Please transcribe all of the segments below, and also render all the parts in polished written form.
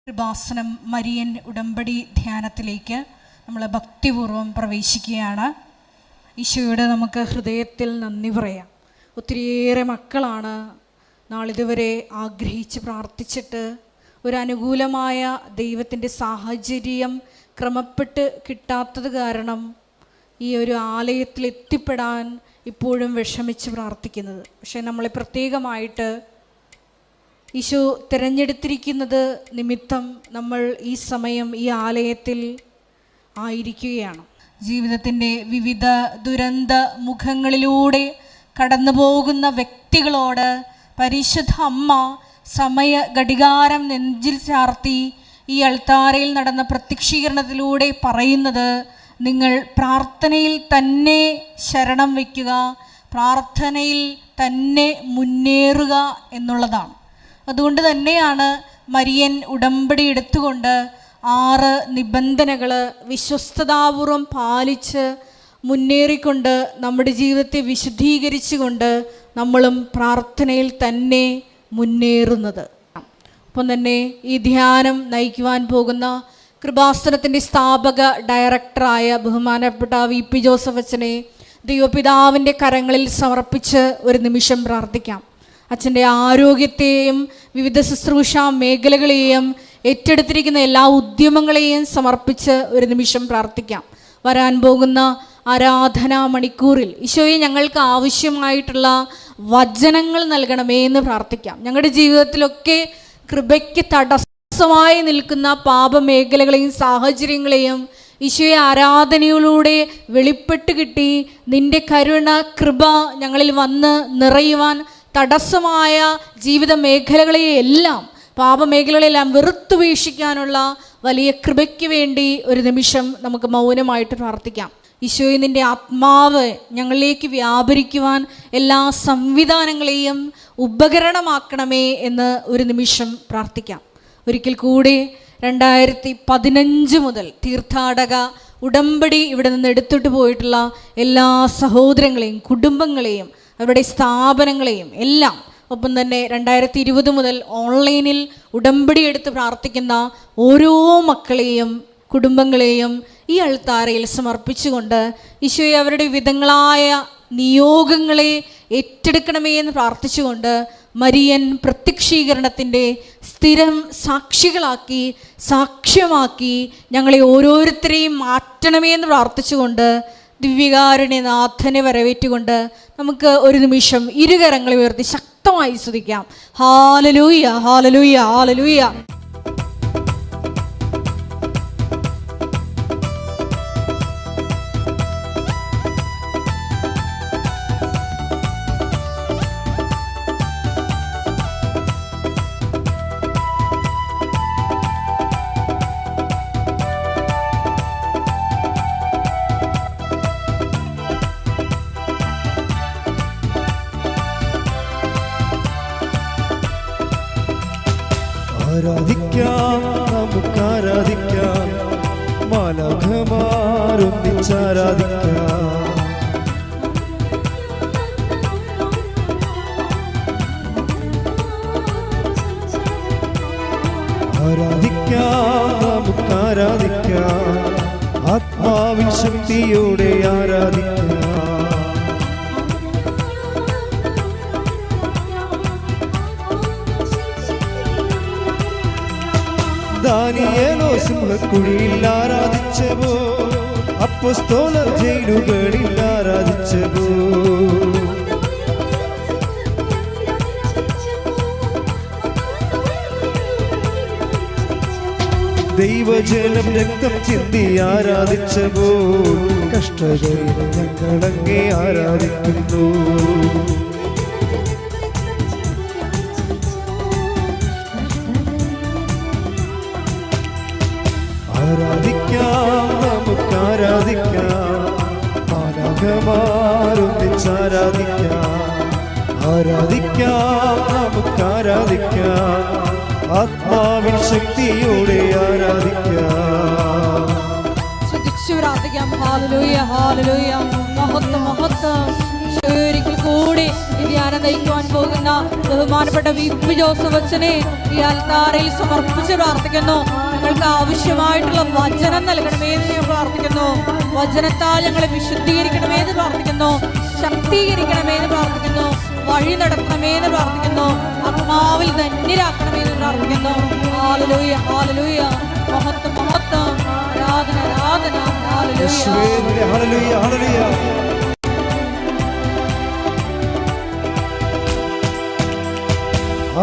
Kripasanam Marian ഉടമ്പടി ധ്യാനത്തിലേക്ക് നമ്മൾ ഭക്തിപൂർവ്വം പ്രവേശിക്കുകയാണ്. ഈശോയുടെ നമുക്ക് ഹൃദയത്തിൽ നന്ദി പറയാം. ഒത്തിരിയേറെ മക്കളാണ് നാളിതുവരെ ആഗ്രഹിച്ച് പ്രാർത്ഥിച്ചിട്ട് ഒരു അനുകൂലമായ ദൈവത്തിൻ്റെ സാഹചര്യം ക്രമപ്പെട്ട് കിട്ടാത്തത് കാരണം ഈ ഒരു ആലയത്തിൽ എത്തിപ്പെടാൻ ഇപ്പോഴും വിഷമിച്ച് പ്രാർത്ഥിക്കുന്നത്. പക്ഷേ നമ്മളെ പ്രത്യേകമായിട്ട് ഈശോ തിരഞ്ഞെടുത്തിരിക്കുന്നത് നിമിത്തം നമ്മൾ ഈ സമയം ഈ ആലയത്തിൽ ആയിരിക്കുകയാണ്. ജീവിതത്തിൻ്റെ വിവിധ ദുരന്ത മുഖങ്ങളിലൂടെ കടന്നു പോകുന്ന വ്യക്തികളോട് പരിശുദ്ധ അമ്മ സമയ ഘടികാരം നെഞ്ചിൽ ചാർത്തി ഈ അൾത്താരയിൽ നടന്ന പ്രത്യക്ഷീകരണത്തിലൂടെ പറയുന്നത്, നിങ്ങൾ പ്രാർത്ഥനയിൽ തന്നെ ശരണം വയ്ക്കുക, പ്രാർത്ഥനയിൽ തന്നെ മുന്നേറുക എന്നുള്ളതാണ്. അതുകൊണ്ട് തന്നെയാണ് മരിയൻ ഉടമ്പടി എടുത്തുകൊണ്ട് 6 നിബന്ധനകൾ വിശ്വസ്തതാപൂർവം പാലിച്ച് മുന്നേറിക്കൊണ്ട് നമ്മുടെ ജീവിതത്തെ വിശുദ്ധീകരിച്ചുകൊണ്ട് നമ്മളും പ്രാർത്ഥനയിൽ തന്നെ മുന്നേറുന്നത്. ഒപ്പം തന്നെ ഈ ധ്യാനം നയിക്കുവാൻ പോകുന്ന കൃപാസനത്തിൻ്റെ സ്ഥാപക ഡയറക്ടറായ ബഹുമാനപ്പെട്ട VP ജോസഫ് അച്ഛനെ ദൈവപിതാവിൻ്റെ കരങ്ങളിൽ സമർപ്പിച്ച് ഒരു നിമിഷം പ്രാർത്ഥിക്കാം. അച്ഛൻ്റെ ആരോഗ്യത്തെയും വിവിധ ശുശ്രൂഷ മേഖലകളെയും ഏറ്റെടുത്തിരിക്കുന്ന എല്ലാ ഉദ്യമങ്ങളെയും സമർപ്പിച്ച് ഒരു നിമിഷം പ്രാർത്ഥിക്കാം. വരാൻ പോകുന്ന ആരാധനാ മണിക്കൂറിൽ ഈശോയെ ഞങ്ങൾക്ക് ആവശ്യമായിട്ടുള്ള വചനങ്ങൾ നൽകണമേ എന്ന് പ്രാർത്ഥിക്കാം. ഞങ്ങളുടെ ജീവിതത്തിലൊക്കെ കൃപയ്ക്ക് തടസ്സമായി നിൽക്കുന്ന പാപമേഖലകളെയും സാഹചര്യങ്ങളെയും ഈശോയെ ആരാധനയിലൂടെ വെളിപ്പെട്ട് കിട്ടി നിൻ്റെ കരുണ കൃപ ഞങ്ങളിൽ വന്ന് നിറയുവാൻ തടസ്സമായ ജീവിത മേഖലകളെയെല്ലാം പാപമേഖലകളെല്ലാം വെറുത്തുപേക്ഷിക്കാനുള്ള വലിയ കൃപയ്ക്ക് വേണ്ടി ഒരു നിമിഷം നമുക്ക് മൗനമായിട്ട് പ്രാർത്ഥിക്കാം. ഈശോയെ നിൻ്റെ ആത്മാവ് ഞങ്ങളിലേക്ക് വ്യാപരിക്കുവാൻ എല്ലാ സംവിധാനങ്ങളെയും ഉപകരണമാക്കണമേ എന്ന് ഒരു നിമിഷം പ്രാർത്ഥിക്കാം. ഒരിക്കൽ കൂടി 2015 മുതൽ തീർത്ഥാടക ഉടമ്പടി ഇവിടെ നിന്ന് എടുത്തിട്ട് പോയിട്ടുള്ള എല്ലാ സഹോദരങ്ങളെയും കുടുംബങ്ങളെയും അവരുടെ സ്ഥാപനങ്ങളെയും എല്ലാം, ഒപ്പം തന്നെ 2020 മുതൽ ഓൺലൈനിൽ ഉടമ്പടി എടുത്ത് പ്രാർത്ഥിക്കുന്ന ഓരോ മക്കളെയും കുടുംബങ്ങളെയും ഈ അൾത്താരയിൽ സമർപ്പിച്ചുകൊണ്ട് ഈശോയെ അവരുടെ വിധങ്ങളായ നിയോഗങ്ങളെ ഏറ്റെടുക്കണമേ എന്ന് പ്രാർത്ഥിച്ചുകൊണ്ട് മരിയൻ പ്രത്യക്ഷീകരണത്തിൻ്റെ സ്ഥിരം സാക്ഷികളാക്കി സാക്ഷ്യമാക്കി ഞങ്ങളെ ഓരോരുത്തരെയും മാറ്റണമേ എന്ന് പ്രാർത്ഥിച്ചുകൊണ്ട് ദിവ്യകാരുണ്യനാഥനെ വരവേറ്റുകൊണ്ട് നമുക്ക് ഒരു നിമിഷം ഇരുകരങ്ങളെ ഉയർത്തി ശക്തമായി സ്തുതിക്കാം. ഹല്ലേലൂയ, ഹല്ലേലൂയ, ഹല്ലേലൂയ. ആരാധിക്കാം, നമുക്കാരാധിക്കാം, മാലാഖമാരൊന്നിച്ചാരാധിക്കാം. ആരാധിക്കാം, നമുക്കാരാധിക്കാം, ആത്മാവിൻ ശക്തിയോടെ ആരാധിക്കാം. ദാനിയേലോ സിംഹക്കുഴിയിൽ ആരാധിച്ചവോ, അപ്പോസ്തലർ ജയിലുകളിൽ ആരാധിച്ചവോ, ദൈവജനം രക്തം ചിന്തി ആരാധിച്ചവോ, കഷ്ടതയിൽ ഞങ്ങളങ്ങേ ആരാധിക്കുന്നു. ആരാധിക്കാം, നമുക്കാരാധിക്കാം, മാലാഖമാരൊന്നിച്ചാരാധിക്കാം. ആരാധിക്കാം, നമുക്കാരാധിക്കാം, ആത്മാവിൻ ശക്തിയോടെ ആരാധിക്കാം. പ്രാർത്ഥിക്കാം. ഹല്ലേലൂയ, ഹല്ലേലൂയ, മഹത്വം, മഹത്വം. ഒരിക്കൽ കൂടി ഈ ധ്യാനം നയിക്കുവാൻ പോകുന്ന ബഹുമാനപ്പെട്ട വി.പി. ജോസഫ് അച്ഛനെ ഈ അൽത്താരയിൽ സമർപ്പിച്ച് പ്രാർത്ഥിക്കുന്നു. ഞങ്ങൾക്ക് ആവശ്യമായിട്ടുള്ള വചനം നൽകണമേ എന്ന് ഞാൻ പ്രാർത്ഥിക്കുന്നു. വചനത്താൽ ഞങ്ങളെ വിശുദ്ധീകരിക്കണമേ എന്ന് പ്രാർത്ഥിക്കുന്നു. ശക്തീകരിക്കണമേ എന്ന് പ്രാർത്ഥിക്കുന്നു. വഴി നടത്തണമേ എന്ന് പ്രാർത്ഥിക്കുന്നു. ആത്മാവിൽ ധന്യരാക്കണമേ എന്ന് പ്രാർത്ഥിക്കുന്നു. ഹല്ലേലൂയ, ഹല്ലേലൂയ, മഹത്വം, മഹത്വം, ആരാധന, ആരാധന, ഹല്ലേലൂയ.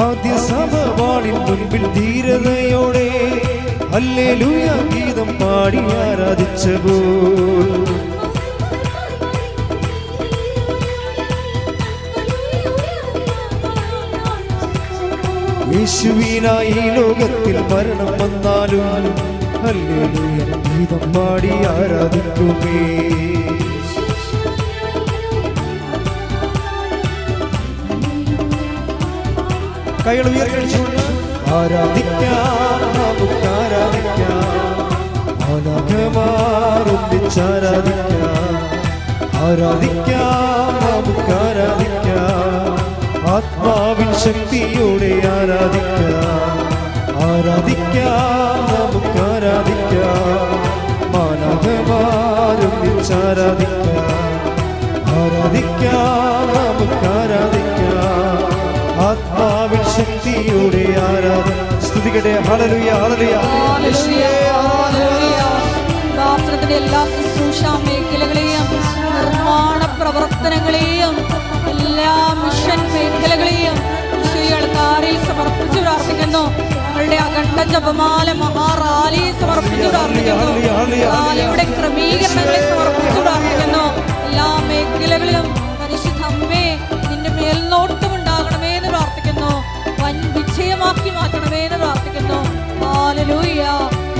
ആദ്യ സഭവാളിൻ മുൻപിൽ ധീരതയോടെ ഹല്ലേലൂയ ഗീതം പാടി ആരാധിച്ചപ്പോൾ യേശുവിനായി ലോകത്തിൽ മരണം വന്നാലും ഹല്ലേലൂയ ഗീതം പാടി ആരാധിക്കുമേ. കൈകൾ ഉയർത്തിച്ചുകൊണ്ട് ആരാധിക്കാം, നമുക്ക് ആരാധിക്കാം, ഒന്നിച്ചാരാധിക്കാം, ആരാധിക്കാം, നമുക്ക് ആരാധിക്കാം, ആത്മാവിൻ ശക്തിയോടെ ആരാധിക്കാം, ആരാധിക്കാം, നമുക്ക് ആരാധിക്കാം, മാനവമാരൊന്നിച്ചാരാധിക്കാം, ആരാധിക്കാം, നമുക്ക് ആരാധിക്കാം, ആത്മാവിൻ ശക്തിയോടെ ആരാധന. സ്തുതിക്കട്ടെ. ഹല്ലേലൂയ, ഹല്ലേലൂയ, ഹല്ലേലൂയ. ദാസനത്തിന്റെ എല്ലാ ശുശ്രൂഷ മേഖലകളെയും നിർമ്മാണ പ്രവർത്തനങ്ങളെയും എല്ലാ മിഷൻ മേഖലകളെയും അൾത്താരയിൽ സമർപ്പിച്ച് പ്രാർത്ഥിക്കുന്നു. ഞങ്ങളുടെ അഖണ്ഡ ജപമാല മഹാറാലിയെ സമർപ്പിച്ച് പ്രാർത്ഥിക്കുന്നു. റാലിയുടെ ക്രമീകരണങ്ങളെ സമർപ്പിച്ച് പ്രാർത്ഥിക്കുന്നു. എല്ലാ മേഖലകളിലും പരിശുദ്ധ അമ്മേ നിന്റെ മേൽനോട്ടം ഉണ്ടാകണമേ എന്ന് പ്രാർത്ഥിക്കുന്നു. വൻ വിജയമാക്കി മാറ്റണമേ എന്ന് പ്രാർത്ഥിക്കുന്നു. ഹല്ലേലൂയ,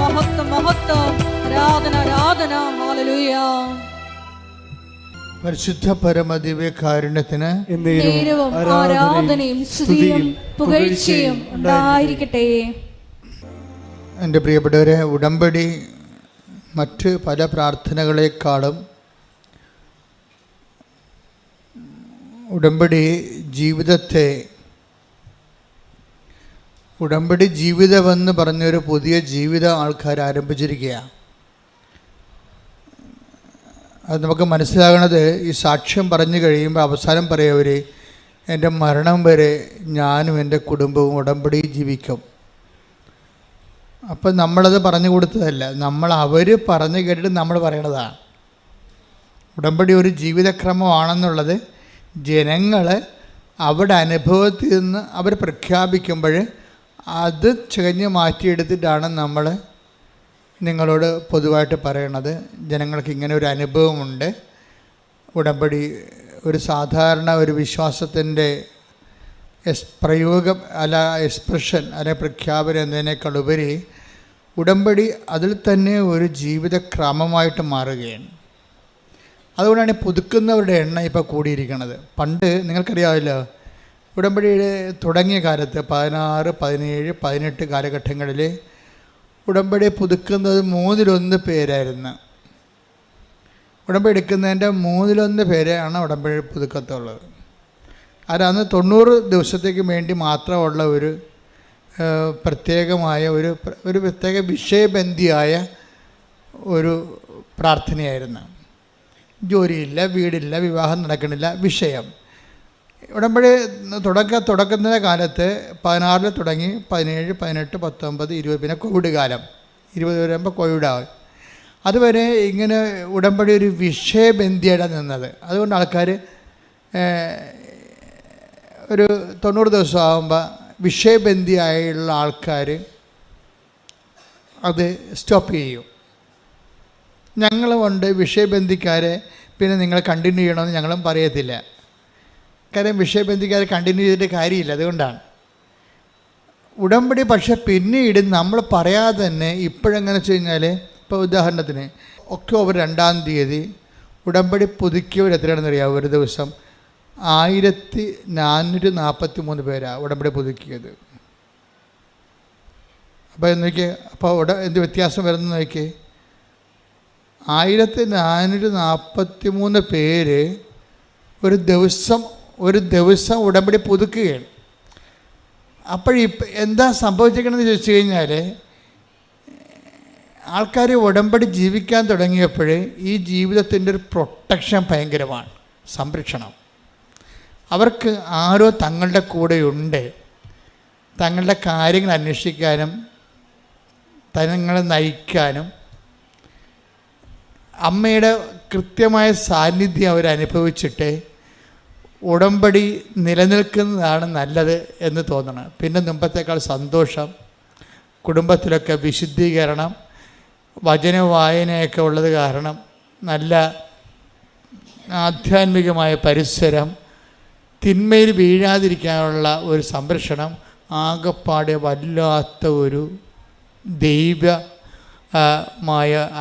മഹത്വം, മഹത്വം, ആരാധന, ആരാധന, ഹല്ലേലൂയ. പരിശുദ്ധ പരമദിവ്യ കാരുണ്യത്തിന് ആരാധനയും സ്തുതിയും പുകഴ്ചയും ഉണ്ടായിരിക്കട്ടെ. എൻ്റെ പ്രിയപ്പെട്ടവരെ, ഉടമ്പടി മറ്റ് പല പ്രാർത്ഥനകളെക്കാളും ഉടമ്പടി ജീവിതമെന്ന് പറഞ്ഞൊരു പുതിയ ജീവിതം ആൾക്കാർ ആരംഭിച്ചിരിക്കുകയാണ്. അത് നമുക്ക് മനസ്സിലാകണത് ഈ സാക്ഷ്യം പറഞ്ഞു കഴിയുമ്പോൾ അവസാനം പറയവർ എൻ്റെ മരണം വരെ ഞാനും എൻ്റെ കുടുംബവും ഉടമ്പടി ജീവിക്കും. അപ്പം നമ്മളത് പറഞ്ഞു കൊടുത്തതല്ല, അവർ പറഞ്ഞു കേട്ടിട്ട് നമ്മൾ പറയണതാണ്. ഉടമ്പടി ഒരു ജീവിതക്രമമാണെന്നുള്ളത് ജനങ്ങൾ അവരുടെ അനുഭവത്തിൽ നിന്ന് അവർ പ്രഖ്യാപിക്കുമ്പോൾ അത് ചകഞ്ഞ് മാറ്റിയെടുത്തിട്ടാണ് നമ്മൾ നിങ്ങളോട് പൊതുവായിട്ട് പറയണത്. ജനങ്ങൾക്ക് ഇങ്ങനെ ഒരു അനുഭവമുണ്ട്. ഉടമ്പടി ഒരു സാധാരണ ഒരു വിശ്വാസത്തിൻ്റെ പ്രയോഗം അല്ല, എക്സ്പ്രഷൻ അല്ലെ പ്രഖ്യാപനം എന്നതിനേക്കാൾ ഉപരി ഉടമ്പടി അതിൽ തന്നെ ഒരു ജീവിതക്രമമായിട്ട് മാറുകയാണ്. അതുകൊണ്ടാണ് പുതുക്കുന്നവരുടെ എണ്ണം ഇപ്പോൾ കൂടിയിരിക്കുന്നത്. പണ്ട് നിങ്ങൾക്കറിയാമല്ലോ, ഉടമ്പടി തുടങ്ങിയ കാലത്ത് 16, 17, 18 കാലഘട്ടങ്ങളിൽ ഉടമ്പടി പുതുക്കുന്നത് 1/3 പേരായിരുന്നു. ഉടമ്പടി എടുക്കുന്നതിൻ്റെ 1/3 പേരാണ് ഉടമ്പടി പുതുക്കത്തുള്ളത്. അന്ന് 90 ദിവസത്തേക്ക് വേണ്ടി മാത്രമുള്ള ഒരു പ്രത്യേകമായ ഒരു പ്രത്യേക വിഷയബന്ധിയായ ഒരു പ്രാർത്ഥനയായിരുന്നു. ജോലിയില്ല, വീടില്ല, വിവാഹം നടക്കണില്ല, വിഷയം. ഉടമ്പടി തുടക്കുന്ന കാലത്ത് 16 തുടങ്ങി 17, 18, 19, 20, പിന്നെ കോവിഡ് കാലം 20 വരുമ്പോൾ കോവിഡാവും. അതുവരെ ഇങ്ങനെ ഉടമ്പടി ഒരു വിഷയബന്ധിയാണ് നിന്നത്. അതുകൊണ്ട് ആൾക്കാർ ഒരു 90 ദിവസം ആകുമ്പോൾ വിഷയബന്ധിയായുള്ള ആൾക്കാർ അത് സ്റ്റോപ്പ് ചെയ്യും. ഞങ്ങളുമുണ്ട് വിഷയബന്ധിക്കാരെ, പിന്നെ നിങ്ങൾ കണ്ടിന്യൂ ചെയ്യണമെന്ന് ഞങ്ങളും പറയത്തില്ല. കാര്യം വിഷയബന്ധിക്കാരെ കണ്ടിന്യൂ ചെയ്തിട്ട് കാര്യമില്ല. അതുകൊണ്ടാണ് ഉടമ്പടി. പക്ഷേ പിന്നീട് നമ്മൾ പറയാതെ തന്നെ ഇപ്പോഴെങ്ങനെ വെച്ച് കഴിഞ്ഞാൽ, ഇപ്പോൾ ഉദാഹരണത്തിന് ഒക്ടോബർ 2-ാം തീയതി ഉടമ്പടി പുതുക്കിയവർ എത്രയാണെന്ന് അറിയാമോ? ഒരു ദിവസം 1443 പേരാണ് ഉടമ്പടി പുതുക്കിയത്. അപ്പോൾ നോക്കിയേ, അപ്പോൾ എന്ത് വ്യത്യാസം വരുന്നു നോക്കിയേ. 1443 പേര് ഒരു ദിവസം ഒരു ദിവസം ഉടമ്പടി പുതുക്കുകയാണ്. എന്താ സംഭവിച്ചിരിക്കണമെന്ന് ചോദിച്ചു കഴിഞ്ഞാൽ, ആൾക്കാർ ഉടമ്പടി ജീവിക്കാൻ തുടങ്ങിയപ്പോൾ ഈ ജീവിതത്തിൻ്റെ ഒരു പ്രൊട്ടക്ഷൻ ഭയങ്കരമാണ്, സംരക്ഷണം. അവർക്ക് ആരോ തങ്ങളുടെ കൂടെയുണ്ട്, തങ്ങളുടെ കാര്യങ്ങൾ അന്വേഷിക്കാനും തങ്ങളെ നയിക്കാനും. അമ്മയുടെ കൃത്യമായ സാന്നിധ്യം അവരനുഭവിച്ചിട്ട് ഉടമ്പടി നിലനിൽക്കുന്നതാണ് നല്ലത് എന്ന് തോന്നണം. പിന്നെ മുമ്പത്തേക്കാൾ സന്തോഷം, കുടുംബത്തിലൊക്കെ വിശുദ്ധീകരണം, വചന വായനയൊക്കെ ഉള്ളത് കാരണം നല്ല ആധ്യാത്മികമായ പരിസരം, തിന്മയിൽ വീഴാതിരിക്കാനുള്ള ഒരു സംരക്ഷണം, ആകപ്പാടെ വല്ലാത്ത ഒരു ദൈവമായ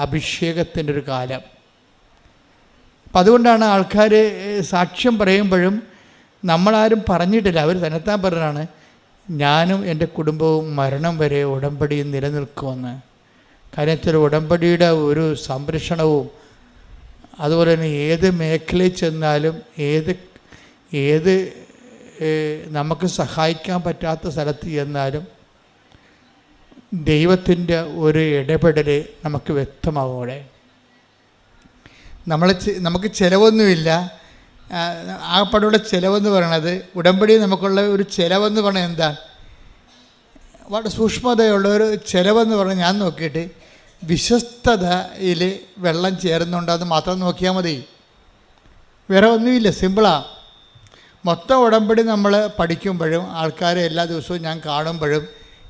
അഭിഷേകത്തിൻ്റെ ഒരു കാലം. അപ്പം അതുകൊണ്ടാണ് ആൾക്കാർ സാക്ഷ്യം പറയുമ്പോഴും നമ്മളാരും പറഞ്ഞിട്ടില്ല, അവർ തന്നെത്താൻ പറഞ്ഞാണ് ഞാനും എൻ്റെ കുടുംബവും മരണം വരെ ഉടമ്പടി നിലനിൽക്കുമെന്ന്. കാര്യത്തിൽ ഉടമ്പടിയുടെ ഒരു സംരക്ഷണവും, അതുപോലെ തന്നെ ഏത് മേഖലയിൽ ചെന്നാലും ഏത് നമുക്ക് സഹായിക്കാൻ പറ്റാത്ത സ്ഥലത്ത് ചെന്നാലും ദൈവത്തിൻ്റെ ഒരു ഇടപെടൽ നമുക്ക് വ്യക്തമാവും. അവിടെ നമുക്ക് ചിലവൊന്നുമില്ല. ആകപ്പാടുള്ള ചിലവെന്ന് പറയണത്, ഉടമ്പടി നമുക്കുള്ള ഒരു ചിലവെന്ന് പറഞ്ഞാൽ എന്താണ്, വളരെ സൂക്ഷ്മതയുള്ള ഒരു ചിലവെന്ന് പറഞ്ഞാൽ ഞാൻ നോക്കിയിട്ട് വിശ്വസ്തതയിൽ വെള്ളം ചേരുന്നുണ്ടോ അത് മാത്രം നോക്കിയാൽ മതി, വേറെ ഒന്നുമില്ല. സിമ്പിളാണ്. മൊത്തം ഉടമ്പടി നമ്മൾ പഠിക്കുമ്പോഴും ആൾക്കാരെ എല്ലാ ദിവസവും ഞാൻ കാണുമ്പോഴും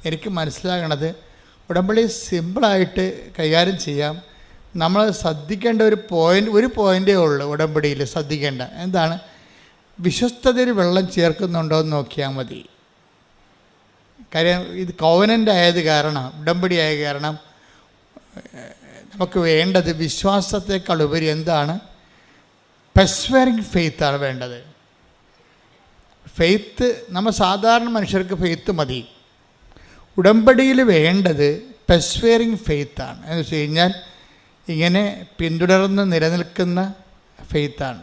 എനിക്ക് മനസ്സിലാകണത് ഉടമ്പടി സിമ്പിളായിട്ട് കൈകാര്യം ചെയ്യാം. നമ്മൾ ശ്രദ്ധിക്കേണ്ട ഒരു പോയിൻ്റേ ഉള്ളൂ ഉടമ്പടിയിൽ ശ്രദ്ധിക്കേണ്ട. എന്താണ്? വിശ്വസ്തതയിൽ വെള്ളം ചേർക്കുന്നുണ്ടോ എന്ന് നോക്കിയാൽ മതി. കാര്യം ഇത് കോവനൻ്റ് ആയത് കാരണം, ഉടമ്പടി ആയ കാരണം നമുക്ക് വേണ്ടത് വിശ്വാസത്തെക്കാൾ ഉപരി എന്താണ്? പെർസ്വേറിങ് ഫെയ്ത്താണ് വേണ്ടത്. ഫെയ്ത്ത്, നമ്മൾ സാധാരണ മനുഷ്യർക്ക് ഫെയ്ത്ത് മതി. ഉടമ്പടിയിൽ വേണ്ടത് പെർസ്വേറിങ് ഫെയ്ത്താണ്. എന്ന് വെച്ച് കഴിഞ്ഞാൽ ഇങ്ങനെ പിന്തുടർന്ന് നിലനിൽക്കുന്ന ഫെയ്ത്താണ്.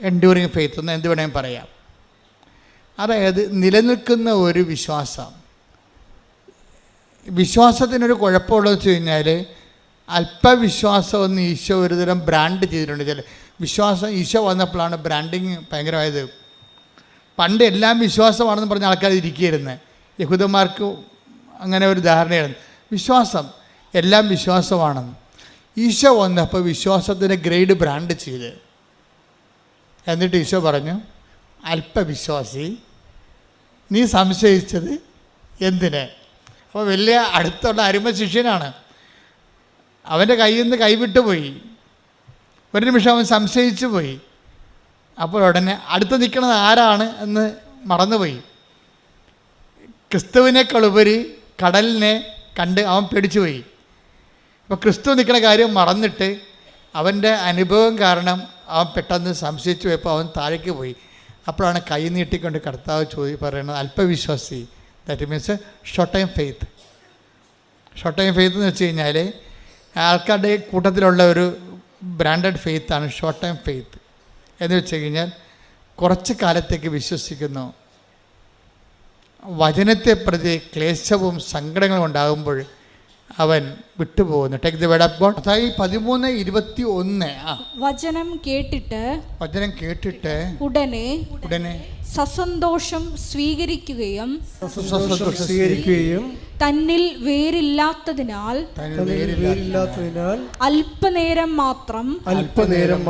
എൻഡ്യൂറിങ് ഫെയ്ത്ത് എന്ന് എന്ത് വേണമെങ്കിൽ പറയാം. അതായത് നിലനിൽക്കുന്ന ഒരു വിശ്വാസം. വിശ്വാസത്തിനൊരു കുഴപ്പമുള്ളതെന്ന് വെച്ച് കഴിഞ്ഞാൽ അല്പവിശ്വാസം ഒന്ന് ഈശോ ഒരു തരം ബ്രാൻഡ് ചെയ്തിട്ടുണ്ട്. ചില വിശ്വാസം ഈശോ വന്നപ്പോഴാണ് ബ്രാൻഡിങ് ഭയങ്കരമായത്. പണ്ട് എല്ലാം വിശ്വാസമാണെന്ന് പറഞ്ഞ ആൾക്കാർ ഇരിക്കുകയായിരുന്നത്. യഹൂദന്മാർക്ക് അങ്ങനെ ഒരു ധാരണയായിരുന്നു, വിശ്വാസം എല്ലാം വിശ്വാസമാണെന്ന്. ഈശോ വന്നപ്പോൾ വിശ്വാസത്തിൻ്റെ ഗ്രേഡ് ബ്രാൻഡ് ചെയ്ത്, എന്നിട്ട് ഈശോ പറഞ്ഞു, അല്പവിശ്വാസി, നീ സംശയിച്ചത് എന്തിന്? അപ്പോൾ വലിയ അടുത്തുള്ള അരുമ ശിഷ്യനാണ്. അവൻ്റെ കയ്യിൽ നിന്ന് കൈവിട്ടു പോയി. ഒരു നിമിഷം അവൻ സംശയിച്ചു പോയി. അപ്പോൾ ഉടനെ അടുത്ത് നിൽക്കുന്നത് ആരാണ് എന്ന് മറന്നുപോയി. ക്രിസ്തുവിനേക്കാളുപരി കടലിനെ കണ്ട് അവൻ പേടിച്ചു പോയി. അപ്പോൾ ക്രിസ്തു നിൽക്കുന്ന കാര്യം മറന്നിട്ട് അവൻ്റെ അനുഭവം കാരണം അവൻ പെട്ടെന്ന് സംശയിച്ചു പോയപ്പോൾ അവൻ താഴേക്ക് പോയി. അപ്പോഴാണ് കൈ നീട്ടിക്കൊണ്ട് കർത്താവ് പറയുന്നത്, അല്പവിശ്വാസി. That means short time faith. Short time faith എന്ന് വെച്ച് കഴിഞ്ഞാൽ ആൾക്കാരുടെ കൂട്ടത്തിലുള്ള ഒരു ബ്രാൻഡഡ് ഫെയ്ത്താണ് ഷോർട്ട് ടൈം ഫെയ്ത്ത്. എന്ന് വെച്ച് കഴിഞ്ഞാൽ കുറച്ച് കാലത്തേക്ക് വിശ്വസിക്കുന്നു, വചനത്തെ പ്രതി ക്ലേശവും സങ്കടങ്ങളും ഉണ്ടാകുമ്പോൾ അവൻ വിട്ടുപോകുന്നു. Take the word of God. അതായത് 13:21 വചനം കേട്ടിട്ട് ഉടനെ സസന്തോഷം സ്വീകരിക്കുകയും തന്നിൽ വേരില്ലാത്തതിനാൽ അല്പനേരം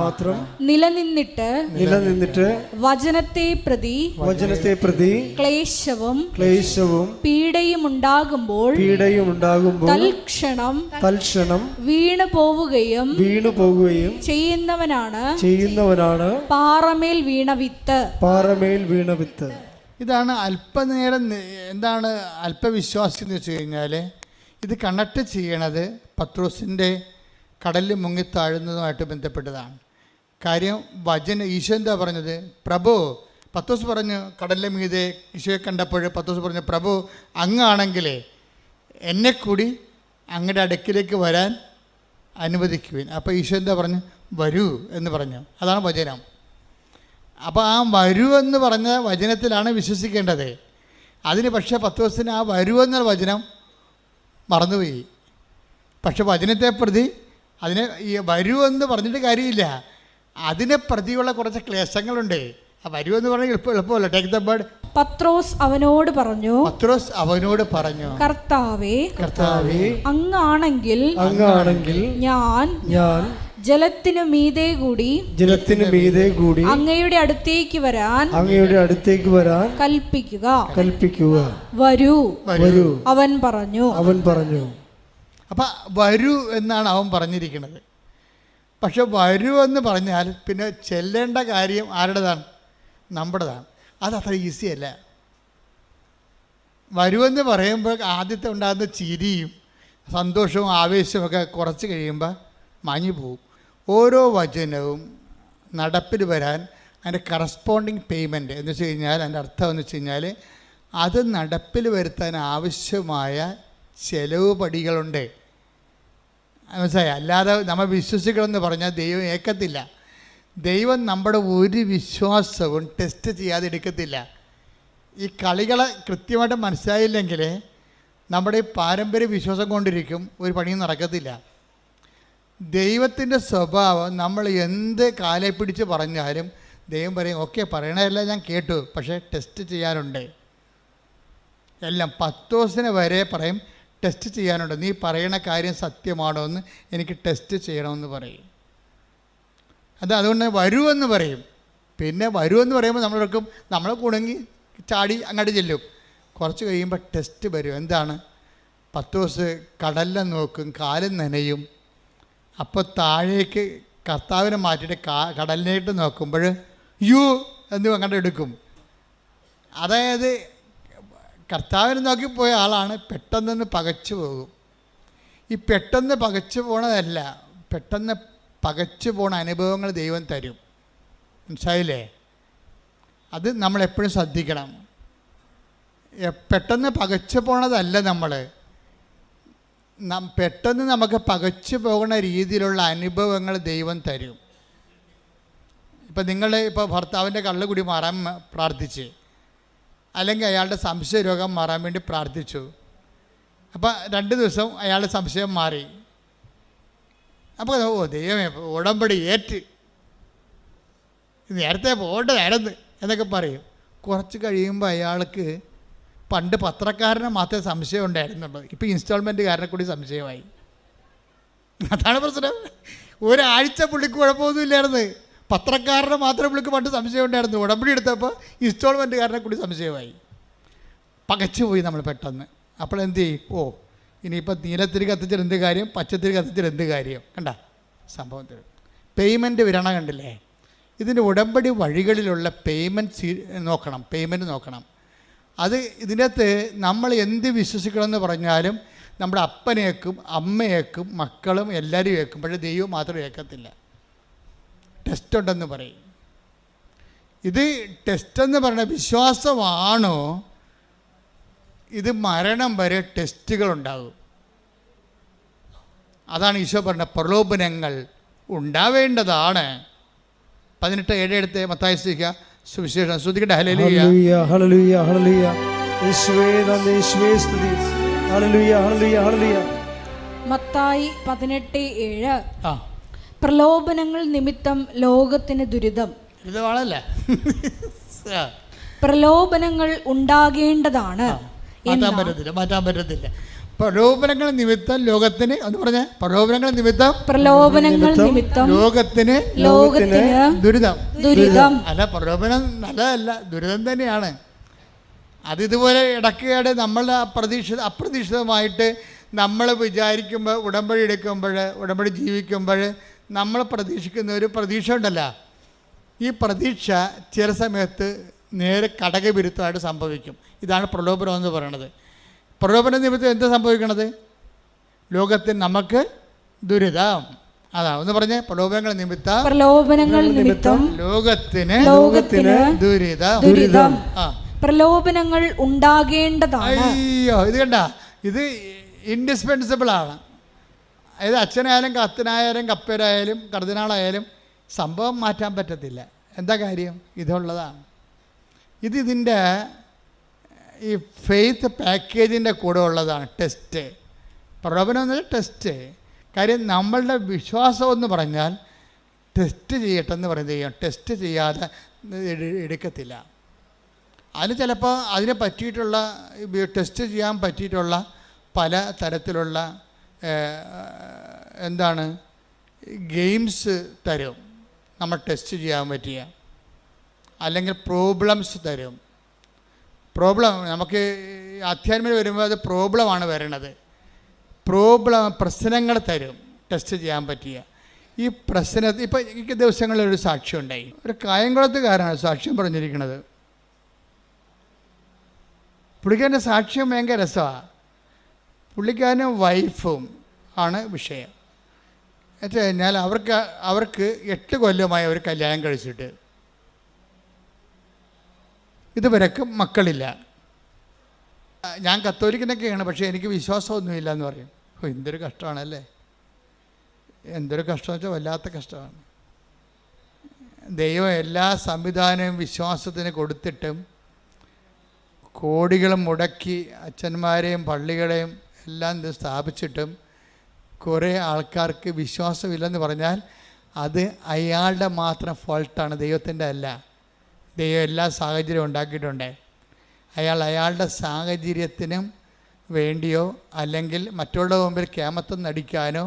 മാത്രം നിലനിന്നിട്ട് വചനത്തെ പ്രതി ക്ലേശവും പീഡയും ഉണ്ടാകുമ്പോൾ തൽക്ഷണം വീണു പോവുകയും ചെയ്യുന്നവനാണ് പാറമേൽ വീണ വിത്ത്. ഇതാണ് അല്പനേരം. എന്താണ് അല്പവിശ്വാസി എന്ന് വെച്ച് കഴിഞ്ഞാൽ ഇത് കണക്ട് ചെയ്യണത് പത്രോസിൻ്റെ കടലിൽ മുങ്ങിത്താഴുന്നതുമായിട്ട് ബന്ധപ്പെട്ടതാണ്. കാര്യം ഈശോ എന്താ പറഞ്ഞത്? പ്രഭു, പത്രോസ് പറഞ്ഞു കടലിൻ്റെ മീതെ ഈശോയെ കണ്ടപ്പോൾ പത്രോസ് പറഞ്ഞു, പ്രഭു അങ്ങാണെങ്കിലേ എന്നെ കൂടി അങ്ങയുടെ അടുക്കിലേക്ക് വരാൻ അനുവദിക്കുവിൻ. അപ്പോൾ ഈശോ എന്താ പറഞ്ഞു? വരൂ എന്ന് പറഞ്ഞു. അതാണ് വചനം. അപ്പോൾ ആ വരുമെന്ന് പറഞ്ഞ വചനത്തിലാണ് വിശ്വസിക്കേണ്ടത്. അതിന് പക്ഷേ പത്രോസിന് ആ വരുമെന്നുള്ള വചനം മറന്നുപോയി. പക്ഷെ വചനത്തെ പ്രതി അതിനെ ഈ വരുമെന്ന് പറഞ്ഞിട്ട് കാര്യമില്ല, അതിനെ പ്രതിയുള്ള കുറച്ച് ക്ലേശങ്ങളുണ്ട്. ആ വരുമെന്ന് പറഞ്ഞാൽ എളുപ്പമല്ല. Take the bird. പത്രോസ് അവനോട് പറഞ്ഞു, കർത്താവേ, അങ്ങാണെങ്കിൽ ഞാൻ ജലത്തിനു മീതെ കൂടി അങ്ങയുടെ അടുത്തേക്ക് വരാൻ കൽപ്പിക്കുക. വരൂ അവൻ പറഞ്ഞു. അപ്പം വരൂ എന്നാണ് അവൻ പറഞ്ഞിരിക്കുന്നത്. പക്ഷെ വരൂ എന്ന് പറഞ്ഞാൽ പിന്നെ ചെല്ലേണ്ട കാര്യം ആരുടേതാണ്? നമ്മുടേതാണ്. അതത്ര ഈസിയല്ല. വരുമെന്ന് പറയുമ്പോൾ ആദ്യത്തെ ഉണ്ടാകുന്ന ചിരിയും സന്തോഷവും ആവേശമൊക്കെ കുറച്ച് കഴിയുമ്പോൾ മാഞ്ഞു പോകും. ഓരോ വചനവും നടപ്പിൽ വരാൻ അതിൻ്റെ കറസ്പോണ്ടിങ് പേയ്മെൻറ്റ് എന്ന് വെച്ച് കഴിഞ്ഞാൽ അതിൻ്റെ അർത്ഥം എന്ന് വെച്ച് കഴിഞ്ഞാൽ അത് നടപ്പിൽ വരുത്താൻ ആവശ്യമായ ചെലവ് പടികളുണ്ട്. മനസ്സിലായി? അല്ലാതെ നമ്മൾ വിശ്വസിക്കണമെന്ന് പറഞ്ഞാൽ ദൈവം ഏക്കത്തില്ല. ദൈവം നമ്മുടെ ഒരു വിശ്വാസവും ടെസ്റ്റ് ചെയ്യാതെ എടുക്കത്തില്ല. ഈ കളികളെ കൃത്യമായിട്ട് മനസ്സിലായില്ലെങ്കിൽ നമ്മുടെ ഈ പാരമ്പര്യ വിശ്വാസം കൊണ്ടിരിക്കും, ഒരു പണിയും നടക്കത്തില്ല. ദൈവത്തിൻ്റെ സ്വഭാവം നമ്മൾ എന്ത് കാലെ പിടിച്ച് പറഞ്ഞാലും ദൈവം പറയും, ഓക്കെ പറയണതല്ല ഞാൻ കേട്ടു, പക്ഷേ ടെസ്റ്റ് ചെയ്യാനുണ്ട്. എല്ലാം പത്തോസിന് വരെ പറയും ടെസ്റ്റ് ചെയ്യാനുണ്ട്. നീ പറയണ കാര്യം സത്യമാണോ എന്ന് എനിക്ക് ടെസ്റ്റ് ചെയ്യണമെന്ന് പറയും. അതുകൊണ്ട് വരുമെന്ന് പറയും. പിന്നെ വരുമെന്ന് പറയുമ്പോൾ നമ്മൾ കുണുങ്ങി ചാടി അങ്ങോട്ട് ചെല്ലും. കുറച്ച് കഴിയുമ്പോൾ ടെസ്റ്റ് വരും. എന്താണ്? പത്തോസ് കടലിനെ നോക്കും, കാലും നനയും. അപ്പോൾ താഴേക്ക് കർത്താവിനെ മാറ്റിയിട്ട് കടലിനായിട്ട് നോക്കുമ്പോൾ യു എന്ന് അങ്ങോട്ട് എടുക്കും. അതായത് കർത്താവിനെ നോക്കിപ്പോയ ആളാണ് പെട്ടെന്ന് പകച്ചു പോകും. ഈ പെട്ടെന്ന് പകച്ചു പോണതല്ല, പെട്ടെന്ന് പകച്ചു പോണ അനുഭവങ്ങൾ ദൈവം തരും. മനസ്സിലായില്ലേ? അത് നമ്മളെപ്പോഴും ശ്രദ്ധിക്കണം. പെട്ടെന്ന് പകച്ചു പോണതല്ല, പെട്ടെന്ന് നമുക്ക് പകച്ചു പോകുന്ന രീതിയിലുള്ള അനുഭവങ്ങൾ ദൈവം തരും. ഇപ്പം ഇപ്പോൾ ഭർത്താവിൻ്റെ കള്ളുകുടി മാറാൻ പ്രാർത്ഥിച്ച്, അല്ലെങ്കിൽ അയാളുടെ സംശയ രോഗം മാറാൻ വേണ്ടി പ്രാർത്ഥിച്ചു. അപ്പോൾ 2 ദിവസം അയാളുടെ സംശയം മാറി. അപ്പോൾ ദൈവമേ ഉടമ്പടി ഏറ്റ്, നേരത്തെ പോകേണ്ടതായിരുന്നു എന്നൊക്കെ പറയും. കുറച്ച് കഴിയുമ്പോൾ അയാൾക്ക് പണ്ട് പത്രക്കാരനെ മാത്രമേ സംശയം ഉണ്ടായിരുന്നുള്ളൂ, ഇപ്പോൾ ഇൻസ്റ്റാൾമെൻറ്റുകാരനെ കൂടി സംശയമായി. അതാണ് പ്രശ്നം. ഒരാഴ്ച പുള്ളിക്ക് കുഴപ്പമൊന്നുമില്ലായിരുന്നു. പത്രക്കാരനെ മാത്രമേ പുള്ളിക്ക് പണ്ട് സംശയം ഉണ്ടായിരുന്നു. ഉടമ്പടി എടുത്തപ്പോൾ ഇൻസ്റ്റാൾമെൻറ്റുകാരനെ കൂടി സംശയമായി. പകച്ചു പോയി നമ്മൾ പെട്ടെന്ന്. അപ്പോൾ എന്ത് ചെയ്യും? ഇനിയിപ്പോൾ നീലത്തിരി കത്തിച്ചാൽ എന്ത് കാര്യം, പച്ചത്തിരി കത്തിച്ചാൽ എന്ത് കാര്യം? കണ്ട സംഭവത്തിൽ പേയ്മെൻറ്റ് വിരണ കണ്ടില്ലേ? ഇതിൻ്റെ ഉടമ്പടി വഴികളിലുള്ള പേയ്മെൻറ്റ് നോക്കണം. അത് ഇതിനകത്ത് നമ്മൾ എന്ത് വിശ്വസിക്കണമെന്ന് പറഞ്ഞാലും നമ്മുടെ അപ്പനേക്കും അമ്മയേക്കും മക്കളും എല്ലാവരും ഏൽക്കും. പക്ഷേ ദൈവം മാത്രം ഏൽക്കത്തില്ല. ടെസ്റ്റ് ഉണ്ടെന്ന് പറയും. ഇത് ടെസ്റ്റെന്ന് പറയുന്ന വിശ്വാസമാണോ? ഇത് മരണം വരെ ടെസ്റ്റുകളുണ്ടാകും. അതാണ് ഈശോ പറഞ്ഞ പ്രലോഭനങ്ങൾ ഉണ്ടാവേണ്ടതാണ്. 18:7 എടുത്ത് മത്തായി സുവിശേഷം ശ്രദ്ധിക്കട്ടെ. ഹല്ലേലൂയ ഹല്ലേലൂയ ഹല്ലേലൂയ. യേശുവേ നന്ദി, യേശുവേ സ്തുതി. ഹല്ലേലൂയ ഹല്ലേലൂയ ഹല്ലേലൂയ. മത്തായി 18:7. പ്രലോഭനങ്ങൾ നിമിത്തം ലോകത്തിന് ദുരിതം. ദുരിതമാണല്ലേ? പ്രലോഭനങ്ങൾ ഉണ്ടാകേണ്ടതാണ്. മാറ്റാൻ പറ്റത്തില്ല. പ്രലോഭനങ്ങൾ നിമിത്തം ലോകത്തിന് എന്ന് പറഞ്ഞ പ്രലോഭനങ്ങൾ നിമിത്തം ലോകത്തിന് ദുരിതം. അല്ല, പ്രലോഭനം നല്ലതല്ല, ദുരിതം തന്നെയാണ്. അതിതുപോലെ ഇടയ്ക്കിടെ നമ്മളുടെ അപ്രതീക്ഷിതമായിട്ട് നമ്മൾ വിചാരിക്കുമ്പോൾ ഉടമ്പടി എടുക്കുമ്പോൾ, ഉടമ്പടി ജീവിക്കുമ്പോൾ നമ്മൾ പ്രതീക്ഷിക്കുന്ന ഒരു പ്രതീക്ഷ ഉണ്ടല്ലോ, ഈ പ്രതീക്ഷ ചില സമയത്ത് നേരെ കടകവിരുദ്ധമായിട്ട് സംഭവിക്കും. ഇതാണ് പ്രലോഭനം എന്ന് പറയുന്നത്. പ്രലോഭന നിമിത്തം എന്താ സംഭവിക്കണത്? ലോകത്തിന് നമുക്ക് ദുരിതം. അതാ ഒന്ന് പറഞ്ഞേ. പ്രലോഭനങ്ങൾ നിമിത്തം ലോകത്തിന് ദുരിതം. പ്രലോഭനങ്ങൾ ഉണ്ടാകേണ്ടതാണ്. അയ്യോ, ഇത് കണ്ട, ഇത് ഇൻഡിസ്പെൻസിബിൾ ആണ്. അതായത് അച്ഛനായാലും കത്തനായാലും കപ്പേരായാലും കർദിനാളായാലും സംഭവം മാറ്റാൻ പറ്റത്തില്ല. എന്താ കാര്യം? ഇതുള്ളതാണ്. ഇതിൻ്റെ ഈ ഫെയ്ത്ത് പാക്കേജിൻ്റെ കൂടെ ഉള്ളതാണ് ടെസ്റ്റ്. പ്രലോഭനം എന്നൊരു ടെസ്റ്റ്. കാര്യം നമ്മളുടെ വിശ്വാസം എന്ന് പറഞ്ഞാൽ ടെസ്റ്റ് ചെയ്യട്ടെന്ന് പറയുന്നത് ടെസ്റ്റ് ചെയ്യാതെ എടുക്കത്തില്ല. അതിന് ചിലപ്പോൾ അതിനെ പറ്റിയിട്ടുള്ള ടെസ്റ്റ് ചെയ്യാൻ പറ്റിയിട്ടുള്ള പല തരത്തിലുള്ള ഗെയിംസ് തരും നമ്മൾ ടെസ്റ്റ് ചെയ്യാൻ പറ്റിയ, അല്ലെങ്കിൽ പ്രോബ്ലംസ് തരും. നമുക്ക് അധ്യാത്മം വരുമ്പോൾ അത് പ്രോബ്ലമാണ് വരണത്. പ്രശ്നങ്ങൾ തരും ടെസ്റ്റ് ചെയ്യാൻ പറ്റിയ. ഈ പ്രശ്നത്തിൽ ഇപ്പം ഈ ദിവസങ്ങളിലൊരു സാക്ഷ്യം ഉണ്ടായി. ഒരു കായംകുളത്തുകാരാണ് സാക്ഷ്യം പറഞ്ഞിരിക്കുന്നത്. പുള്ളിക്കാരൻ്റെ സാക്ഷ്യം ഭയങ്കര രസമാണ്. പുള്ളിക്കാരനും വൈഫും ആണ് വിഷയം. എന്നു കഴിഞ്ഞാൽ അവർക്ക് 8 കൊല്ലമായി അവർ കല്യാണം കഴിച്ചിട്ട് ഇതുവരെക്ക് മക്കളില്ല. ഞാൻ കത്തോലിക്കനൊക്കെയാണ്, പക്ഷേ എനിക്ക് വിശ്വാസമൊന്നുമില്ല എന്ന് പറയും. എന്തൊരു കഷ്ടമാണല്ലേ, എന്തൊരു കഷ്ടമെന്ന് വെച്ചാൽ വല്ലാത്ത കഷ്ടമാണ്. ദൈവം എല്ലാ സംവിധാനവും വിശ്വാസത്തിന് കൊടുത്തിട്ടും കോടികളും മുടക്കി അച്ഛന്മാരെയും പള്ളികളെയും എല്ലാം സ്ഥാപിച്ചിട്ടും കുറേ ആൾക്കാർക്ക് വിശ്വാസമില്ലെന്ന് പറഞ്ഞാൽ അത് അയാളുടെ മാത്രം ഫോൾട്ടാണ്, ദൈവത്തിൻ്റെ അല്ല. ദൈവം എല്ലാ സാഹചര്യവും ഉണ്ടാക്കിയിട്ടുണ്ട്. അയാളുടെ സാഹചര്യത്തിനും വേണ്ടിയോ അല്ലെങ്കിൽ മറ്റുള്ളവരുടെ മുമ്പിൽ കേമത്വം നടിക്കാനോ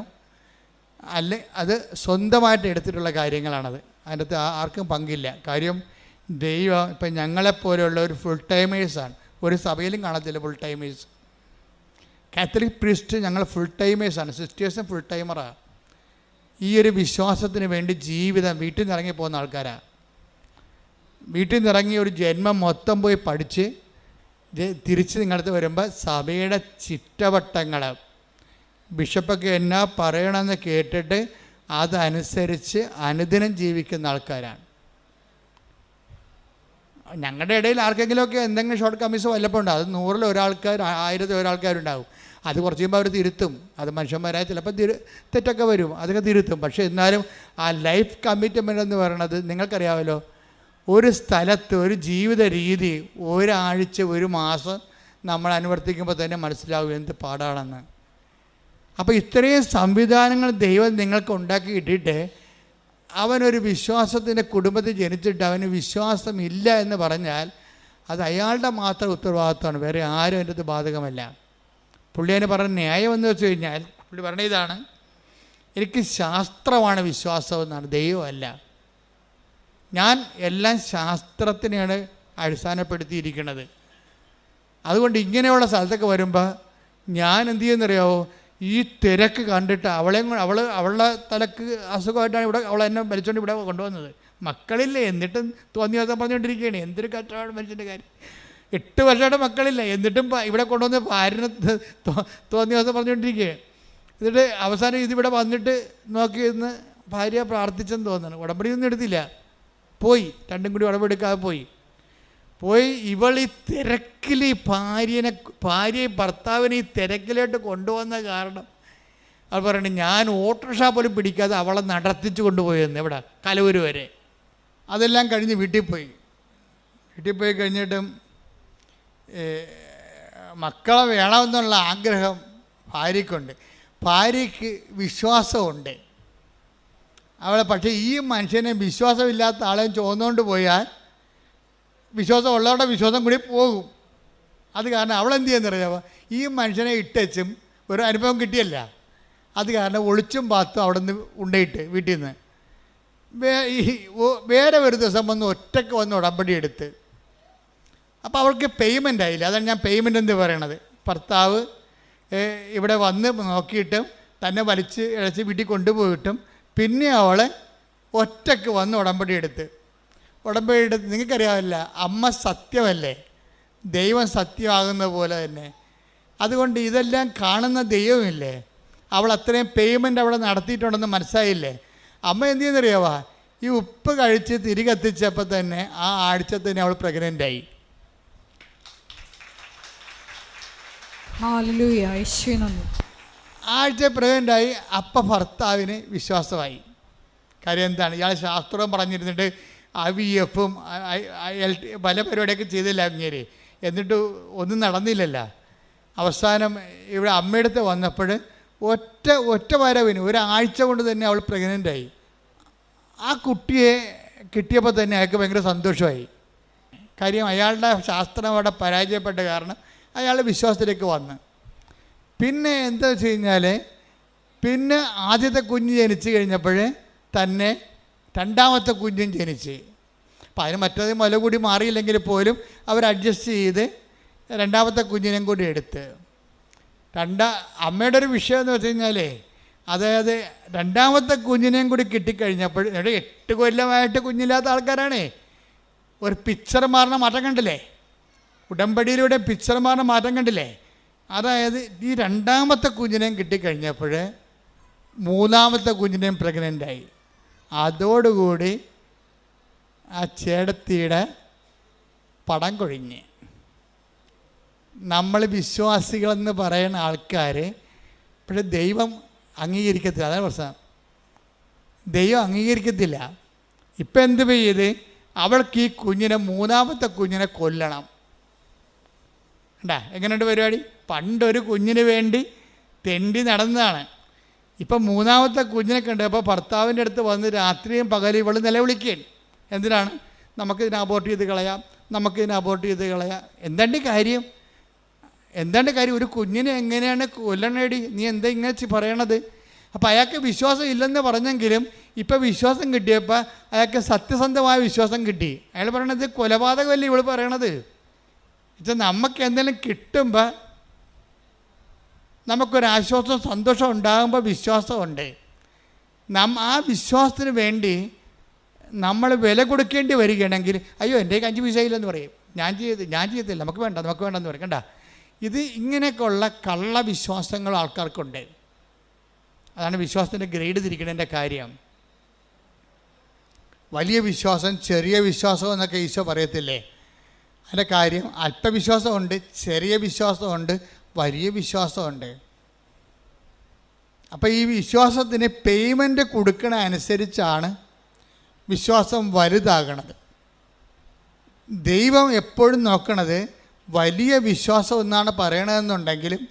അത് സ്വന്തമായിട്ട് എടുത്തിട്ടുള്ള കാര്യങ്ങളാണത്. അതിൻ്റെ അകത്ത് ആർക്കും പങ്കില്ല. കാര്യം ദൈവം ഇപ്പം ഞങ്ങളെപ്പോലെയുള്ള ഒരു ഫുൾ ടൈമേഴ്സാണ്. ഒരു സഭയിലും കാണത്തില്ല ഫുൾ ടൈമേഴ്സ്. കാത്തലിക് പ്രീസ്റ്റ് ഞങ്ങൾ ഫുൾ ടൈമേഴ്സാണ്, സിസ്റ്റേഴ്സും ഫുൾ ടൈമറാണ്. ഈ ഒരു വിശ്വാസത്തിന് വേണ്ടി ജീവിതം വീട്ടിൽ നിന്ന് ഇറങ്ങി പോകുന്ന ആൾക്കാരാണ്. വീട്ടിൽ നിന്ന് ഇറങ്ങി ഒരു ജന്മം മൊത്തം പോയി പഠിച്ച് തിരിച്ച് നിങ്ങളടുത്ത് വരുമ്പോൾ സഭയുടെ ചിട്ടവട്ടങ്ങൾ ബിഷപ്പൊക്കെ എന്നാ പറയണമെന്ന് കേട്ടിട്ട് അതനുസരിച്ച് അനുദിനം ജീവിക്കുന്ന ആൾക്കാരാണ്. ഞങ്ങളുടെ ഇടയിൽ ആർക്കെങ്കിലുമൊക്കെ എന്തെങ്കിലും ഷോർട്ട് കമ്മീസ് വല്ലപ്പോൾ ഉണ്ടാകും. അത് 100-ൽ ഒരാൾക്കാർ 1000-ൽ ഒരാൾക്കാരുണ്ടാവും. അത് കുറച്ച് കഴിയുമ്പോൾ അവർ തിരുത്തും. അത് മനുഷ്യന്മാരായ ചിലപ്പോൾ തെറ്റൊക്കെ വരും, അതൊക്കെ തിരുത്തും. പക്ഷേ എന്നാലും ആ ലൈഫ് കമ്മിറ്റ്മെൻ്റ് എന്ന് പറയുന്നത് നിങ്ങൾക്കറിയാമല്ലോ. ഒരു സ്ഥലത്ത് ഒരു ജീവിത രീതി ഒരാഴ്ച 1 മാസം നമ്മൾ അനുവർത്തിക്കുമ്പോൾ തന്നെ മനസ്സിലാവും എന്ത് പാടാണെന്ന്. അപ്പോൾ ഇത്രയും സംവിധാനങ്ങൾ ദൈവം നിങ്ങൾക്ക് ഉണ്ടാക്കി ഇട്ടിട്ട് അവനൊരു വിശ്വാസത്തിൻ്റെ കുടുംബത്തിൽ ജനിച്ചിട്ട് അവന് വിശ്വാസമില്ല എന്ന് പറഞ്ഞാൽ അത് അയാളുടെ മാത്രം ഉത്തരവാദിത്വമാണ്, വേറെ ആരും എൻ്റെ അത് ബാധകമല്ല. പുള്ളി അതിന് പറഞ്ഞ ന്യായം എന്ന് വെച്ച് കഴിഞ്ഞാൽ പുള്ളി പറഞ്ഞ ഇതാണ്: എനിക്ക് ശാസ്ത്രമാണ് വിശ്വാസം എന്നാണ്, ദൈവമല്ല. ഞാൻ എല്ലാം ശാസ്ത്രത്തിനെയാണ് അടിസ്ഥാനപ്പെടുത്തിയിരിക്കുന്നത്. അതുകൊണ്ട് ഇങ്ങനെയുള്ള സ്ഥലത്തൊക്കെ വരുമ്പോൾ ഞാൻ എന്ത് ചെയ്യുന്നറിയാവോ, ഈ തിരക്ക് കണ്ടിട്ട് അവളുടെ തലക്ക് അസുഖമായിട്ടാണ് അവളെ എന്നെ വലിച്ചുകൊണ്ട് ഇവിടെ കൊണ്ടുവന്നത്. മക്കളില്ല, എന്നിട്ടും തോന്നിയ ദിവസം പറഞ്ഞുകൊണ്ടിരിക്കുകയാണ്. എന്തൊരു കഷ്ടമാണ് മനുഷ്യൻ്റെ കാര്യം. 8 വർഷമായിട്ട് മക്കളില്ല, എന്നിട്ടും ഇവിടെ കൊണ്ടുവന്ന് ഭാര്യനെ തോന്നിയ ദിവസം പറഞ്ഞുകൊണ്ടിരിക്കുകയാണ്. എന്നിട്ട് അവസാനം ഇതിവിടെ വന്നിട്ട് നോക്കി നിന്ന് ഭാര്യ പ്രാർത്ഥിച്ചെന്ന് തോന്നുന്നു. ഉടമ്പടിയൊന്നും എടുത്തില്ല, പോയി. 2ഉം കൂടി ഉടമ്പെടുക്കാതെ പോയി. ഇവൾ ഈ തിരക്കിൽ ഈ ഭാര്യയും ഭർത്താവിനെ ഈ തിരക്കിലോട്ട് കൊണ്ടുവന്ന കാരണം അത് പറയണേ, ഞാൻ ഓട്ടോറിക്ഷ പോലും പിടിക്കാതെ അവളെ നടത്തിച്ച് കൊണ്ടുപോയെന്ന് ഇവിടെ കലവൂര് വരെ. അതെല്ലാം കഴിഞ്ഞ് വീട്ടിൽ പോയി കഴിഞ്ഞിട്ടും മക്കളെ വേണമെന്നുള്ള ആഗ്രഹം ഭാര്യയ്ക്കുണ്ട്. ഭാര്യയ്ക്ക് വിശ്വാസമുണ്ട് അവളെ. പക്ഷേ ഈ മനുഷ്യനെ വിശ്വാസമില്ലാത്ത ആളെയും ചോന്നുകൊണ്ട് പോയാൽ വിശ്വാസം ഉള്ളവരുടെ വിശ്വാസം കൂടി പോകും. അത് കാരണം അവളെന്ത് ചെയ്യുന്നറിയാമോ, ഈ മനുഷ്യനെ ഇട്ടും ഒരു അനുഭവം കിട്ടിയല്ല, അത് കാരണം ഒളിച്ചും പാത്തും അവിടെ നിന്ന് ഉണ്ടയിട്ട് വീട്ടിൽ നിന്ന് വേറെ ഒരു ദിവസം ഒറ്റയ്ക്ക് വന്ന് ഉടമ്പടി എടുത്ത്. അപ്പോൾ അവൾക്ക് പേയ്മെൻ്റ് ആയില്ല. അതാണ് ഞാൻ പേയ്മെൻ്റ് എന്ന് പറയണത്. ഭർത്താവ് ഇവിടെ വന്ന് നോക്കിയിട്ടും തന്നെ വലിച്ച് ഇഴച്ച് വീട്ടിൽ കൊണ്ടുപോയിട്ടും പിന്നെ അവളെ ഒറ്റയ്ക്ക് വന്ന് ഉടമ്പടി എടുത്ത് നിങ്ങൾക്കറിയാമല്ല, അമ്മ സത്യമല്ലേ, ദൈവം സത്യമാകുന്ന പോലെ തന്നെ. അതുകൊണ്ട് ഇതെല്ലാം കാണുന്ന ദൈവമില്ലേ, അവൾ അത്രയും പേയ്മെൻറ്റ് അവിടെ നടത്തിയിട്ടുണ്ടെന്ന് മനസ്സിലായില്ലേ. അമ്മ എന്ത് ചെയ്യുന്നറിയാവാ, ഈ ഉപ്പ് കഴിച്ച് തിരികെ എത്തിച്ചപ്പോൾ തന്നെ ആ ആഴ്ച തന്നെ അവൾ പ്രഗ്നൻ്റായി. ആഴ്ച പ്രഗ്നൻ്റായി. അപ്പം ഭർത്താവിന് വിശ്വാസമായി. കാര്യം എന്താണ്, ഇയാൾ ശാസ്ത്രം പറഞ്ഞിരുന്നിട്ട് IVF പല പരിപാടിയൊക്കെ ചെയ്തില്ല അങ്ങേര്, എന്നിട്ട് ഒന്നും നടന്നില്ലല്ലോ. അവസാനം ഇവിടെ അമ്മയുടെ അടുത്ത് വന്നപ്പോൾ ഒറ്റ വരവിന് ഒരാഴ്ച കൊണ്ട് തന്നെ അവൾ പ്രഗ്നൻ്റായി. ആ കുട്ടിയെ കിട്ടിയപ്പോൾ തന്നെ അയാൾക്ക് ഭയങ്കര സന്തോഷമായി. കാര്യം അയാളുടെ ശാസ്ത്രം അവിടെ പരാജയപ്പെട്ട കാരണം അയാൾ വിശ്വാസത്തിലേക്ക് വന്ന്. പിന്നെ എന്താ വെച്ച് കഴിഞ്ഞാൽ, പിന്നെ ആദ്യത്തെ കുഞ്ഞ് ജനിച്ച് കഴിഞ്ഞപ്പോൾ തന്നെ രണ്ടാമത്തെ കുഞ്ഞും ജനിച്ച്. അപ്പം അതിന് മറ്റേത് മുല കൂടി മാറിയില്ലെങ്കിൽ പോലും അവർ അഡ്ജസ്റ്റ് ചെയ്ത് രണ്ടാമത്തെ കുഞ്ഞിനെയും കൂടി എടുത്ത്. അമ്മയുടെ ഒരു വിഷയം എന്ന് വെച്ച് കഴിഞ്ഞാൽ, അതായത് രണ്ടാമത്തെ കുഞ്ഞിനെയും കൂടി കിട്ടിക്കഴിഞ്ഞപ്പോൾ 8 കൊല്ലമായിട്ട് കുഞ്ഞില്ലാത്ത ആൾക്കാരാണേ. ഒരു പിക്ചർ മാറുന്ന മാറ്റം കണ്ടില്ലേ, ഉടമ്പടിയിലൂടെ പിക്ചർ മാറുന്ന മാറ്റം കണ്ടില്ലേ. അതായത് ഈ രണ്ടാമത്തെ കുഞ്ഞിനെയും കിട്ടിക്കഴിഞ്ഞപ്പോൾ മൂന്നാമത്തെ കുഞ്ഞിനെയും പ്രഗ്നൻ്റായി. അതോടുകൂടി ആ ചേടത്തിയുടെ പടം കൊഴിഞ്ഞ്. നമ്മൾ വിശ്വാസികളെന്ന് പറയുന്ന ആൾക്കാർ പക്ഷേ ദൈവം അംഗീകരിക്കത്തില്ല. അതാണ് പ്രശ്നം. ദൈവം അംഗീകരിക്കത്തില്ല. ഇപ്പം എന്ത് ചെയ്ത് അവൾക്ക് ഈ കുഞ്ഞിനെ, മൂന്നാമത്തെ കുഞ്ഞിനെ കൊല്ലണം. ഉണ്ടാ എങ്ങനെയുണ്ട് പരിപാടി? പണ്ടൊരു കുഞ്ഞിന് വേണ്ടി തെണ്ടി നടന്നതാണ്. ഇപ്പം മൂന്നാമത്തെ കുഞ്ഞിനെ കണ്ട് അപ്പോൾ ഭർത്താവിൻ്റെ അടുത്ത് വന്ന് രാത്രിയും പകലും ഇവൾ നിലവിളിക്കുകയാണ്. എന്തിനാണ്? നമുക്കിതിനെ അബോർട്ട് ചെയ്ത് കളയാം, നമുക്കിതിനെ അബോർട്ട് ചെയ്ത് കളയാം. എന്താണ്ട് കാര്യം? ഒരു കുഞ്ഞിനെ എങ്ങനെയാണ് കൊല്ലണേടി? നീ എന്താ ഇങ്ങനെ പറയണത്? അപ്പോൾ അയാൾക്ക് വിശ്വാസം ഇല്ലെന്ന് പറഞ്ഞെങ്കിലും ഇപ്പം വിശ്വാസം കിട്ടിയപ്പോൾ അയാൾക്ക് സത്യസന്ധമായ വിശ്വാസം കിട്ടി. അയാൾ പറയണത് കൊലപാതകമല്ലേ ഇവൾ പറയണത്. വെച്ചാൽ നമുക്ക് എന്തെങ്കിലും കിട്ടുമ്പോൾ നമുക്കൊരാശ്വാസം, സന്തോഷം ഉണ്ടാകുമ്പോൾ വിശ്വാസമുണ്ട്. ആ വിശ്വാസത്തിന് വേണ്ടി നമ്മൾ വില കൊടുക്കേണ്ടി വരികയാണെങ്കിൽ, അയ്യോ എൻ്റെ 5 പൈസ ഇല്ലെന്ന് പറയും, ഞാൻ ചെയ്യത്തില്ല, നമുക്ക് വേണ്ടെന്ന് പറയും. കണ്ട, ഇത് ഇങ്ങനെയൊക്കെയുള്ള കള്ള വിശ്വാസങ്ങൾ ആൾക്കാർക്കുണ്ട്. അതാണ് വിശ്വാസത്തിൻ്റെ ഗ്രേഡ് തിരിക്കണതിൻ്റെ കാര്യം. വലിയ വിശ്വാസം, ചെറിയ വിശ്വാസം എന്നൊക്കെ ഈശോ പറയത്തില്ലേ? അതിൻ്റെ കാര്യം അല്പവിശ്വാസമുണ്ട്, ചെറിയ വിശ്വാസമുണ്ട്, വലിയ വിശ്വാസമുണ്ട്. അപ്പോൾ ഈ വിശ്വാസത്തിന് പേയ്മെൻറ്റ് കൊടുക്കണ അനുസരിച്ചാണ് വിശ്വാസം വലുതാകണത്. ദൈവം എപ്പോഴും നോക്കണത് വലിയ വിശ്വാസം എന്നാണ് പറയണതെന്നുണ്ടെങ്കിലും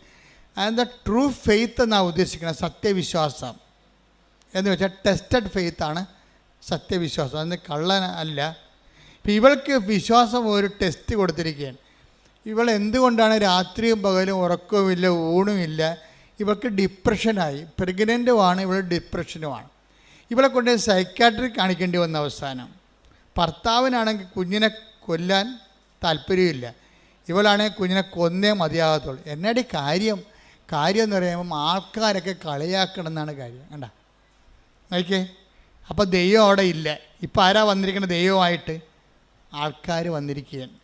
അതെന്താ ട്രൂ ഫെയ്ത്ത് എന്നാണ് ഉദ്ദേശിക്കുന്നത്. സത്യവിശ്വാസം എന്ന് വെച്ചാൽ ടെസ്റ്റഡ് ഫെയ്ത്താണ് സത്യവിശ്വാസം. അതിന് കള്ളൻ അല്ല. ഇപ്പം ഇവൾക്ക് വിശ്വാസം ഒരു ടെസ്റ്റ് കൊടുത്തിരിക്കുകയാണ്. ഇവൾ എന്തുകൊണ്ടാണ് രാത്രിയും പകലും ഉറക്കവുമില്ല, ഊണുമില്ല? ഇവൾക്ക് ഡിപ്രഷനായി. പ്രഗ്നൻ്റുമാണ്, ഇവൾ ഡിപ്രഷനുമാണ്. ഇവളെ കൊണ്ട് സൈക്കാട്രിക് കാണിക്കേണ്ടി വന്ന അവസാനം. ഭർത്താവിനാണെങ്കിൽ കുഞ്ഞിനെ കൊല്ലാൻ താല്പര്യമില്ല, ഇവളാണെങ്കിൽ കുഞ്ഞിനെ കൊന്നേ മതിയാകത്തുള്ളൂ. എന്നാടി കാര്യം എന്ന് പറയുമ്പം ആൾക്കാരൊക്കെ കളിയാക്കണം എന്നാണ് കാര്യം. കണ്ട നോക്കിയേ. അപ്പോൾ ദൈവം അവിടെ ഇല്ല. ഇപ്പം ആരാ വന്നിരിക്കുന്നത്? ദൈവമായിട്ട് ആൾക്കാർ വന്നിരിക്കുകയാണ്.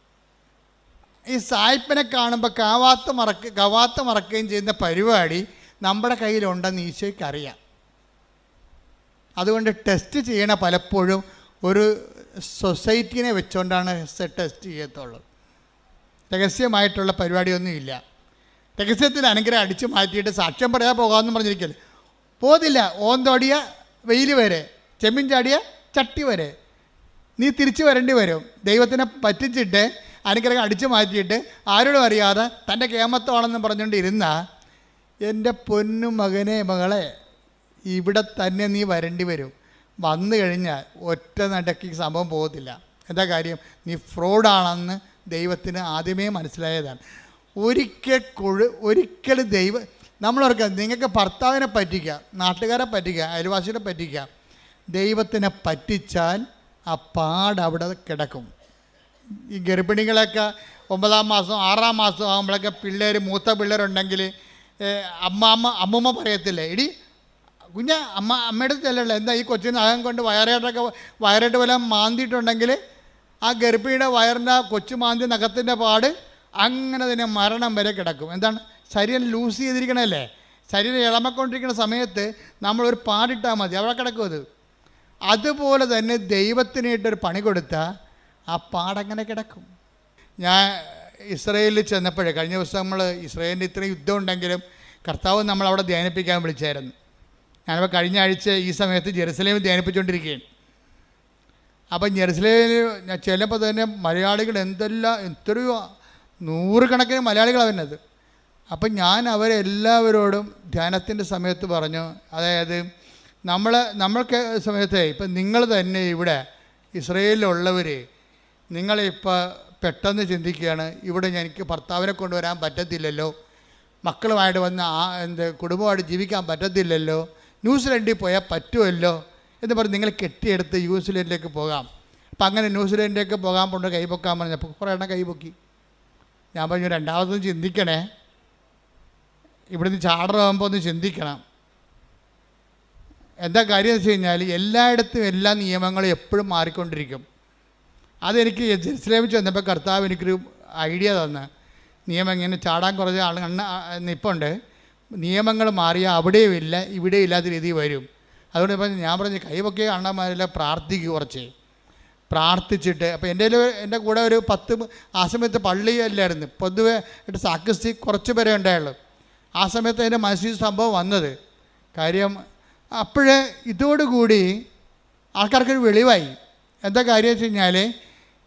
ഈ സായിപ്പിനെ കാണുമ്പോൾ കവാത്ത മറക്കുകയും ചെയ്യുന്ന പരിപാടി നമ്മുടെ കയ്യിലുണ്ടെന്ന് ഈശോയ്ക്ക് അറിയാം. അതുകൊണ്ട് ടെസ്റ്റ് ചെയ്യണ പലപ്പോഴും ഒരു സൊസൈറ്റീനെ വെച്ചുകൊണ്ടാണ് ടെസ്റ്റ് ചെയ്യത്തുള്ളൂ. രഹസ്യമായിട്ടുള്ള പരിപാടിയൊന്നുമില്ല. രഹസ്യത്തിൽ അനുഗ്രഹം അടിച്ചു മാറ്റിയിട്ട് സാക്ഷ്യം പറയാൻ പോകാമെന്ന് പറഞ്ഞിരിക്കല്ലേ, പോതില്ല. ഓന്തോടിയ വെയിൽ വരെ, ചെമ്മീൻ ചാടിയ ചട്ടി വരെ നീ തിരിച്ചു വരേണ്ടി വരും. ദൈവത്തിനെ പറ്റിച്ചിട്ട് അനുഗ്രഹം അടിച്ചു മാറ്റിയിട്ട് ആരോടും അറിയാതെ തൻ്റെ കേമത്വമാണെന്ന് പറഞ്ഞുകൊണ്ട് ഇരുന്ന എൻ്റെ പൊന്നു മകനെ മകളെ, ഇവിടെ തന്നെ നീ വരേണ്ടി വരും. വന്നു കഴിഞ്ഞാൽ ഒറ്റ നടക്കി സംഭവം പോകത്തില്ല. എന്താ കാര്യം? നീ ഫ്രോഡാണെന്ന് ദൈവത്തിന് ആദ്യമേ മനസ്സിലായതാണ്. ഒരിക്കൽ നമ്മളോർക്കുക, നിങ്ങൾക്ക് ഭർത്താവിനെ പറ്റിക്കാം, നാട്ടുകാരെ പറ്റിക്കാം, അയൽവാസികളെ പറ്റിക്കാം. ദൈവത്തിനെ പറ്റിച്ചാൽ ആ പാട് അവിടെ കിടക്കും. ഈ ഗർഭിണികളൊക്കെ 9-ാം മാസം 6-ാം മാസം ആകുമ്പോഴൊക്കെ മൂത്ത പിള്ളേരുണ്ടെങ്കിൽ അമ്മൂമ്മ പറയത്തില്ലേ, എടി കുഞ്ഞ് അമ്മയുടെ ചെല്ലല്ലോ, എന്താ ഈ കൊച്ചിന് അകം കൊണ്ട് വയറായിട്ട് വല്ല മാന്തിയിട്ടുണ്ടെങ്കിൽ ആ ഗർഭിണിയുടെ വയറിൻ്റെ കൊച്ചു മാന്തി നഖത്തിൻ്റെ പാട് അങ്ങനെ തന്നെ മരണം വരെ കിടക്കും. എന്താണ്? ശരീരം ലൂസ് ചെയ്തിരിക്കണല്ലേ. ശരീരം ഇളമക്കൊണ്ടിരിക്കുന്ന സമയത്ത് നമ്മളൊരു പാടിട്ടാൽ മതി, അവിടെ കിടക്കും. അതുപോലെ തന്നെ ദൈവത്തിനായിട്ടൊരു പണി കൊടുത്താൽ ആ പാടങ്ങനെ കിടക്കും. ഞാൻ ഇസ്രയേലിൽ ചെന്നപ്പോഴേ, കഴിഞ്ഞ ദിവസം നമ്മൾ ഇസ്രയേലിൻ്റെ ഇത്രയും യുദ്ധം ഉണ്ടെങ്കിലും കർത്താവ് നമ്മളവിടെ ധ്യാനിപ്പിക്കാൻ വിളിച്ചായിരുന്നു. ഞാനിപ്പോൾ കഴിഞ്ഞ ആഴ്ച ഈ സമയത്ത് ജെറുസലേമിൽ ധ്യാനിപ്പിച്ചുകൊണ്ടിരിക്കുകയാണ്. അപ്പം ജെറുസലേമിൽ ഞാൻ ചെല്ലുമ്പോൾ തന്നെ മലയാളികൾ എത്രയോ നൂറുകണക്കിന് മലയാളികളാണ് വരുന്നത്. അപ്പം ഞാൻ അവരെല്ലാവരോടും ധ്യാനത്തിൻ്റെ സമയത്ത് പറഞ്ഞു, അതായത് നമ്മൾക്ക് സമയത്ത് ഇപ്പം നിങ്ങൾ തന്നെ ഇവിടെ ഇസ്രയേലിലുള്ളവർ നിങ്ങളിപ്പോൾ പെട്ടെന്ന് ചിന്തിക്കുകയാണ്, ഇവിടെ എനിക്ക് ഭർത്താവിനെ കൊണ്ടുവരാൻ പറ്റത്തില്ലല്ലോ, മക്കളുമായിട്ട് വന്ന് കുടുംബമായിട്ട് ജീവിക്കാൻ പറ്റത്തില്ലല്ലോ, ന്യൂസിലൻഡിൽ പോയാൽ പറ്റുമല്ലോ എന്ന് പറഞ്ഞ് നിങ്ങൾ കെട്ടിയെടുത്ത് ന്യൂസിലൻഡിലേക്ക് പോകാം. അപ്പം അങ്ങനെ ന്യൂസിലൻഡിലേക്ക് പോകാൻ കൊണ്ട് കൈപൊക്കാൻ പറഞ്ഞപ്പോൾ കുറേ എണ്ണം കൈപൊക്കി. ഞാൻ പറഞ്ഞു, രണ്ടാമതൊന്നും ചിന്തിക്കണേ, ഇവിടുന്ന് ചാടറാകുമ്പോൾ ഒന്ന് ചിന്തിക്കണം. എന്താ കാര്യം എന്ന് വെച്ച് കഴിഞ്ഞാൽ എല്ലായിടത്തും എല്ലാ നിയമങ്ങളും എപ്പോഴും മാറിക്കൊണ്ടിരിക്കും. അതെനിക്ക് ജെറുസലേമിൽ ചെന്നപ്പോൾ കർത്താവ് എനിക്കൊരു ഐഡിയ തന്ന്, നിയമം ഇങ്ങനെ ചാടാൻ കുറച്ച് നിപ്പുണ്ട്, നിയമങ്ങൾ മാറിയാൽ അവിടെയും ഇല്ല ഇവിടെയും ഇല്ലാത്ത രീതി വരും. അതുകൊണ്ട് ഇപ്പം ഞാൻ പറഞ്ഞു, കൈവൊക്കെ അണ്ണന്മാരെല്ലാം പ്രാർത്ഥിക്കുക, കുറച്ച് പ്രാർത്ഥിച്ചിട്ട്. അപ്പോൾ എൻ്റെ കൂടെ ഒരു 10 ആ സമയത്ത് പള്ളിയല്ലായിരുന്നു, പൊതുവെ സാക്രിസ്റ്റി കുറച്ച് പേരെ ഉണ്ടായുള്ളൂ. ആ സമയത്ത് എൻ്റെ മനസ്സിൽ സംഭവം വന്നത് കാര്യം. അപ്പോഴേ ഇതോടുകൂടി ആൾക്കാർക്കൊരു വെളിവായി. എന്താ കാര്യം വെച്ച് കഴിഞ്ഞാൽ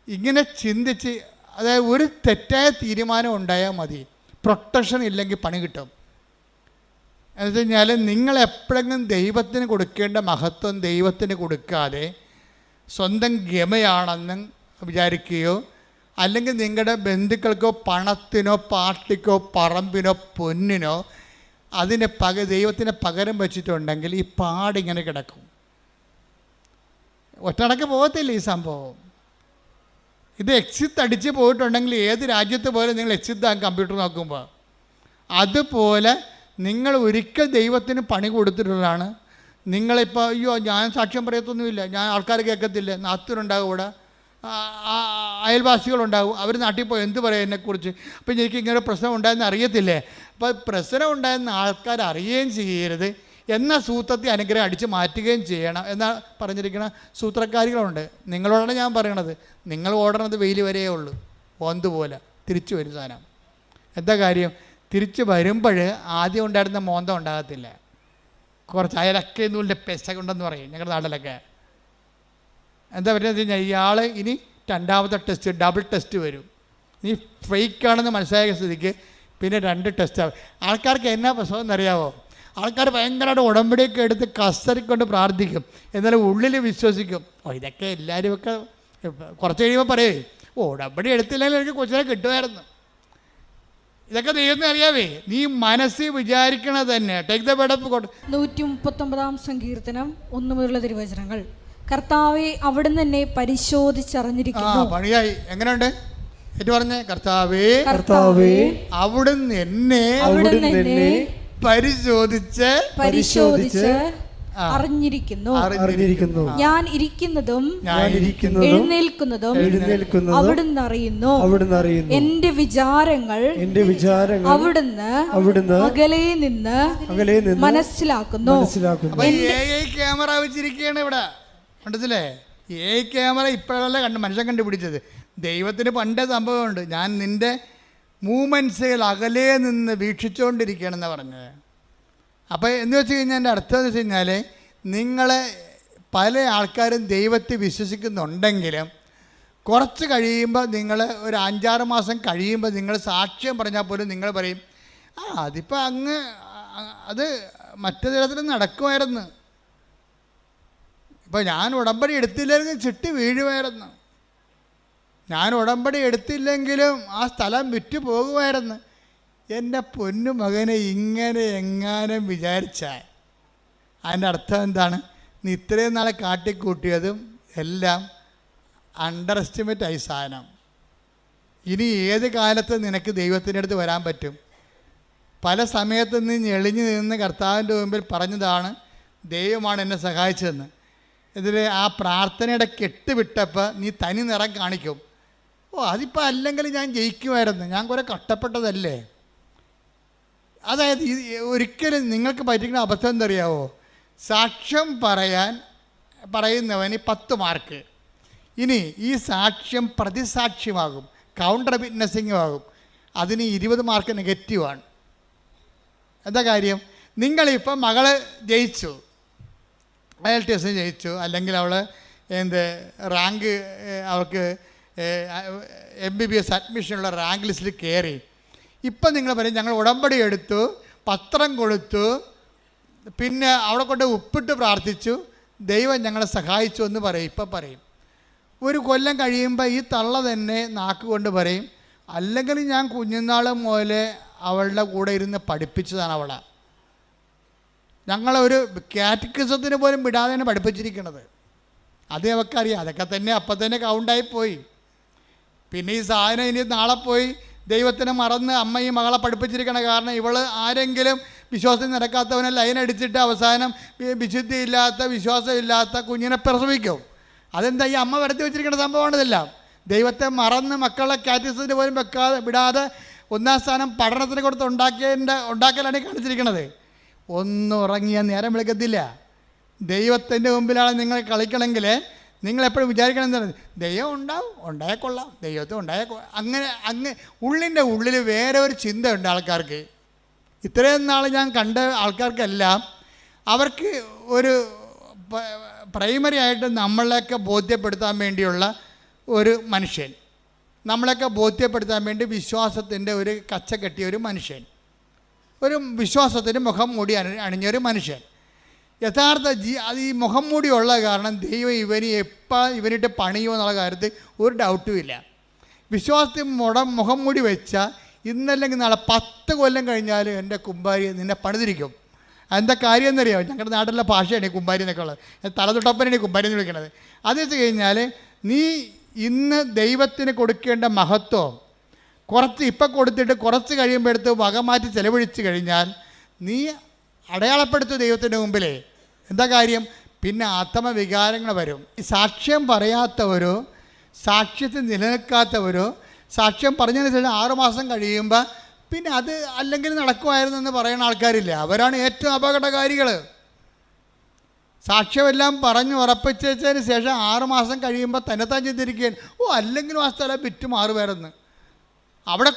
ഇങ്ങനെ ചിന്തിച്ച്, അതായത് ഒരു തെറ്റായ തീരുമാനം ഉണ്ടായാൽ മതി, പ്രൊട്ടക്ഷൻ ഇല്ലെങ്കിൽ പണി കിട്ടും. എന്ന് വെച്ച് കഴിഞ്ഞാൽ നിങ്ങളെപ്പോഴെങ്കിലും ദൈവത്തിന് കൊടുക്കേണ്ട മഹത്വം ദൈവത്തിന് കൊടുക്കാതെ സ്വന്തം ഗമയാണെന്ന് വിചാരിക്കുകയോ അല്ലെങ്കിൽ നിങ്ങളുടെ ബന്ധുക്കൾക്കോ പണത്തിനോ പാർട്ടിക്കോ പറമ്പിനോ പൊന്നിനോ ദൈവത്തിന് പകരം വെച്ചിട്ടുണ്ടെങ്കിൽ ഈ പാടിങ്ങനെ കിടക്കും. ഒറ്റടക്ക് പോകത്തില്ല ഈ സംഭവം. ഇത് എക്സിറ്റ് അടിച്ച് പോയിട്ടുണ്ടെങ്കിൽ ഏത് രാജ്യത്ത് പോലെ നിങ്ങൾ എക്സിറ്റ് ആകും കമ്പ്യൂട്ടർ നോക്കുമ്പോൾ. അതുപോലെ നിങ്ങൾ ഒരിക്കൽ ദൈവത്തിന് പണി കൊടുത്തിട്ടുള്ളതാണ്. നിങ്ങളിപ്പോൾ അയ്യോ ഞാൻ സാക്ഷ്യം പറയത്തൊന്നുമില്ല, ഞാൻ ആൾക്കാർ കേൾക്കത്തില്ല, നാത്തൂരുണ്ടാകും, ഇവിടെ അയൽവാസികളുണ്ടാകും, അവർ നാട്ടിൽ പോയി എന്ത് പറയും എന്നെക്കുറിച്ച്, അപ്പം എനിക്ക് ഇങ്ങനെ പ്രശ്നം ഉണ്ടായെന്ന് അറിയത്തില്ലേ. അപ്പോൾ പ്രശ്നം ഉണ്ടായെന്ന് ആൾക്കാർ അറിയുകയും ചെയ്യരുത്, എന്ന സൂത്രത്തെ അനുഗ്രഹം അടിച്ച് മാറ്റുകയും ചെയ്യണം എന്നാ പറഞ്ഞിരിക്കുന്ന സൂത്രക്കാരികളുണ്ട്. നിങ്ങളോടാണ് ഞാൻ പറയണത്. നിങ്ങൾ ഓടണത് വെയിൽ വരെയേ ഉള്ളൂ, ഓന്തുപോലെ തിരിച്ചു വരും സാധനം. എന്താ കാര്യം, തിരിച്ച് വരുമ്പോൾ ആദ്യം ഉണ്ടായിരുന്ന മോന്തം ഉണ്ടാകത്തില്ല. കുറച്ച് അയലൊക്കെ നൂലിൻ്റെ പെസക ഉണ്ടെന്ന് പറയും ഞങ്ങളുടെ നാട്ടിലൊക്കെ. എന്താ പറ്റുന്നത് വെച്ച് കഴിഞ്ഞാൽ ഇയാൾ ഇനി രണ്ടാമത്തെ ടെസ്റ്റ്, ഡബിൾ ടെസ്റ്റ് വരും. ഇനി ഫേക്കാണെന്ന് മനസ്സിലായ സ്ഥിതിക്ക് പിന്നെ 2 ടെസ്റ്റ് ആവും. ആൾക്കാർക്ക് എന്നാ പ്രശ്നം എന്നറിയാമോ, ആൾക്കാർ ഭയങ്കരമായിട്ട് ഉടമ്പടിയൊക്കെ എടുത്ത് കസറിക്കൊണ്ട് പ്രാർത്ഥിക്കും, എന്നാലും ഉള്ളിൽ വിശ്വസിക്കും. ഇതൊക്കെ എല്ലാവരുമൊക്കെ കുറച്ച് കഴിയുമ്പോൾ പറയേ, ഉടമ്പടി എടുത്തില്ലെങ്കിൽ എനിക്ക് കൊച്ചിനെ കിട്ടുമായിരുന്നു. ഇതൊക്കെ ദൈവത്തിന് അറിയാവേ. നീ മനസ്സിൽ വിചാരിക്കണത് തന്നെ. Take the word of God. 139 സങ്കീർത്തനം 1 മുതലുള്ള തിരുവചനങ്ങൾ. കർത്താവെ അവിടുന്ന് എന്നെ പരിശോധിച്ചറിഞ്ഞിരിക്കുന്നു. പണിയായി. എങ്ങനെയുണ്ട് ഏറ്റു പറഞ്ഞേ, കർത്താവേ അവിടുന്ന് എന്നെ പരിശോധിച്ച് അറിഞ്ഞിരിക്കുന്നു. ഞാൻ ഇരിക്കുന്നതും എഴുന്നേൽക്കുന്നതും അവിടുന്ന് അറിയുന്നു. എന്റെ വിചാരങ്ങൾ അവിടുന്ന് അകലെ നിന്ന് മനസ്സിലാക്കുന്നു. ക്യാമറ വെച്ചിരിക്കുകയാണ് ഇവിടെ, കണ്ടത്തില്ലേ? ക്യാമറ ഇപ്പോഴല്ല മനുഷ്യൻ കണ്ടുപിടിച്ചത്. ദൈവത്തിന് പണ്ടേ സംഭവമുണ്ട്. ഞാൻ നിന്റെ മൂമെൻറ്റ്സുകൾ അകലെ നിന്ന് വീക്ഷിച്ചുകൊണ്ടിരിക്കുകയാണെന്നാണ് പറഞ്ഞത്. അപ്പോൾ എന്ന് വെച്ച് കഴിഞ്ഞാൽ എൻ്റെ അർത്ഥം എന്ന് വെച്ച് കഴിഞ്ഞാൽ നിങ്ങളെ പല ആൾക്കാരും ദൈവത്തെ വിശ്വസിക്കുന്നുണ്ടെങ്കിലും കുറച്ച് കഴിയുമ്പോൾ നിങ്ങൾ ഒരു 5-6 മാസം കഴിയുമ്പോൾ നിങ്ങൾ സാക്ഷ്യം പറഞ്ഞാൽ പോലും നിങ്ങൾ പറയും, അതിപ്പോൾ അത് മറ്റു തരത്തിൽ നടക്കുമായിരുന്നു. ഇപ്പോൾ ഞാൻ ഉടമ്പടി എടുത്തില്ലെങ്കിൽ ചിട്ടി വീഴുമായിരുന്നു, ഞാൻ ഉടമ്പടി എടുത്തില്ലെങ്കിലും ആ സ്ഥലം വിറ്റു പോകുമായിരുന്നു. എൻ്റെ പൊന്നു മകനെ ഇങ്ങനെ എങ്ങാനും വിചാരിച്ചാൽ അതിൻ്റെ അർത്ഥം എന്താണ്? നീ ഇത്രയും നാളെ കാട്ടിക്കൂട്ടിയതും എല്ലാം അണ്ടർ എസ്റ്റിമേറ്റ് ആയി സാധനം. ഇനി ഏത് കാലത്ത് നിനക്ക് ദൈവത്തിൻ്റെ അടുത്ത് വരാൻ പറ്റും? പല സമയത്ത് നീ ഞെളിഞ്ഞു നിന്ന് കർത്താവിൻ്റെ മുമ്പിൽ പറഞ്ഞതാണ് ദൈവമാണ് എന്നെ സഹായിച്ചതെന്ന്. ഇതിൽ ആ പ്രാർത്ഥനയുടെ കെട്ടുവിട്ടപ്പോൾ നീ തനി നിറം കാണിക്കും. അതിപ്പോൾ അല്ലെങ്കിൽ ഞാൻ ജയിക്കുമായിരുന്നു, ഞാൻ കുറേ കഷ്ടപ്പെട്ടതല്ലേ. അതായത് ഒരിക്കലും നിങ്ങൾക്ക് പറ്റിക്കുന്ന അബദ്ധം എന്തറിയാവോ, സാക്ഷ്യം പറയുന്നവന് 10 മാർക്ക്. ഇനി ഈ സാക്ഷ്യം പ്രതിസാക്ഷ്യമാകും, കൗണ്ടർ വിറ്റ്നസിങ്ങും ആകും, അതിന് 20 മാർക്ക് നെഗറ്റീവാണ്. എന്താ കാര്യം? നിങ്ങളിപ്പോൾ മകള് ജയിച്ചു, IELTS ജയിച്ചു, അല്ലെങ്കിൽ അവൾ റാങ്ക് അവർക്ക് MBBS അഡ്മിഷനുള്ള റാങ്ക് ലിസ്റ്റിൽ കയറി. ഇപ്പം നിങ്ങൾ പറയും ഞങ്ങൾ ഉടമ്പടി എടുത്തു, പത്രം കൊടുത്തു, പിന്നെ അവിടെ കൊണ്ട് ഉപ്പിട്ട് പ്രാർത്ഥിച്ചു, ദൈവം ഞങ്ങളെ സഹായിച്ചു എന്ന് പറയും. ഇപ്പം പറയും. ഒരു കൊല്ലം കഴിയുമ്പോൾ ഈ തള്ള തന്നെ നാക്കുകൊണ്ട് പറയും, അല്ലെങ്കിൽ ഞാൻ കുഞ്ഞുനാൾ മുതലേ അവളുടെ കൂടെ ഇരുന്ന് പഠിപ്പിച്ചതാണ് അവളെ. ഞങ്ങളൊരു കാറ്റക്കിസത്തിന് പോലും വിടാതെയാണ് പഠിപ്പിച്ചിരിക്കുന്നത്. അത് അവൾക്കറിയാം. അതൊക്കെ തന്നെ അപ്പം തന്നെ കൗണ്ടായി പോയി. പിന്നെ ഈ സാധനം ഇനി നാളെ പോയി ദൈവത്തിനെ മറന്ന് അമ്മയും മകളെ പഠിപ്പിച്ചിരിക്കണം. കാരണം ഇവൾ ആരെങ്കിലും വിശ്വാസം നടക്കാത്തവനെ ലൈൻ അടിച്ചിട്ട് അവസാനം വിശുദ്ധിയില്ലാത്ത വിശ്വാസമില്ലാത്ത കുഞ്ഞിനെ പ്രസവിക്കും. അതെന്താ ഈ അമ്മ വരുത്തി വെച്ചിരിക്കുന്ന സംഭവമാണിതെല്ലാം. ദൈവത്തെ മറന്ന് മക്കളെ കാറ്റക്കിസത്തിന് പോലും വിടാതെ 1-ാം സ്ഥാനം പഠനത്തിന് കൊടുത്ത് ഉണ്ടാക്കലാണ് കാണിച്ചിരിക്കുന്നത്. ഒന്നും ഉറങ്ങിയാൽ നേരം വിളിക്കത്തില്ല. ദൈവത്തിൻ്റെ മുമ്പിലാണ് നിങ്ങൾ കളിക്കണമെങ്കിൽ നിങ്ങളെപ്പോഴും വിചാരിക്കണം എന്താണ്, ദൈവം ഉണ്ടായേക്കൊള്ളാം, ദൈവത്തെ അങ്ങനെ ഉള്ളിൻ്റെ ഉള്ളിൽ വേറെ ഒരു ചിന്തയുണ്ട് ആൾക്കാർക്ക്. ഇത്രയും നാൾ ഞാൻ കണ്ട ആൾക്കാർക്കെല്ലാം അവർക്ക് ഒരു പ്രൈമറി ആയിട്ട് നമ്മളെയൊക്കെ ബോധ്യപ്പെടുത്താൻ വേണ്ടിയുള്ള ഒരു മനുഷ്യൻ, നമ്മളെയൊക്കെ ബോധ്യപ്പെടുത്താൻ വേണ്ടി വിശ്വാസത്തിൻ്റെ ഒരു കച്ച കെട്ടിയ ഒരു മനുഷ്യൻ, ഒരു വിശ്വാസത്തിന് മുഖം മൂടി അണിഞ്ഞൊരു മനുഷ്യൻ. യഥാർത്ഥ അത് ഈ മുഖം മൂടിയുള്ള കാരണം ദൈവം ഇവനിട്ട് പണിയോ എന്നുള്ള കാര്യത്തിൽ ഒരു ഡൗട്ടും ഇല്ല. വിശ്വാസത്തിൽ മുഖം മൂടി വെച്ചാൽ ഇന്നല്ലെങ്കിൽ നാളെ 10 കൊല്ലം കഴിഞ്ഞാൽ എൻ്റെ കുമ്പാരി നിന്നെ പണിതിരിക്കും. എന്താ കാര്യം എന്നറിയാമോ? ഞങ്ങളുടെ നാട്ടിലെ ഭാഷയാണ് ഈ കുമ്പാരി എന്നൊക്കെ ഉള്ളത്. തലതൊട്ടപ്പനാണ് ഈ കുമ്പാരി എന്ന് വിളിക്കുന്നത്. അത് വെച്ച് കഴിഞ്ഞാൽ നീ ഇന്ന് ദൈവത്തിന് കൊടുക്കേണ്ട മഹത്വം ഇപ്പം കൊടുത്തിട്ട് കുറച്ച് കഴിയുമ്പോൾ എടുത്ത് വകമാറ്റി ചെലവഴിച്ച് കഴിഞ്ഞാൽ നീ അടയാളപ്പെടുത്തും ദൈവത്തിൻ്റെ മുമ്പിലേ. എന്താ കാര്യം? പിന്നെ ആത്മവികാരങ്ങൾ വരും. ഈ സാക്ഷ്യം പറയാത്തവരോ സാക്ഷ്യത്തിൽ നിലനിൽക്കാത്തവരോ സാക്ഷ്യം പറഞ്ഞതിന് ശേഷം 6 മാസം കഴിയുമ്പോൾ പിന്നെ അത് അല്ലെങ്കിൽ നടക്കുമായിരുന്നു എന്ന് പറയുന്ന ആൾക്കാരില്ല. അവരാണ് ഏറ്റവും അപകടകാരികൾ. സാക്ഷ്യമെല്ലാം പറഞ്ഞ് ഉറപ്പിച്ചതിന് ശേഷം 6 മാസം കഴിയുമ്പോൾ തന്നെത്താൻ ചിന്തിരിക്കുകയാണ്, അല്ലെങ്കിലും ആ സ്ഥലം വിറ്റ് മാറുമായിരുന്നു. അവിടെ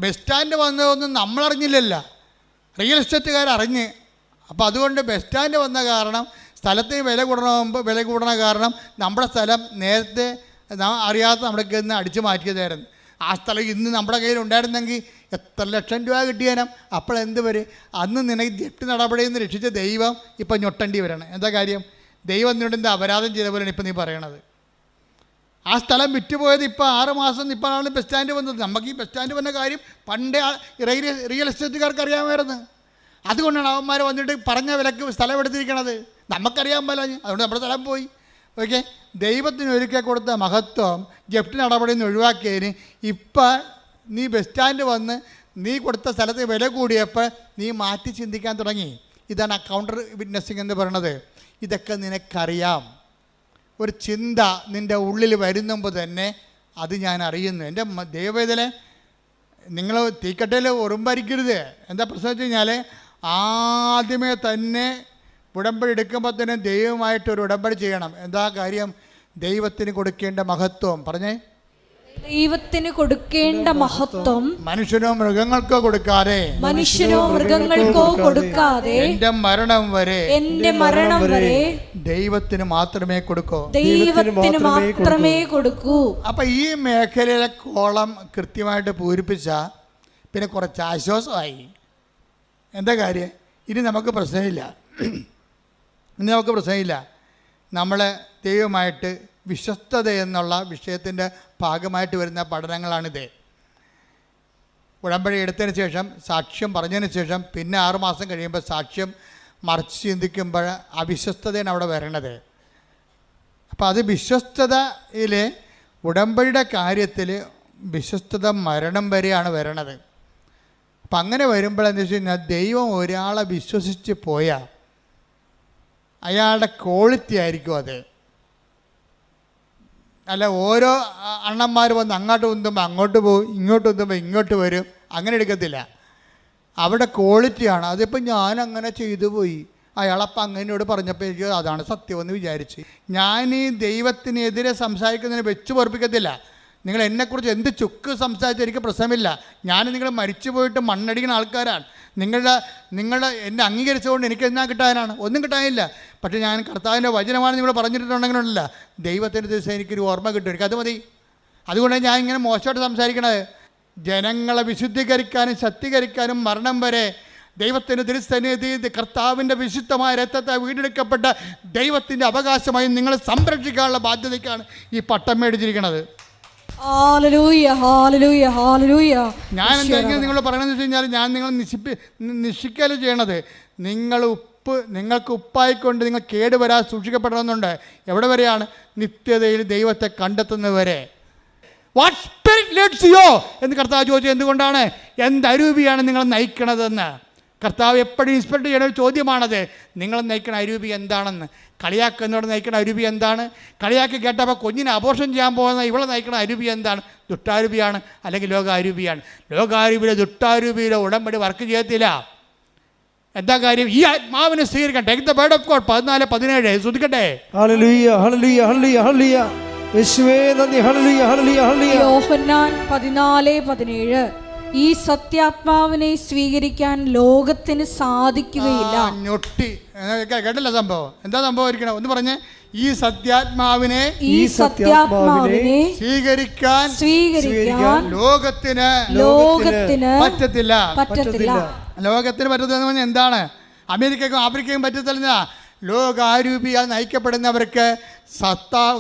ബസ് സ്റ്റാൻഡ് വന്നതൊന്നും നമ്മളറിഞ്ഞില്ലല്ലോ, റിയൽ എസ്റ്റേറ്റുകാരറിഞ്ഞ്. അപ്പോൾ അതുകൊണ്ട് ബസ് സ്റ്റാൻഡ് വന്ന കാരണം സ്ഥലത്തിന് വില കൂടണ കാരണം നമ്മുടെ സ്ഥലം നേരത്തെ അറിയാത്ത നമ്മുടെ കയ്യിൽ നിന്ന് അടിച്ചു മാറ്റിയതായിരുന്നു. ആ സ്ഥലം ഇന്ന് നമ്മുടെ കയ്യിൽ ഉണ്ടായിരുന്നെങ്കിൽ എത്ര ലക്ഷം രൂപ കിട്ടിയാലും. അപ്പോൾ എന്ത് വരും? അന്ന് നിനക്ക് ജപ്തി നടപടിയിൽ നിന്ന് രക്ഷിച്ച ദൈവം ഇപ്പം ഞൊട്ടേണ്ടി വരണം. എന്താ കാര്യം? ദൈവം നിന്നോട് എന്താ അപരാധം ചെയ്ത പോലെയാണ് ഇപ്പം നീ പറയണത്. ആ സ്ഥലം വിറ്റുപോയത് ഇപ്പോൾ 6 മാസം ഇപ്പോഴാണ് ബസ് സ്റ്റാൻഡ് വന്നത്. നമുക്ക് ഈ ബസ് സ്റ്റാൻഡ് വന്ന കാര്യം പണ്ടേ റിയൽ എസ്റ്റേറ്റുകാർക്ക് അറിയാമായിരുന്നു. അതുകൊണ്ടാണ് അവന്മാർ വന്നിട്ട് പറഞ്ഞ വിലക്ക് സ്ഥലം എടുത്തിരിക്കണത്. നമുക്കറിയാൻ പോലെ അതുകൊണ്ട് നമ്മുടെ സ്ഥലം പോയി. ഓക്കെ, ദൈവത്തിന് ഒരിക്കൽ കൊടുത്ത മഹത്വം ജപ്തി നടപടിയിൽ നിന്ന് ഒഴിവാക്കിയതിന് ഇപ്പം നീ ബസ് സ്റ്റാൻഡ് വന്ന് നീ കൊടുത്ത സ്ഥലത്ത് വില കൂടിയപ്പോൾ നീ മാറ്റി ചിന്തിക്കാൻ തുടങ്ങി. ഇതാണ് കൗണ്ടർ വിറ്റ്നസ്സിങ് എന്ന് പറയുന്നത്. ഇതൊക്കെ നിനക്കറിയാം. ഒരു ചിന്ത നിൻ്റെ ഉള്ളിൽ വരുന്നുമ്പോൾ തന്നെ അത് ഞാൻ അറിയുന്നു. എൻ്റെ ദൈവവേദന നിങ്ങൾ തീക്കട്ടയിൽ ഉറുമ്പരിക്കരുത്. എന്താ പ്രശ്നം വെച്ച് കഴിഞ്ഞാൽ ആദ്യമേ തന്നെ ഉടമ്പടി എടുക്കുമ്പോൾ തന്നെ ദൈവമായിട്ടൊരു ഉടമ്പടി ചെയ്യണം. എന്താ കാര്യം? ദൈവത്തിന് കൊടുക്കേണ്ട മഹത്വം പറഞ്ഞേ. ദൈവത്തിന് കൊടുക്കേണ്ട മഹത്വം മനുഷ്യനോ മൃഗങ്ങൾക്കോ കൊടുക്കാതെ എന്റെ മരണം വരെ ദൈവത്തിന് മാത്രമേ കൊടുക്കൂ. അപ്പൊ ഈ മേഖലയിലെ കോളം കൃത്യമായിട്ട് പൂരിപ്പിച്ച പിന്നെ കുറച്ച് ആശ്വാസമായി. എന്താ കാര്യം? ഇനി നമുക്ക് പ്രശ്നമില്ല. നമ്മളെ ദൈവമായിട്ട് വിശ്വസ്തത എന്നുള്ള വിഷയത്തിൻ്റെ ഭാഗമായിട്ട് വരുന്ന പഠനങ്ങളാണിത്. ഉടമ്പടി എടുത്തതിന് ശേഷം സാക്ഷ്യം പറഞ്ഞതിന് ശേഷം പിന്നെ 6 മാസം കഴിയുമ്പോൾ സാക്ഷ്യം മറിച്ച് ചിന്തിക്കുമ്പോൾ അവിശ്വസ്തതയാണ് അവിടെ വരണത്. അപ്പോൾ അത് വിശ്വസ്തതയിൽ ഉടമ്പടിയുടെ കാര്യത്തിൽ വിശ്വസ്തത മരണം വരെയാണ് വരണത്. അപ്പം അങ്ങനെ വരുമ്പോൾ എന്താ വെച്ച് കഴിഞ്ഞാൽ ദൈവം ഒരാളെ വിശ്വസിച്ച് പോയാൽ അയാളുടെ ക്വാളിറ്റി ആയിരിക്കും അത്. അല്ല ഓരോ അണ്ണന്മാർ വന്ന് അങ്ങോട്ട് ഉന്തുമ്പോൾ അങ്ങോട്ട് പോകും, ഇങ്ങോട്ട് ഉന്തുമ്പോൾ ഇങ്ങോട്ട് വരും, അങ്ങനെ എടുക്കത്തില്ല. അവിടെ ക്വാളിറ്റിയാണ്. അതിപ്പോൾ ഞാൻ അങ്ങനെ ചെയ്തു പോയി, അയാളപ്പം അങ്ങനോട് പറഞ്ഞപ്പോൾ എനിക്ക് അതാണ് സത്യമെന്ന് വിചാരിച്ച് ഞാൻ ഈ ദൈവത്തിനെതിരെ സംസാരിക്കുന്നതിന് വെച്ച് പൊറപ്പിക്കത്തില്ല. നിങ്ങൾ എന്നെക്കുറിച്ച് എന്ത് ചുക്ക് സംസാരിച്ചാൽ എനിക്ക് പ്രശ്നമില്ല. ഞാൻ നിങ്ങൾ മരിച്ചു പോയിട്ട് മണ്ണടിക്കുന്ന ആൾക്കാരാണ്. നിങ്ങളുടെ എന്നെ അംഗീകരിച്ചുകൊണ്ട് എനിക്ക് എന്നാ കിട്ടാനാണ്? ഒന്നും കിട്ടാനില്ല. പക്ഷേ ഞാൻ കർത്താവിൻ്റെ വചനമാണ് നിങ്ങൾ പറഞ്ഞിട്ടുണ്ടെങ്കിലല്ല, ദൈവത്തിൻ്റെ ദിവസം എനിക്കൊരു ഓർമ്മ കിട്ടും. എനിക്കത് മതി. അതുകൊണ്ടാണ് ഞാൻ ഇങ്ങനെ മോശമായിട്ട് സംസാരിക്കണത്. ജനങ്ങളെ വിശുദ്ധീകരിക്കാനും ശക്തീകരിക്കാനും മരണം വരെ ദൈവത്തിൻ്റെ തിരുസന്നിധി കർത്താവിൻ്റെ വിശുദ്ധമായ രക്തത്തെ വീണ്ടെടുക്കപ്പെട്ട ദൈവത്തിൻ്റെ അവകാശമായി നിങ്ങളെ സംരക്ഷിക്കാനുള്ള ബാധ്യതയ്ക്കാണ് ഈ പട്ടം മേടിച്ചിരിക്കുന്നത്. ഞാൻ എന്തെങ്കിലും നിങ്ങൾ പറയണമെന്ന് വെച്ച് കഴിഞ്ഞാൽ, ഞാൻ നിങ്ങൾ നിശ്ചയിക്കല് ചെയ്യണത്, നിങ്ങൾക്ക് ഉപ്പായിക്കൊണ്ട് നിങ്ങൾ കേടുവരാൻ സൂക്ഷിക്കപ്പെടണമെന്നുണ്ട്. എവിടെ വരെയാണ്? നിത്യതയിൽ ദൈവത്തെ കണ്ടെത്തുന്നവരെ. വാട്ട് സ്പിരിറ്റ് ലീഡ്സ് യു എന്ന് കർത്താവ് ചോദിച്ചത് എന്തുകൊണ്ടാണ്? എന്തരൂപിയാണ് നിങ്ങൾ നയിക്കണതെന്ന്. കർത്താവ് എപ്പോഴും ഇൻസ്പെക്ട് ചെയ്യുന്ന ഒരു ചോദ്യമാണത്. നിങ്ങൾ നയിക്കണ അരൂപി എന്താണെന്ന്. കളിയാക്കുന്നവർ നയിക്കണ അരൂപി എന്താണ്? കളിയാക്കി കേട്ടപ്പോൾ കുഞ്ഞിനെ അബോർഷൻ ചെയ്യാൻ പോകുന്ന ഇവളെ നയിക്കണ അരൂപി എന്താണ്? ദുഷ്ടാരൂപിയാണ് അല്ലെങ്കിൽ ലോകാരൂപിയാണ്. ലോകാരൂപിയിലെ ദുഷ്ടാരൂപിയിലെ ഉടമ്പടി വർക്ക് ചെയ്യത്തില്ല. എന്താ കാര്യം? ഈ ആത്മാവിനെ സ്വീകരിക്കാൻ. Take the word of God 14:17 ശ്രദ്ധിക്കട്ടെ. ഹല്ലേലൂയ ഹല്ലേലൂയ ഹല്ലേലൂയ ഹല്ലേലൂയ യേശുവേ നന്ദി. ഹല്ലേലൂയ ഹല്ലേലൂയ ഹല്ലേലൂയ. യോഹന്നാൻ 14:17 ഈ സത്യാത്മാവിനെ സ്വീകരിക്കാൻ ലോകത്തിന് സാധിക്കുകയില്ല. ഞൊട്ടി കേട്ടില്ല സംഭവം. എന്താ സംഭവിക്കണം ഒന്ന് പറഞ്ഞേ. ഈ സത്യാത്മാവിനെ സ്വീകരിക്കാൻ ലോകത്തിന് പറ്റത്തില്ല. ലോകത്തിന് പറ്റത്തില്ലെന്ന് പറഞ്ഞാൽ എന്താണ്? അമേരിക്കയ്ക്കും ആഫ്രിക്കയ്ക്കും പറ്റത്തില്ല. ലോകാരൂപിയാൽ നയിക്കപ്പെടുന്നവർക്ക്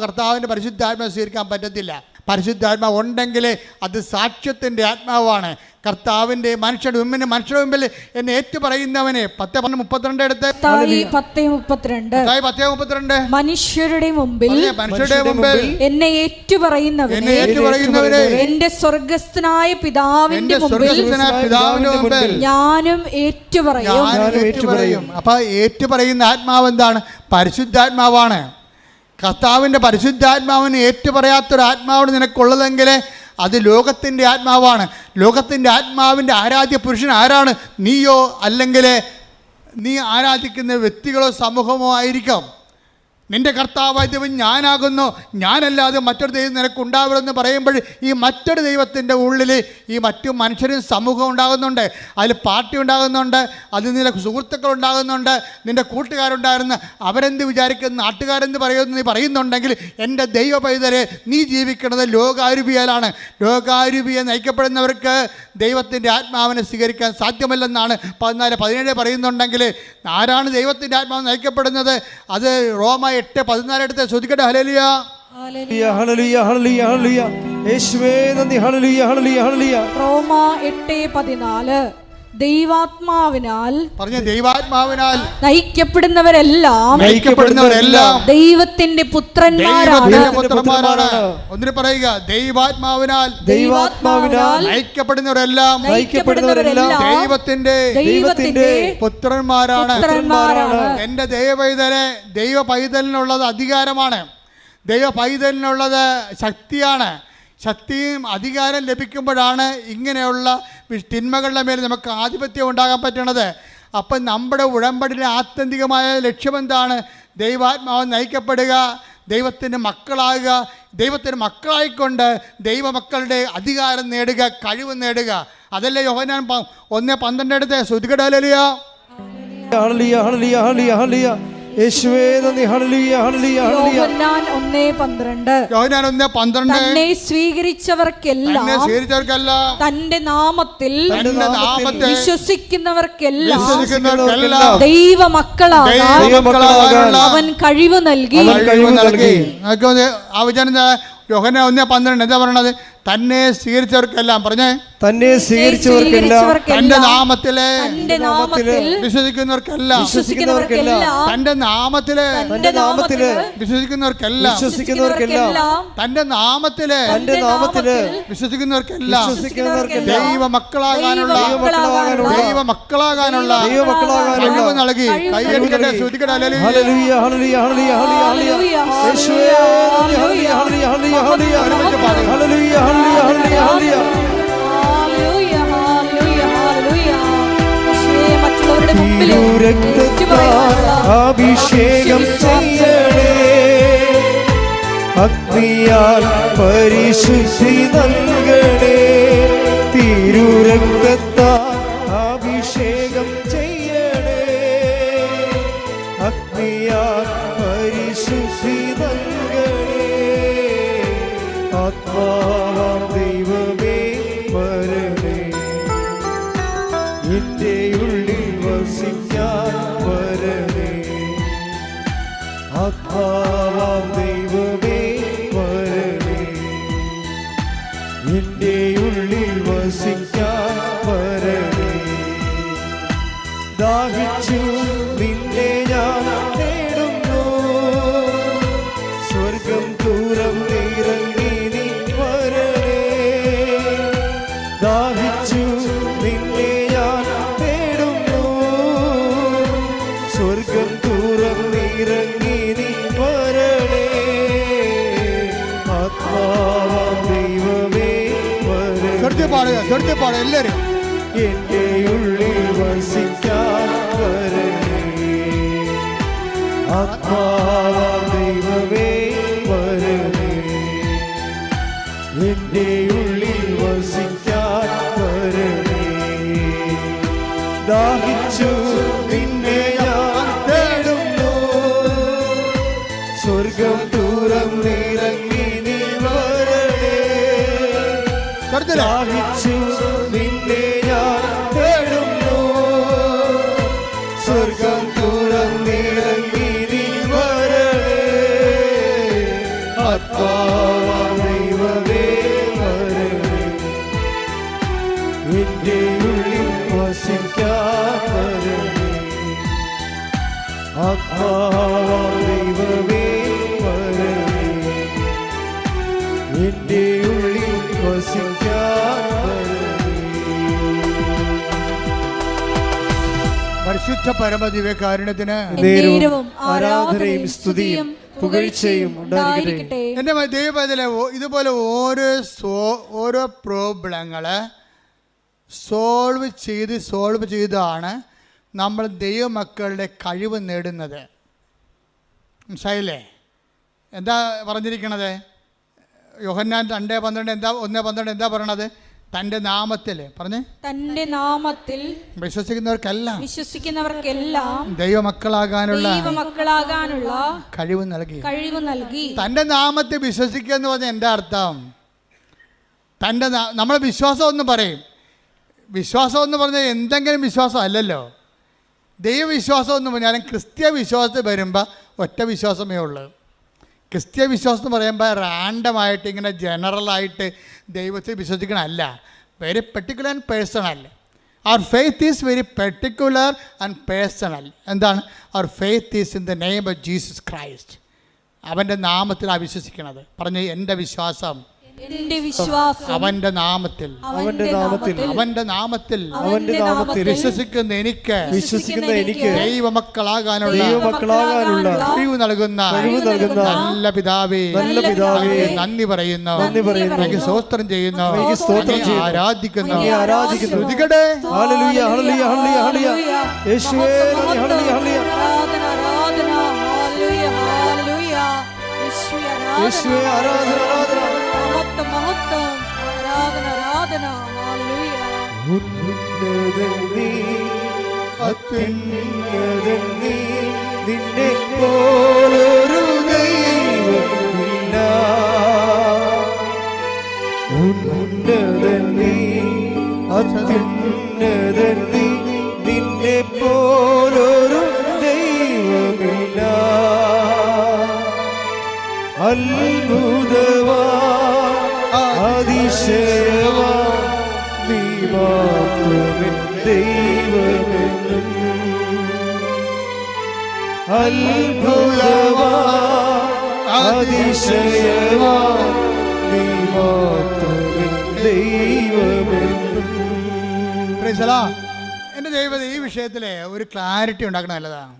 കർത്താവിൻ്റെ പരിശുദ്ധാത്മാവ് സ്വീകരിക്കാൻ പറ്റത്തില്ല. പരിശുദ്ധാത്മാവ് ഉണ്ടെങ്കിൽ അത് സാക്ഷ്യത്തിൻ്റെ ആത്മാവാണ്. കർത്താവിൻ്റെ മനുഷ്യരുടെ മുമ്പിൽ എന്നെ ഏറ്റുപറയുന്നവനെ 10:32 എടുത്ത് 10:32 മനുഷ്യരുടെ മുമ്പിൽ എന്നെ ഏറ്റുപറയുന്നവരെ എന്റെ സ്വർഗ്ഗസ്ഥനായ പിതാവിന്റെ മുമ്പിൽ ഞാനും ഏറ്റുപറയും. അപ്പൊ ഏറ്റുപറയുന്ന ആത്മാവ് എന്താണ്? പരിശുദ്ധാത്മാവാണ്. കർത്താവിൻ്റെ പരിശുദ്ധാത്മാവിന് ഏറ്റുപറയാത്തൊരു ആത്മാവാണ് നിനക്കുള്ളതെങ്കിൽ അത് ലോകത്തിൻ്റെ ആത്മാവാണ്. ലോകത്തിൻ്റെ ആത്മാവിൻ്റെ ആരാധ്യ പുരുഷൻ ആരാണ്? നീയോ അല്ലെങ്കിൽ നീ ആരാധിക്കുന്ന വ്യക്തികളോ സമൂഹമോ ആയിരിക്കാം. നിന്റെ കർത്താവായ ദൈവം ഞാനാകുന്നു, ഞാനല്ലാതെ മറ്റൊരു ദൈവം നിനക്കുണ്ടാവരുമെന്ന് പറയുമ്പോൾ ഈ മറ്റൊരു ദൈവത്തിൻ്റെ ഉള്ളിൽ ഈ മറ്റു മനുഷ്യരും സമൂഹം ഉണ്ടാകുന്നുണ്ട്. അതിൽ പാർട്ടി ഉണ്ടാകുന്നുണ്ട്, അതിൽ നിന്റെ സുഹൃത്തുക്കൾ ഉണ്ടാകുന്നുണ്ട്, നിൻ്റെ കൂട്ടുകാരുണ്ടായിരുന്ന അവരെന്ത് വിചാരിക്കുന്ന നാട്ടുകാരെന്ത് പറയുന്നു നീ പറയുന്നുണ്ടെങ്കിൽ എൻ്റെ ദൈവ പൈതലെ നീ ജീവിക്കുന്നത് ലോകാരൂപിയാലാണ്. ലോകാരൂപിയെ നയിക്കപ്പെടുന്നവർക്ക് ദൈവത്തിൻ്റെ ആത്മാവിനെ സ്വീകരിക്കാൻ സാധ്യമല്ലെന്നാണ് 14:17 പറയുന്നുണ്ടെങ്കിൽ ആരാണ് ദൈവത്തിൻ്റെ ആത്മാവ് നയിക്കപ്പെടുന്നത്? അത് റോമ 8:14 എടുത്ത് ശ്രദ്ധിക്കട്ടെ. ഹല്ലേലൂയ ഹല്ലേലൂയ ഹല്ലേലൂയ ഹല്ലേലൂയ യേശുവേ നന്ദി. ഹല്ലേലൂയ ഹല്ലേലൂയ ഹല്ലേലൂയ. റോമ 8:14 ദൈവാത്മാവിനാൽ നയിക്കപ്പെടുന്നവരെല്ലാം ദൈവത്തിന്റെ പുത്രന്മാരാണ്. ഒന്നിന് പറയുക, ദൈവാത്മാവിനാൽ നയിക്കപ്പെടുന്നവരെല്ലാം ദൈവത്തിന്റെ പുത്രന്മാരാണ്. എന്റെ ദൈവ പൈതലിനുള്ളത് അധികാരമാണ്. ദൈവ പൈതലിനുള്ളത് ശക്തിയാണ്. ശക്തിയും അധികാരം ലഭിക്കുമ്പോഴാണ് ഇങ്ങനെയുള്ള തിന്മകളുടെ മേൽ നമുക്ക് ആധിപത്യം ഉണ്ടാകാൻ പറ്റണത്. അപ്പം നമ്മുടെ ഉടമ്പടിയുടെ ആത്യന്തികമായ ലക്ഷ്യമെന്താണ്? ദൈവാത്മാവ് നയിക്കപ്പെടുക, ദൈവത്തിൻ്റെ മക്കളാകുക, ദൈവത്തിൻ്റെ മക്കളായിക്കൊണ്ട് ദൈവമക്കളുടെ അധികാരം നേടുക, കഴിവ് നേടുക. അതല്ലേ യോഹന്നാൻ 1:12 എടുത്ത് ശ്രുതികട. ഹല്ലേലൂയ ഹല്ലേലൂയ ഹല്ലേലൂയ ഹല്ലേലൂയ യേശുവേ നന്ദി. ഹല്ലേലൂയ ഹല്ലേലൂയ ഹല്ലേലൂയ. യോഹന്നാൻ 1:12 തന്നെ സ്വീകരിച്ചവർക്കെല്ലാം തന്റെ നാമത്തിൽ വിശ്വസിക്കുന്നവർക്കെല്ലാം ദൈവമക്കളാകാൻ അവൻ കഴിവ് നൽകി. യോഹന്നാൻ 1:12 എന്താ പറയണത്? തന്നെ സ്വീകരിച്ചവർക്കെല്ലാം പറഞ്ഞേ, തന്നെ സ്വീകരിച്ചവർക്കെല്ലാം തന്റെ നാമത്തില് വിശ്വസിക്കുന്നവർക്കെല്ലാം തന്റെ നാമത്തില് വിശ്വസിക്കുന്നവർക്കെല്ലാം തന്റെ നാമത്തില് വിശ്വസിക്കുന്നവർക്കെല്ലാം ദൈവമക്കളാകാനുള്ള കഴിവ് നൽകി. കൈയടിക്കട്ടെ, ശ്രുതിക്കട്ടെ. ഹല്ലേലൂയ ഹല്ലേലൂയ ഹല്ലേലൂയ ഹല്ലേലൂയ യേശുവേ ഹല്ലേലൂയ ഹല്ലേലൂയ ഹല്ലേലൂയ ഹല്ലേലൂയ ഹല്ലേലൂയ ഹല്ലേലൂയ ഹല്ലേലൂയ. അഭിഷേകം ചെയ്യണേ, അഗ്നിയാൽ പരിശുദ്ധി നൽകണേ, തിരുരക്തത്താൽ അഭിഷേകം ചെയ്യണേ. അഗ്നിയാൽ പരിശുദ്ധി നൽകണേ, ആത്മാവാം ദൈവമേ വരണേ, എന്റെ ഉള്ളിൽ വസിക്കാൻ വരണേ. ആത്മാവാം ദൈവമേ വരണേ, എന്റെ ഉള്ളിൽ വസിക്കാൻ വരണേ. ദാഹിച്ചു നിന്നെ ഞാൻ തേടുന്നു, സ്വർഗം തുറന്നിറങ്ങി നീ വരണേ. ദാഹിച്ചു നിന്നെ ഞാൻ തേടുന്നു, സ്വർഗം തുറന്നിറങ്ങി നീ വരണേ. ആത്മാവാം ദൈവമേ വരണേ, പാടുക എല്ലാവരും. എന്റെ ഉള്ളിൽ വസിക്കാൻ വരണേ. ആത്മാവാം ദൈവമേ വരണേ, എന്റെ ഉള്ളിൽ വസിക്കാൻ വരണേ. ദാഹിച്ചു നിന്നെ ഞാൻ തേടുന്നു, സ്വർഗം തുറന്നിറങ്ങി നീ വരണേ. ദാഹിച്ചു നിന്നെ ഞാൻ തേടുന്നു, സ്വർഗം തുറന്നിറങ്ങി നീ വരണേ. ആത്മാവാം ദൈവമേ വരണേ, എന്റെ ഉള്ളിൽ വസിക്കാൻ വരണേ. ആത്മാവാം ദൈവമേ വരണേ, എന്റെ ഉള്ളിൽ വസിക്കാൻ വരണേ. പരിശുദ്ധ പരമദിവ്യകാരുണ്യത്തിന് എന്നേരവും ആരാധനയും സ്തുതിയും പുകഴ്ചയും ഉണ്ടായിരിക്കട്ടെ. എൻ്റെ ദൈവത്തിലെ ഇതുപോലെ ഓരോ പ്രോബ്ലങ്ങൾ സോൾവ് ചെയ്താണ് നമ്മൾ ദൈവമക്കളുടെ കഴിവ് നേടുന്നത്. മനസ്സിലായില്ലേ? എന്താ പറഞ്ഞിരിക്കണത്? യോഹന്നാൻ 2:12 എന്താ 1:12 എന്താ പറയണത്? തൻ്റെ നാമത്തിൽ പറഞ്ഞേ, തന്റെ നാമത്തിൽ വിശ്വസിക്കുന്നവർക്കെല്ലാം ദൈവമക്കളാകാനുള്ള കഴിവ് നൽകി. തൻ്റെ നാമത്തിൽ വിശ്വസിക്കുക എന്ന് പറഞ്ഞാൽ എന്താ അർത്ഥം? നമ്മളെ വിശ്വാസം എന്ന് പറയും. വിശ്വാസം എന്ന് പറഞ്ഞാൽ എന്തെങ്കിലും വിശ്വാസം അല്ലല്ലോ. ദൈവവിശ്വാസം എന്ന് പറഞ്ഞാലും ക്രിസ്ത്യ വിശ്വാസത്തിൽ വരുമ്പോൾ ഒറ്റ വിശ്വാസമേ ഉള്ളൂ. ക്രിസ്ത്യ വിശ്വാസം എന്ന് പറയുമ്പോൾ റാൻഡമായിട്ട് ഇങ്ങനെ ജനറലായിട്ട് ദൈവത്തെ വിശ്വസിക്കണമല്ല. Very particular and personal. Our faith is very particular and personal. എന്താണ്? Our faith is in the name of Jesus Christ. അവൻ്റെ നാമത്തിലാണ് വിശ്വസിക്കുന്നത്. പറഞ്ഞ് എൻ്റെ വിശ്വാസം അവൻ്റെ നാമത്തിൽ വിശ്വസിക്കുന്ന എനിക്ക് ദൈവമക്കളാകാനുള്ള കഴിവ് നൽകുന്ന നല്ല പിതാവേ നന്ദി പറയുന്നു, എനിക്ക് സ്തോത്രം ചെയ്യുന്നു, ആരാധിക്കുന്നു. ശ്രുതികടെ നിന്നെ പോലൊരു ദൈവമില്ല. ഉന്നതൻ നീ, അത്യുന്നതൻ നീ, നിന്നെ പോലൊരു ദൈവമില്ല. അത്ഭുതവാ അതിശയവാ നീ മാത്രമേ ദൈവമെന്നും. അത്ഭുതവാ അതിശയവാ നീ മാത്രമേ ദൈവമെന്നും. എൻ്റെ ദൈവം ഈ വിഷയത്തിൽ ഒരു ക്ലാരിറ്റി ഉണ്ടാക്കണം നല്ലതാണ്.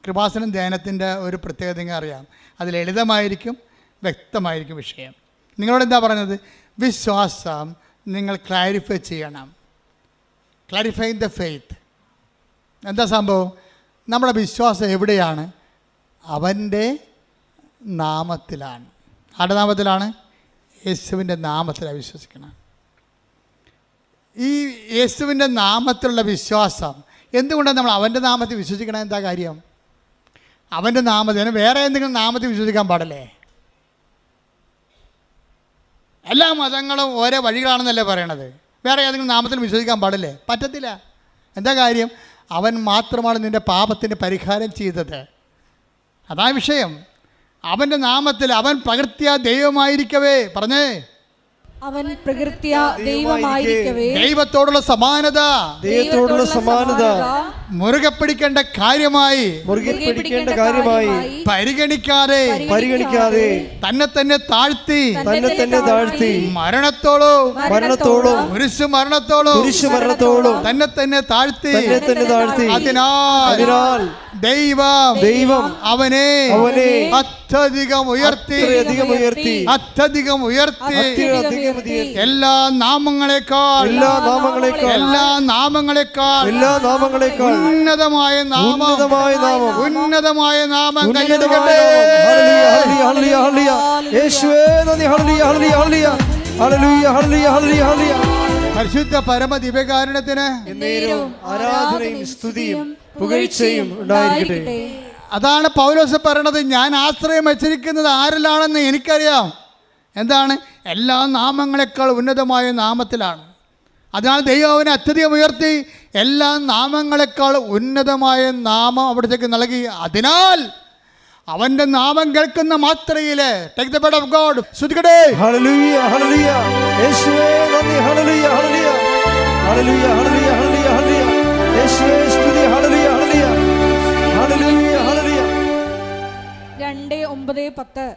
കൃപാസനം ധ്യാനത്തിൻ്റെ ഒരു പ്രത്യേകത അറിയാം. അത് ലളിതമായിരിക്കും, വ്യക്തമായിരിക്കും വിഷയം. നിങ്ങളോട് എന്താ പറഞ്ഞത്? വിശ്വാസം നിങ്ങൾ ക്ലാരിഫൈ ചെയ്യണം. Clarifying the faith. എന്താ സംഭവം? നമ്മുടെ വിശ്വാസം എവിടെയാണ്? അവൻ്റെ നാമത്തിലാണ്. ആരുടെ നാമത്തിലാണ്? യേശുവിൻ്റെ നാമത്തിലാണ് വിശ്വസിക്കണം. ഈ യേശുവിൻ്റെ നാമത്തിലുള്ള വിശ്വാസം എന്തുകൊണ്ടാണ് നമ്മൾ അവൻ്റെ നാമത്തിൽ വിശ്വസിക്കണം? എന്താ കാര്യം? അവൻ്റെ നാമത്തിൽ, വേറെ എന്തെങ്കിലും നാമത്തിൽ വിശ്വസിക്കാൻ പാടില്ലേ? എല്ലാ മതങ്ങളും ഓരോ വഴികളാണെന്നല്ലേ പറയണത്. വേറെ ഏതെങ്കിലും നാമത്തിൽ വിശ്വസിക്കാൻ പാടില്ലേ? പറ്റത്തില്ല. എന്താ കാര്യം? അവൻ മാത്രമാണ് നിൻ്റെ പാപത്തിന് പരിഹാരം ചെയ്തത്. അതാ വിഷയം. അവൻ്റെ നാമത്തിൽ അവൻ പ്രകൃത്യാ ദൈവമായിരിക്കവേ, പറഞ്ഞേ, അവൻ പ്രകൃത്യ ദൈവമായിരിക്കവേ ദൈവത്തോടുള്ള സമാനത മുറുകെ പിടിക്കേണ്ട കാര്യമായി പരിഗണിക്കാതെ തന്നെ തന്നെ താഴ്ത്തി മരണത്തോളം കുരിശു മരണത്തോളം തന്നെ തന്നെ താഴ്ത്തി. അതിനാൽ ദൈവം അവനെ അത്യധികം ഉയർത്തി എല്ലാ നാമങ്ങളെക്കാൾ ഉന്നതമായ നാമം കൈയെടുക്കട്ടെ. പരിശുദ്ധ പരമ ദിവ്യകാരുണ്യത്തിന് ആരാധനയും സ്തുതിയും പുകഴ്ചയും ഉണ്ടായിരിക്കട്ടെ. അതാണ് പൗലോസ് പറയണത്. ഞാൻ ആശ്രയം വച്ചിരിക്കുന്നത് ആരിലാണെന്ന് എനിക്കറിയാം. എന്താണ്? എല്ലാ നാമങ്ങളെക്കാൾ ഉന്നതമായ നാമത്തിലാണ്. അതിനാൽ ദൈവം അവനെ അത്യധികം ഉയർത്തി എല്ലാ നാമങ്ങളെക്കാൾ ഉന്നതമായ നാമം അവിടത്തേക്ക് നൽകി. അതിനാൽ അവൻ്റെ നാമം കേൾക്കുന്ന മാത്രയിൽ take the word of God സ്തുതിക്കട്ടെ. ഹല്ലേലൂയ ഹല്ലേലൂയ യേശുവേ നന്ദി. ഹല്ലേലൂയ ഹല്ലേലൂയ ഹല്ലേലൂയ ഹല്ലേലൂയ ഹല്ലേലൂയ യേശുവേ സ്തുതി. ഹല്ലേലൂയ ഹല്ലേലൂയ ഹല്ലേലൂയ ഹല്ലേലൂയ. 2:9-10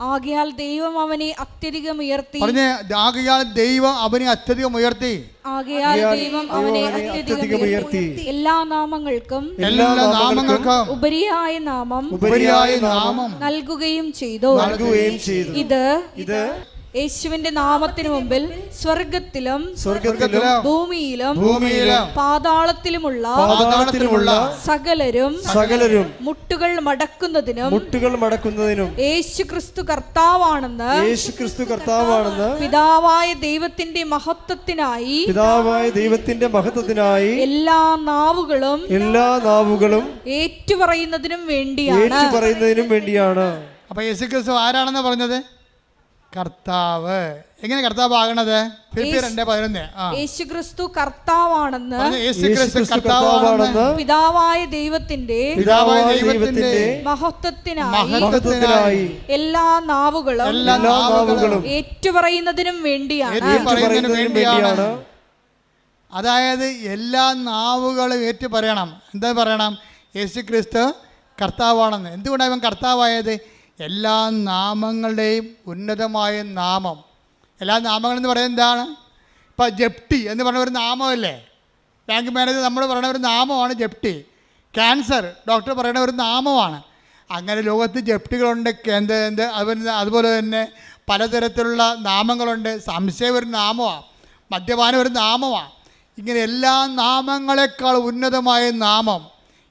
ആകയാൽ ദൈവം അവനെ അത്യധികം ഉയർത്തി. പറഞ്ഞേ, ആകയാൽ ദൈവം അവനെ അത്യധികം ഉയർത്തി. ആകയാൽ ദൈവം അവനെ അത്യധികം ഉയർത്തി എല്ലാ നാമങ്ങൾക്കും ഉപരിയായ നാമം നൽകുകയും ചെയ്തു. ഇത് യേശുവിന്റെ നാമത്തിനു മുമ്പിൽ സ്വർഗത്തിലും ഭൂമിയിലും പാതാളത്തിലുമുള്ള സകലരും മുട്ടുകൾ മടക്കുന്നതിനും യേശു ക്രിസ്തു കർത്താവാണെന്ന് പിതാവായ ദൈവത്തിന്റെ മഹത്വത്തിനായി എല്ലാ നാവുകളും ഏറ്റുപറയുന്നതിനും വേണ്ടിയാണ്. അപ്പൊ യേശു ക്രിസ്തു ആരാണെന്ന് പറഞ്ഞത്? കർത്താവ്. എങ്ങനെ കർത്താവ് ആകണത്? യേശുക്രിസ്തു കർത്താവാണെന്ന് പിതാവായ ദൈവത്തിന്റെ മഹത്വത്തിനായി എല്ലാ നാവുകളും ഏറ്റുപറയുന്നതിനും വേണ്ടിയാണ്. അതായത് എല്ലാ നാവുകളും ഏറ്റു പറയണം. എന്താ പറയണം? യേശുക്രിസ്തു കർത്താവാണെന്ന്. എന്തുകൊണ്ടാണ് ഇവൻ കർത്താവായത്? എല്ലാ നാമങ്ങളുടെയും ഉന്നതമായ നാമം. എല്ലാ നാമങ്ങളെന്ന് പറയുന്നത് എന്താണ്? ഇപ്പം ജപ്തി എന്ന് പറഞ്ഞ ഒരു നാമമല്ലേ? ബാങ്ക് മാനേജർ നമ്മൾ പറയുന്ന ഒരു നാമമാണ് ജപ്തി. ക്യാൻസർ ഡോക്ടർ പറയുന്ന ഒരു നാമമാണ്. അങ്ങനെ ലോകത്ത് ജപ്തികളുണ്ട്. അതുപോലെ തന്നെ പലതരത്തിലുള്ള നാമങ്ങളുണ്ട്. സംശയം ഒരു നാമമാണ്, മദ്യപാനം ഒരു നാമമാണ്. ഇങ്ങനെ എല്ലാ നാമങ്ങളെക്കാൾ ഉന്നതമായ നാമം.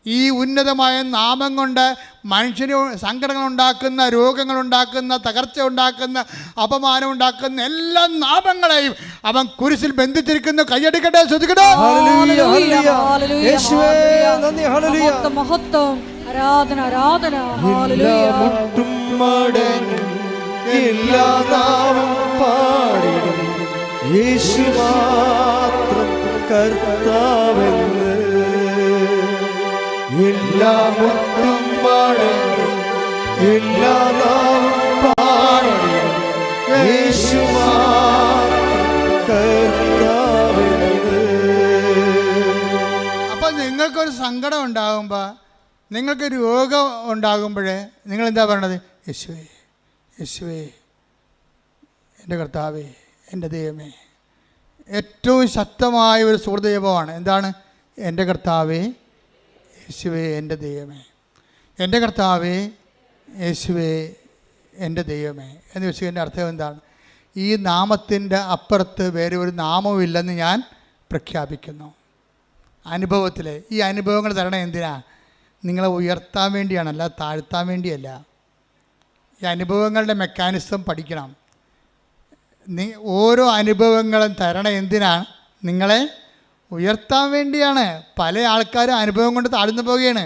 ഈ ഉന്നതമായ നാമം കൊണ്ട് മനുഷ്യന് സങ്കടങ്ങളുണ്ടാക്കുന്ന, രോഗങ്ങളുണ്ടാക്കുന്ന, തകർച്ച ഉണ്ടാക്കുന്ന, അപമാനം ഉണ്ടാക്കുന്ന എല്ലാ നാമങ്ങളെയും അവൻ കുരിശിൽ ബന്ധിച്ചിരിക്കുന്നു. കൈയടിക്കട്ടെ, ശ്രദ്ധിക്കട്ടെ. എല്ലാ മുട്ടും മടങ്ങും എല്ലാ നാവും പാടും യേശു കർത്താവെന്ന്. അപ്പം നിങ്ങൾക്കൊരു സങ്കടം ഉണ്ടാകുമ്പോൾ, നിങ്ങൾക്ക് രോഗം ഉണ്ടാകുമ്പോൾ നിങ്ങൾ എന്താ പറയണത്? യേശുവേ, യേശുവേ, എൻ്റെ കർത്താവേ, എൻ്റെ ദൈവമേ. ഏറ്റവും ശക്തമായ ഒരു സുഹൃദൈവമാണ്. എന്താണ്? എൻ്റെ കർത്താവേ, യേശുവേ, എൻ്റെ ദൈവമേ. എൻ്റെ കർത്താവേ, യേശുവേ, എൻ്റെ ദൈവമേ എന്ന് വെച്ചതിൻ്റെ അർത്ഥം എന്താണ്? ഈ നാമത്തിൻ്റെ അപ്പുറത്ത് വേറെ ഒരു നാമവുമില്ലെന്ന് ഞാൻ പ്രഖ്യാപിക്കുന്നു. അനുഭവത്തിൽ ഈ അനുഭവങ്ങൾ തരണം എന്തിനാ? നിങ്ങളെ ഉയർത്താൻ വേണ്ടിയാണ്, അല്ല താഴ്ത്താൻ വേണ്ടിയല്ല. ഈ അനുഭവങ്ങളുടെ മെക്കാനിസം പഠിക്കണം. ഓരോ അനുഭവങ്ങളും തരണം എന്തിനാണ്? നിങ്ങളെ ഉയർത്താൻ വേണ്ടിയാണ്. പല ആൾക്കാരും അനുഭവം കൊണ്ട് താഴ്ന്നു പോവുകയാണ്.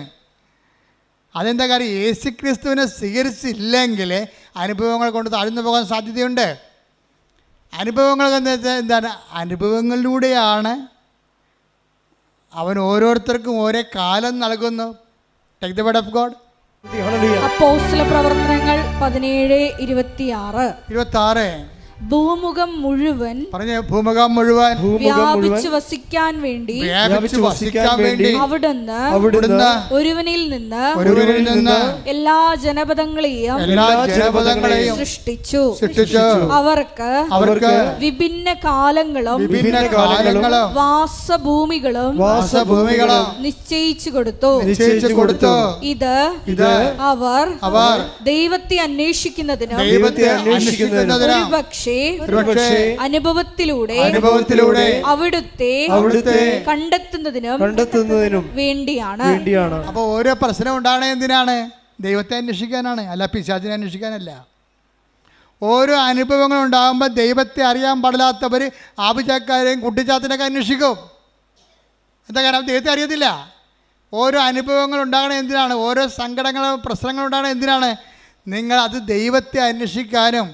അതെന്താ കാര്യം? യേശുക്രിസ്തുവിനെ സ്വീകരിച്ചില്ലെങ്കിൽ അനുഭവങ്ങൾ കൊണ്ട് താഴ്ന്നു പോകാൻ സാധ്യതയുണ്ട്. അനുഭവങ്ങൾ എന്താണ്? അനുഭവങ്ങളിലൂടെയാണ് അവൻ ഓരോരുത്തർക്കും ഓരോ കാലം നൽകുന്നു. Take the word of God. അപ്പോസ്തല പ്രവർത്തനങ്ങൾ 17:26. ഭൂമുഖം മുഴുവൻ പറഞ്ഞ ഭൂമുഖം മുഴുവൻ വ്യാപിച്ചു വസിക്കാൻ വേണ്ടി അവിടുന്ന് ഒരുവനിൽ നിന്ന് എല്ലാ ജനപദങ്ങളെയും സൃഷ്ടിച്ചു. അവർക്ക് വിഭിന്ന കാലങ്ങളും വാസഭൂമികളും നിശ്ചയിച്ചു കൊടുത്തു. ഇത് അവർ ദൈവത്തെ അന്വേഷിക്കുന്നതിനും ഒരുപക്ഷേ അനുഭവത്തിലൂടെ അവിടുത്തെ കണ്ടെത്തുന്നതിനും വേണ്ടിയാണ്. അപ്പോൾ ഓരോ പ്രശ്നം ഉണ്ടാകണേ എന്തിനാണ്? ദൈവത്തെ അന്വേഷിക്കാനാണ്, അല്ല പിശാചിനെ അന്വേഷിക്കാനല്ല. ഓരോ അനുഭവങ്ങൾ ഉണ്ടാകുമ്പോൾ ദൈവത്തെ അറിയാൻ പാടില്ലാത്തവർ ആഭിചാക്കാരെയും കുട്ടിച്ചാത്തിനൊക്കെ അന്വേഷിക്കും. എന്താ കാരണം? ദൈവത്തെ അറിയത്തില്ല. ഓരോ അനുഭവങ്ങൾ ഉണ്ടാകണേ എന്തിനാണ്? ഓരോ സങ്കടങ്ങളും പ്രശ്നങ്ങളും ഉണ്ടാകണേ എന്തിനാണ്? നിങ്ങൾ അത് ദൈവത്തെ അന്വേഷിക്കാനും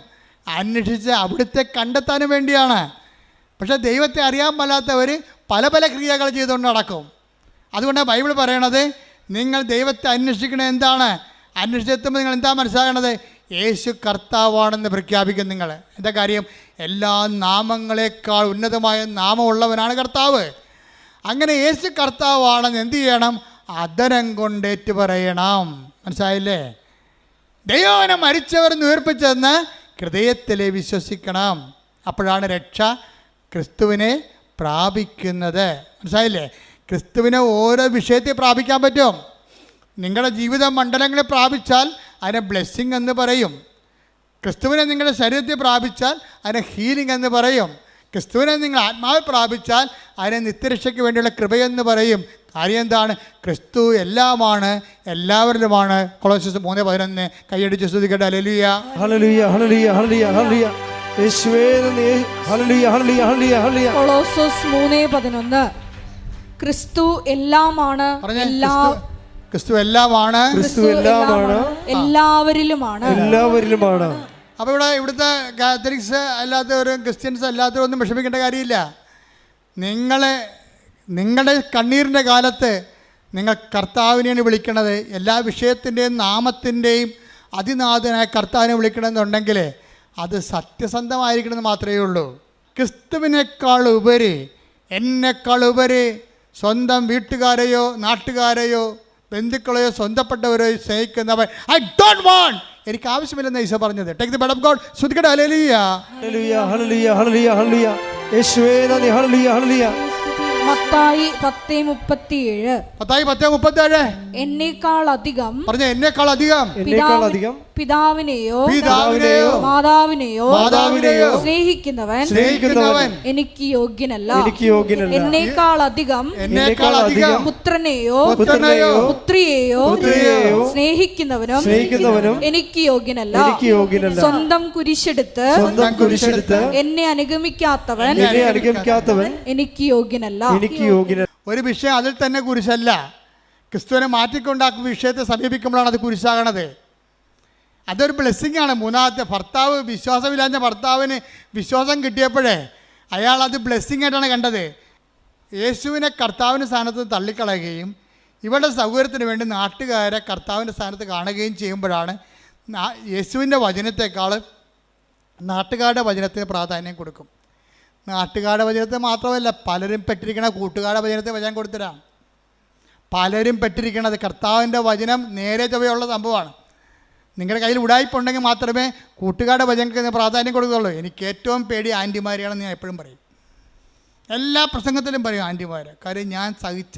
അന്വേഷിച്ച് അവിടുത്തെ കണ്ടെത്താനും വേണ്ടിയാണ്. പക്ഷേ ദൈവത്തെ അറിയാൻ പാടില്ലാത്തവർ പല പല ക്രിയകൾ ചെയ്തുകൊണ്ട് നടക്കും. അതുകൊണ്ടാണ് ബൈബിൾ പറയണത്, നിങ്ങൾ ദൈവത്തെ അന്വേഷിക്കണത് എന്താണ്? അന്വേഷിച്ചെത്തുമ്പോൾ നിങ്ങൾ എന്താ മനസ്സിലാകണത്? യേശു കർത്താവാണെന്ന് പ്രഖ്യാപിക്കും. നിങ്ങൾ എന്താ കാര്യം? എല്ലാ നാമങ്ങളെക്കാൾ ഉന്നതമായ നാമമുള്ളവനാണ് കർത്താവ്. അങ്ങനെ യേശു കർത്താവാണെന്ന് എന്ത് ചെയ്യണം? അധരം കൊണ്ടേറ്റ് പറയണം. മനസ്സിലായില്ലേ? ദൈവനെ മരിച്ചവർ ഉയർപ്പിച്ചെന്ന് ഹൃദയത്തിൽ വിശ്വസിക്കണം. അപ്പോഴാണ് രക്ഷ ക്രിസ്തുവിനെ പ്രാപിക്കുന്നത്. മനസ്സിലായില്ലേ? ക്രിസ്തുവിനെ ഓരോ വിഷയത്തെ പ്രാപിക്കാൻ പറ്റും. നിങ്ങളുടെ ജീവിത മണ്ഡലങ്ങളെ പ്രാപിച്ചാൽ അതിനെ ബ്ലെസ്സിങ് എന്ന് പറയും. ക്രിസ്തുവിനെ നിങ്ങളുടെ ശരീരത്തിൽ പ്രാപിച്ചാൽ അതിനെ ഹീലിംഗ് എന്ന് പറയും. ക്രിസ്തുവിനെ നിങ്ങൾ ആത്മാവിൽ പ്രാപിച്ചാൽ അതിനെ നിത്യരക്ഷയ്ക്ക് വേണ്ടിയുള്ള കൃപയെന്ന് പറയും. കാര്യം എന്താണ്? ക്രിസ്തു എല്ലാമാണ്, എല്ലാവരിലുമാണ്. കൊളോസ്യസ് 3:11 കൈയടിച്ച് സ്തുതിക്കട്ടെ. ഹല്ലേലൂയ ഹല്ലേലൂയ ഹല്ലേലൂയ ഹല്ലേലൂയ ഹല്ലേലൂയ യേശുവേ നന്ദി. ഹല്ലേലൂയ ഹല്ലേലൂയ ഹല്ലേലൂയ ഹല്ലേലൂയ. കൊളോസ്യസ് 3:11 ക്രിസ്തു എല്ലാമാണ്, ക്രിസ്തു എല്ലാമാണ്, ക്രിസ്തു എല്ലാമാണ്, എല്ലാവരിലുമാണ്. അപ്പോൾ ഇവിടുത്തെ കാത്തലിക്സ് അല്ലാത്തവരും ക്രിസ്ത്യൻസ് അല്ലാത്തവരും ഒന്നും വിഷമിക്കേണ്ട കാര്യമില്ല. നിങ്ങളുടെ കണ്ണീരിൻ്റെ കാലത്ത് നിങ്ങൾ കർത്താവിനെയാണ് വിളിക്കണത്. എല്ലാ വിഷയത്തിൻ്റെയും നാമത്തിൻ്റെയും അതിനാഥനായ കർത്താവിനെ വിളിക്കണമെന്നുണ്ടെങ്കിൽ അത് സത്യസന്ധമായിരിക്കണമെന്ന് മാത്രമേ ഉള്ളൂ. ക്രിസ്തുവിനേക്കാൾ ഉപരി, എന്നെക്കാൾ ഉപരി സ്വന്തം വീട്ടുകാരെയോ നാട്ടുകാരെയോ ബന്ധുക്കളെയോ സ്വന്തപ്പെട്ടവരെയോ സ്നേഹിക്കുന്നവർ ഐ ഡോണ്ട് വാണ്ട്, എനിക്ക് ആവശ്യമില്ലെന്ന് ഈശോ പറഞ്ഞത്. Take the word of God. സ്തുതിക്കട്ടെ. ഹല്ലേലൂയ ഹല്ലേലൂയ ഹല്ലേലൂയ ഹല്ലേലൂയ ഹല്ലേലൂയ യേശുവേ നന്ദി. ഹല്ലേലൂയ ഹല്ലേലൂയ. മത്തായി 10:37 എന്നേക്കാൾ അധികം, പറഞ്ഞ എന്നേക്കാൾ അധികം പിതാവിനെയോ മാതാവിനെയോ സ്നേഹിക്കുന്നവൻ എനിക്ക് യോഗ്യനല്ല. എന്നേക്കാൾ അധികം പുത്രനെയോ പുത്രിയെയോ സ്നേഹിക്കുന്നവനും എനിക്ക് യോഗ്യനല്ല. സ്വന്തം കുരിശെടുത്ത് എന്നെ അനുഗമിക്കാത്തവൻ എനിക്ക് യോഗ്യനല്ല. ഒരു വിഷയം അതിൽ തന്നെ കുരിശല്ല. ക്രിസ്തുവിനെ മാറ്റിക്കൊണ്ടാക്കുന്ന വിഷയത്തെ സമീപിക്കുമ്പോഴാണ് അത് കുരിശാകണത്. അതൊരു ബ്ലെസ്സിങ് ആണ്. മൂന്നാമത്തെ ഭർത്താവ്, വിശ്വാസമില്ലാഞ്ഞ ഭർത്താവിന് വിശ്വാസം കിട്ടിയപ്പോഴേ അയാൾ അത് ബ്ലെസ്സിങ് ആയിട്ടാണ് കണ്ടത്. യേശുവിനെ കർത്താവിൻ്റെ സ്ഥാനത്ത് തള്ളിക്കളയുകയും ഇവരുടെ സൗകര്യത്തിന് വേണ്ടി നാട്ടുകാരെ കർത്താവിൻ്റെ സ്ഥാനത്ത് കാണുകയും ചെയ്യുമ്പോഴാണ് യേശുവിൻ്റെ വചനത്തെക്കാൾ നാട്ടുകാരുടെ വചനത്തിന് പ്രാധാന്യം കൊടുക്കും. നാട്ടുകാരുടെ വചനത്തെ മാത്രമല്ല, പലരും പെട്ടിരിക്കണ കൂട്ടുകാരുടെ വചനത്തെ വചനം കൊടുത്തിട്ടാണ്. പലരും പെട്ടിരിക്കണത് കർത്താവിൻ്റെ വചനം നേരെ ചൊവ്വയുള്ള സംഭവമാണ്. നിങ്ങളുടെ കയ്യിൽ ഉടായ്പുണ്ടെങ്കിൽ മാത്രമേ കൂട്ടുകാരുടെ വചനത്തിന് പ്രാധാന്യം കൊടുക്കുകയുള്ളൂ. എനിക്ക് ഏറ്റവും പേടി ആൻറ്റിമാരെയാണെന്ന് ഞാൻ എപ്പോഴും പറയും. എല്ലാ പ്രസംഗത്തിലും പറയും ആൻറ്റിമാരെ. കാര്യം ഞാൻ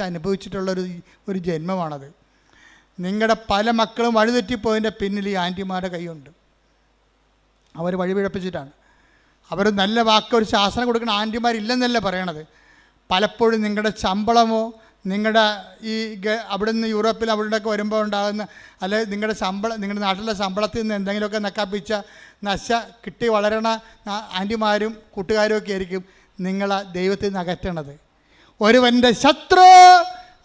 അനുഭവിച്ചിട്ടുള്ളൊരു ജന്മമാണത്. നിങ്ങളുടെ പല മക്കളും വഴിതെറ്റിപ്പോയതിൻ്റെ പിന്നിൽ ഈ ആൻറ്റിമാരുടെ കൈയുണ്ട്. അവർ വഴിപിഴപ്പിച്ചിട്ടാണ്. അവർ നല്ല വാക്ക്, ഒരു ശാസനം കൊടുക്കുന്ന ആൻറ്റിമാരില്ലെന്നല്ല പറയണത്. പലപ്പോഴും നിങ്ങളുടെ ശമ്പളമോ നിങ്ങളുടെ ഈ അവിടെ നിന്ന് യൂറോപ്പിൽ അവിടെയൊക്കെ വരുമ്പോൾ ഉണ്ടാകുന്ന, അല്ലെങ്കിൽ നിങ്ങളുടെ നാട്ടിലെ ശമ്പളത്തിൽ നിന്ന് എന്തെങ്കിലുമൊക്കെ നക്കാപ്പിച്ച കിട്ടി വളരണ ആൻറ്റിമാരും കൂട്ടുകാരും ഒക്കെ ആയിരിക്കും നിങ്ങളെ ദൈവത്തിൽ നിന്ന് അകറ്റണത്. ഒരുവൻ്റെ ശത്രു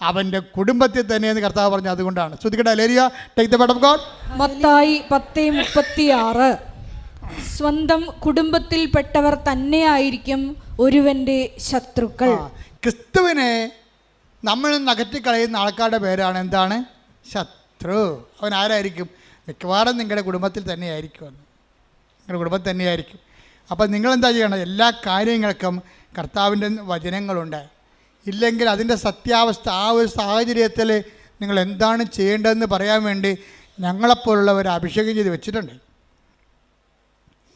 അവൻ്റെ കുടുംബത്തിൽ തന്നെയെന്ന് കർത്താവ് പറഞ്ഞു. അതുകൊണ്ടാണ് ശ്രദ്ധിക്കട്ടെ. ഹല്ലേലൂയ. Take the word of God. Mathai 10:36. സ്വന്തം കുടുംബത്തിൽപ്പെട്ടവർ തന്നെയായിരിക്കും ഒരുവന്റെ ശത്രുക്കൾ. ക്രിസ്തുവിനെ നമ്മൾ അകറ്റിക്കളയുന്ന ആൾക്കാരുടെ പേരാണ് എന്താണ്? ശത്രു. അവൻ ആരായിരിക്കും? മിക്കവാറും നിങ്ങളുടെ കുടുംബത്തിൽ തന്നെയായിരിക്കും. നിങ്ങളുടെ കുടുംബത്തിൽ തന്നെയായിരിക്കും. അപ്പോൾ നിങ്ങളെന്താ ചെയ്യണം? എല്ലാ കാര്യങ്ങൾക്കും കർത്താവിൻ്റെ വചനങ്ങളുണ്ട്. ഇല്ലെങ്കിൽ അതിൻ്റെ സത്യാവസ്ഥ, ആ ഒരു സാഹചര്യത്തിൽ നിങ്ങൾ എന്താണ് ചെയ്യേണ്ടതെന്ന് പറയാൻ വേണ്ടി ഞങ്ങളെപ്പോലുള്ളവർ അഭിഷേകം ചെയ്ത് വെച്ചിട്ടുണ്ട്.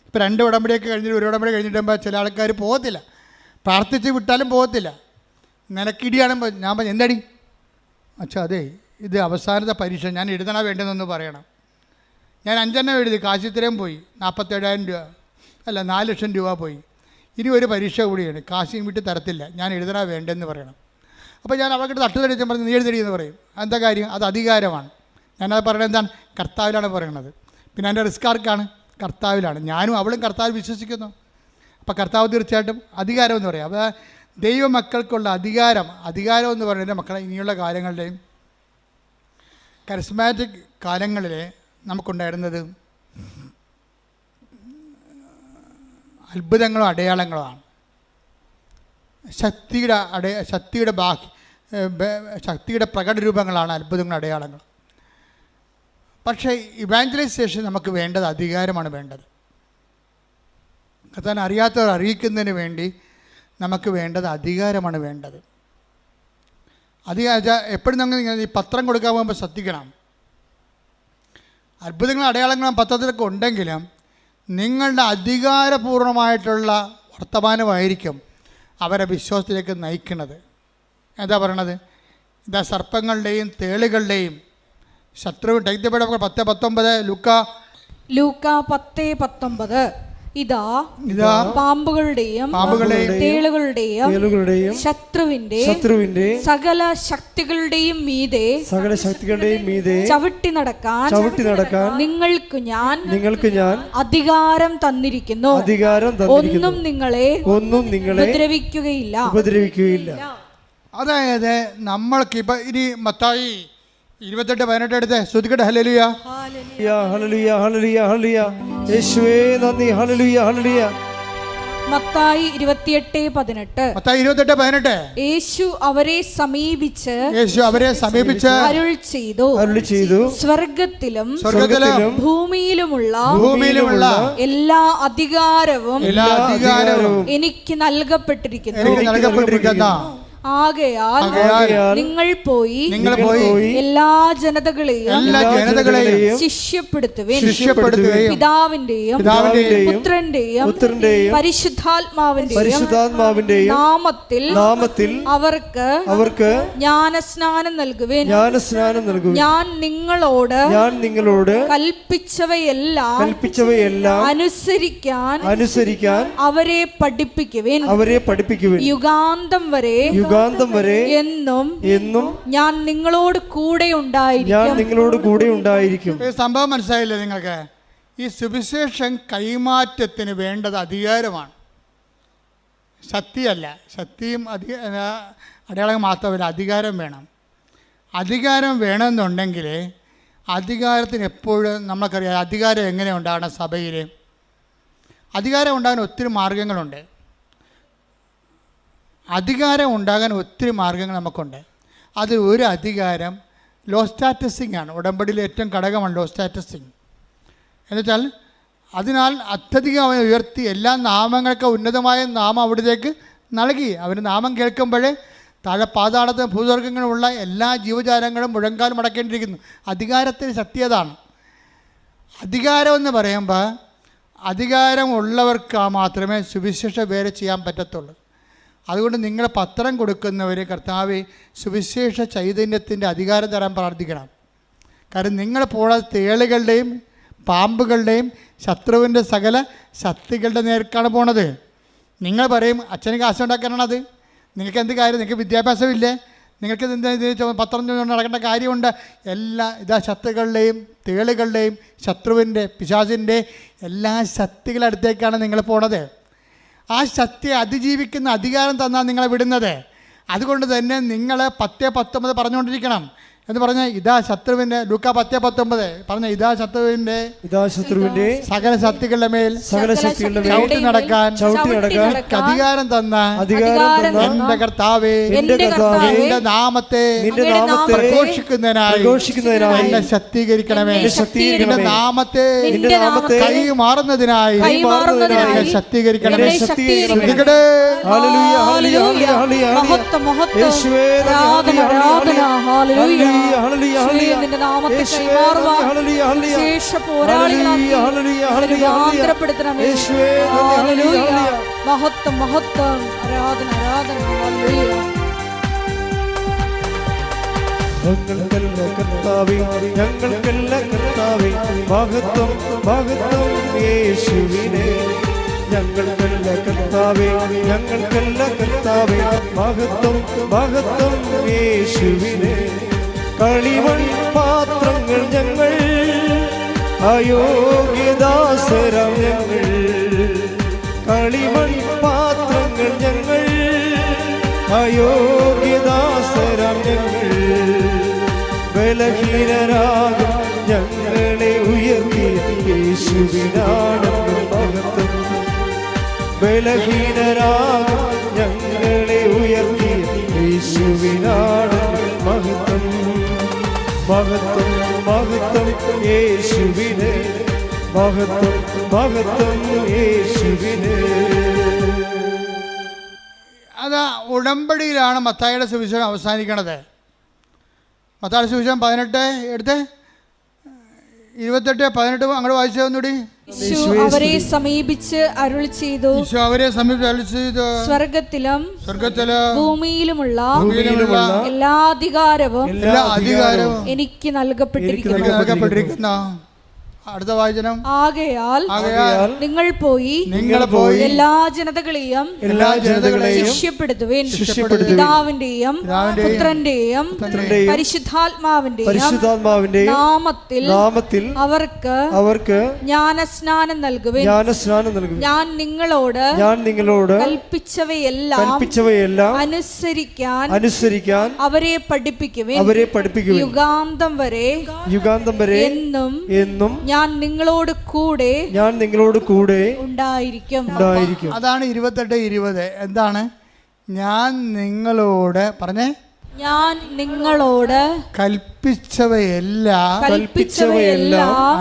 ഇപ്പോൾ 2 ഉടമ്പടിയൊക്കെ കഴിഞ്ഞിട്ട് 1 ഉടമ്പടി കഴിഞ്ഞിട്ടുമ്പോൾ ചില ആൾക്കാർ പോകത്തില്ല, പ്രാർത്ഥിച്ച് വിട്ടാലും പോകത്തില്ല. നിനക്കിടിയാണെങ്കിൽ ഞാൻ പറഞ്ഞു എന്തടി അച്ഛാ, അതെ ഇത് അവസാനത്തെ പരീക്ഷ, ഞാൻ എഴുതണ വേണ്ടെന്നൊന്ന് പറയണം. ഞാൻ 5 എണ്ണം എഴുതി, കാശ് ഇത്രയും പോയി, 47,000 രൂപ അല്ല 4 ലക്ഷം രൂപ പോയി. ഇനി ഒരു പരീക്ഷ കൂടിയാണ്, കാശും വിട്ട് തരത്തില്ല, ഞാൻ എഴുതണ വേണ്ടെന്ന് പറയണം. അപ്പോൾ ഞാൻ അവർക്ക് തട്ടുതടിച്ചാൽ പറഞ്ഞ് നീ എഴുതടിയെന്ന് പറയും. എന്താ കാര്യം? അത് അധികാരമാണ്. ഞാനത് പറയുന്നത് എന്താണ്? കർത്താവിലാണ് പറയണത്. പിന്നെ എൻ്റെ റിസ്ക് ആർക്കാണ്? കർത്താവിലാണ്. ഞാനും അവളും കർത്താവിൽ വിശ്വസിക്കുന്നു. അപ്പോൾ കർത്താവ് തീർച്ചയായിട്ടും അധികാരം എന്ന് പറയാം. അപ്പോൾ ദൈവമക്കൾക്കുള്ള അധികാരം എന്ന് പറയുന്നത് മക്കളെ ഇനിയുള്ള കാലങ്ങളുടെയും കരിസ്മാറ്റിക് കാലങ്ങളിൽ നമുക്കുണ്ടായിരുന്നത് അത്ഭുതങ്ങളും അടയാളങ്ങളുമാണ്. ശക്തിയുടെ പ്രകടരൂപങ്ങളാണ് അത്ഭുതങ്ങളും അടയാളങ്ങൾ. പക്ഷേ ഇവാഞ്ചലൈസേഷൻ നമുക്ക് വേണ്ടത് അധികാരമാണ് വേണ്ടത്. കർത്താവിനെ അറിയാത്തവർ അറിയിക്കുന്നതിന് വേണ്ടി നമുക്ക് വേണ്ടത് അധികാരമാണ് വേണ്ടത്. എപ്പോഴും നമ്മൾ ഈ പത്രം കൊടുക്കാൻ പോകുമ്പോൾ ശ്രദ്ധിക്കണം. അത്ഭുതങ്ങളും അടയാളങ്ങളും പത്രത്തിലൊക്കെ ഉണ്ടെങ്കിലും നിങ്ങളുടെ അധികാരപൂർണമായിട്ടുള്ള വർത്തമാനമായിരിക്കും അവരെ വിശ്വാസത്തിലേക്ക് നയിക്കുന്നത്. എന്താ പറയണത്? ഇതാ സർപ്പങ്ങളുടെയും തേളുകളുടെയും ശത്രു. 10:19 ലൂക്ക 10:19. ഇതാ പാമ്പുകളുടെയും തേളുകളുടെയും ശത്രുവിന്റെ സകല ശക്തികളുടെയും മീതെ ചവിട്ടി നടക്കാൻ നിങ്ങൾക്ക് ഞാൻ അധികാരം തന്നിരിക്കുന്നു. ഒന്നും നിങ്ങളെ ഉപദ്രവിക്കുകയില്ല. അതായത് നമ്മൾക്ക് ഇപ്പൊ ഇനി മത്തായി 28:18 എടുത്ത് ശ്രദ്ധിക്കട്ടെ. ഹല്ലേലൂയ ഹല്ലേലൂയ ഹല്ലേലൂയ ഹല്ലേലൂയ. യേശുവേ നന്ദി. ഹല്ലേലൂയ ഹല്ലേലൂയ. മത്തായി 28:18. യേശു അവരെ സമീപിച്ച് അരുൾ ചെയ്തു, സ്വർഗത്തിലും ഭൂമിയിലുമുള്ള എല്ലാ അധികാരവും എനിക്ക് നൽകപ്പെട്ടിരിക്കുന്നു. ആകയാൽ നിങ്ങൾ പോയി എല്ലാ ജനതകളെയും ശിഷ്യപ്പെടുത്തുവിൻ. പിതാവിന്റെയും പുത്രന്റെയും പരിശുദ്ധാത്മാവിന്റെയും നാമത്തിൽ അവർക്ക് ജ്ഞാനസ്നാനം നൽകുവിൻ. ഞാൻ നിങ്ങളോട് കൽപ്പിച്ചവയെല്ലാം അനുസരിക്കാൻ അവരെ പഠിപ്പിക്കുവിൻ. യുഗാന്തം വരെ എന്നും ഞാൻ നിങ്ങളോട് കൂടെ ഉണ്ടായിരിക്കും. സംഭവം മനസ്സിലായില്ലേ നിങ്ങൾക്ക്? ഈ സുവിശേഷം കൈമാറ്റത്തിന് വേണ്ടത് അധികാരമാണ്, ശക്തിയല്ല. ശക്തിയും അടയാളം മാത്രമല്ല, അധികാരം വേണം. അധികാരം വേണമെന്നുണ്ടെങ്കിൽ അധികാരത്തിന് എപ്പോഴും നമുക്കറിയാം അധികാരം എങ്ങനെ ഉണ്ടാകണം. സഭയിൽ അധികാരം ഉണ്ടാകാൻ ഒത്തിരി മാർഗങ്ങളുണ്ട്. അധികാരം ഉണ്ടാകാൻ ഒത്തിരി മാർഗങ്ങൾ നമുക്കുണ്ട്. അത് ഒരു അധികാരം ലോ സ്റ്റാറ്റസിങ് ആണ്. ഉടമ്പടിയിലെ ഏറ്റവും ഘടകമാണ് ലോ സ്റ്റാറ്റസിങ്. എന്നുവെച്ചാൽ അതിനാൽ അത്യധികം അവനെ ഉയർത്തി എല്ലാ നാമങ്ങൾക്ക് ഉന്നതമായ നാമം അവിടത്തേക്ക് നൽകി. അവന് നാമം കേൾക്കുമ്പോഴേ താഴെ പാതാളത്ത് ഭൂസ്വർഗങ്ങളുള്ള എല്ലാ ജീവജാലങ്ങളും മുഴങ്കാൽ മടക്കേണ്ടിയിരിക്കുന്നു. അധികാരത്തിന് ശക്തി അതാണ്. അധികാരമെന്ന് പറയുമ്പോൾ അധികാരമുള്ളവർക്ക് മാത്രമേ സുവിശേഷ വേല ചെയ്യാൻ പറ്റത്തുള്ളൂ. അതുകൊണ്ട് നിങ്ങൾ പത്രം കൊടുക്കുന്നവർ കർത്താവേ സുവിശേഷ ചൈതന്യത്തിൻ്റെ അധികാരം തരാൻ പ്രാർത്ഥിക്കണം. കാരണം നിങ്ങൾ പോകാതെ തേളുകളുടെയും പാമ്പുകളുടെയും ശത്രുവിൻ്റെ സകല ശക്തികളുടെ നേർക്കാണ് പോണത്. നിങ്ങൾ പറയും അച്ഛന് കാശുണ്ടാക്കാനാണത്. നിങ്ങൾക്ക് എന്ത് കാര്യം? നിങ്ങൾക്ക് വിദ്യാഭ്യാസമില്ലേ? നിങ്ങൾക്ക് എന്താ പത്രം നടക്കേണ്ട കാര്യമുണ്ട്. എല്ലാ ഇതാ ശത്രുക്കളുടെയും തേളുകളുടെയും ശത്രുവിൻ്റെ പിശാചിൻ്റെ എല്ലാ ശക്തികളുടെ അടുത്തേക്കാണ് നിങ്ങൾ പോണത്. ആ ശക്തിയെ അതിജീവിക്കുന്ന അധികാരം തന്നാൽ നിങ്ങളെ വിടുന്നത്. അതുകൊണ്ട് തന്നെ നിങ്ങൾ 10:19 പറഞ്ഞുകൊണ്ടിരിക്കണം എന്ന് പറഞ്ഞാൽ ഇതാ ശത്രുവിൻ്റെ ലൂക്കാ 10:19 പറഞ്ഞ ഇതാ ശത്രുവിൻ്റെ സകല ശക്തികളുടെ മേൽ ചവിട്ടി നടക്കാൻ അധികാരം തന്ന എന്റെ കർത്താവേ, എന്റെ നാമത്തെ പ്രഘോഷിക്കുന്നതിനായി എന്നെ ശക്തീകരിക്കണമേ. എന്റെ നാമത്തെ കൈമാറുന്നതിനായി എന്നെ ശക്തീകരിക്കണമേ. നിന്റെ നാമത്തെ കൈമാറുവാൻ ശേഷ പോരാളികളാക്കി ആന്തരപ്പെടുത്തണമേ. മഹത്വം മഹത്വം, ആരാധന ആരാധന. ഞങ്ങൾക്കല്ല കർത്താവേ, ഞങ്ങൾക്കല്ല കർത്താവേ, മഹത്വം മഹത്വം യേശുവിനെ. ഞങ്ങൾക്കല്ല കർത്താവേ, ഞങ്ങൾക്കല്ല കർത്താവേ, മഹത്വം മഹത്വം യേശുവിനെ. കളിമൺ പാത്രങ്ങൾ ഞങ്ങൾ, അയോഗ്യദാസരാം ഞങ്ങൾ. കളിമൺ പാത്രങ്ങൾ ഞങ്ങൾ, അയോഗ്യദാസരാം ഞങ്ങൾ. ബലഹീനരാകും ഞങ്ങളെ ഉയർത്തിയ യേശുവിനാണെന്ന് മഹത്വം. ബലഹീനരാകും ഞങ്ങളെ ഉയർത്തിയ യേശുവിനാണെന്ന് മഹത്വം. മഹത്വം മഹത്വം യേശുവിനെ, മഹത്വം മഹത്വം യേശുവിനെ. അത് ഉടമ്പടിയിലാണ് മത്തായിയുടെ സുവിശേഷം അവസാനിക്കണത്. മത്തായിയുടെ സുവിശേഷം 18 എടുത്ത് 28-18 അങ്ങോട്ട് വായിച്ചു തന്നൂടി. അവരെ സമീപിച്ച് അരുളി ചെയ്തു, സ്വർഗത്തിലും ഭൂമിയിലുമുള്ള എല്ലാ അധികാരവും എനിക്ക് നൽകപ്പെട്ടിരിക്കുന്നു. അടുത്ത വാചനം, ആകയാൽ നിങ്ങൾ പോയി എല്ലാ ജനതകളെയും ശിഷ്യപ്പെടുത്തുവിൻ. പിതാവിന്റെയും പുത്രന്റെയും പരിശുദ്ധാത്മാവിന്റെയും നാമത്തിൽ അവർക്ക് ജ്ഞാനസ്നാനം നൽകുവിൻ. ഞാൻ നിങ്ങളോട് കൽപ്പിച്ചവയെല്ലാം അനുസരിക്കാൻ അവരെ പഠിപ്പിക്കുവിൻ. യുഗാന്തം വരെ എന്നും ഞാൻ നിങ്ങളോട് കൂടെ ഉണ്ടായിരിക്കും. അതാണ് 28-20. എന്താണ്? ഞാൻ നിങ്ങളോട് പറഞ്ഞേ, ഞാൻ നിങ്ങളോട് കൽപ്പിച്ചവയെല്ലാം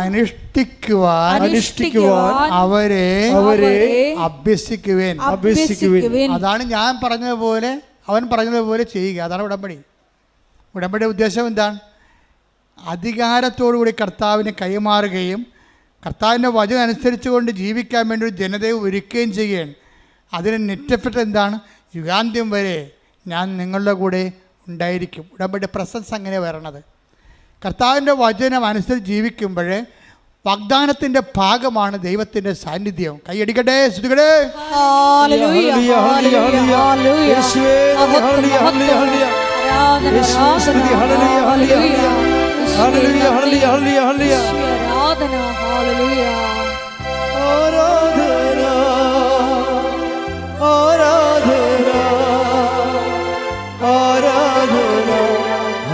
അനുഷ്ഠിക്കുവാൻ അവരെ അഭ്യസിക്കുവേൻ. അതാണ് ഞാൻ പറഞ്ഞതുപോലെ, അവൻ പറഞ്ഞതുപോലെ ചെയ്യുക. അതാണ് ഉടമ്പടി. ഉടമ്പടിയുടെ ഉദ്ദേശം എന്താണ്? അധികാരത്തോടുകൂടി കർത്താവിനെ കൈമാറുകയും കർത്താവിൻ്റെ വചനം അനുസരിച്ചുകൊണ്ട് ജീവിക്കാൻ വേണ്ടി ഒരു ജനതയെ ഒരുക്കുകയും ചെയ്യുകയാണ്. അതിന് നെറ്റഫിറ്റ് എന്താണ്? യുഗാന്ത്യം വരെ ഞാൻ നിങ്ങളുടെ കൂടെ ഉണ്ടായിരിക്കും. ഉടമ്പടി പ്രസൻസ് അങ്ങനെ വരണത്. കർത്താവിൻ്റെ വചനം അനുസരിച്ച് ജീവിക്കുമ്പോൾ വാഗ്ദാനത്തിൻ്റെ ഭാഗമാണ് ദൈവത്തിൻ്റെ സാന്നിധ്യം. കൈയടിക്കട്ടെ, സ്തുതിക്കട്ടെ. Hallelujah, hallelujah, hallelujah, hallelujah. ആരാധന, ഹല്ലേലൂയ. ആരാധന, ആരാധന, ആരാധന,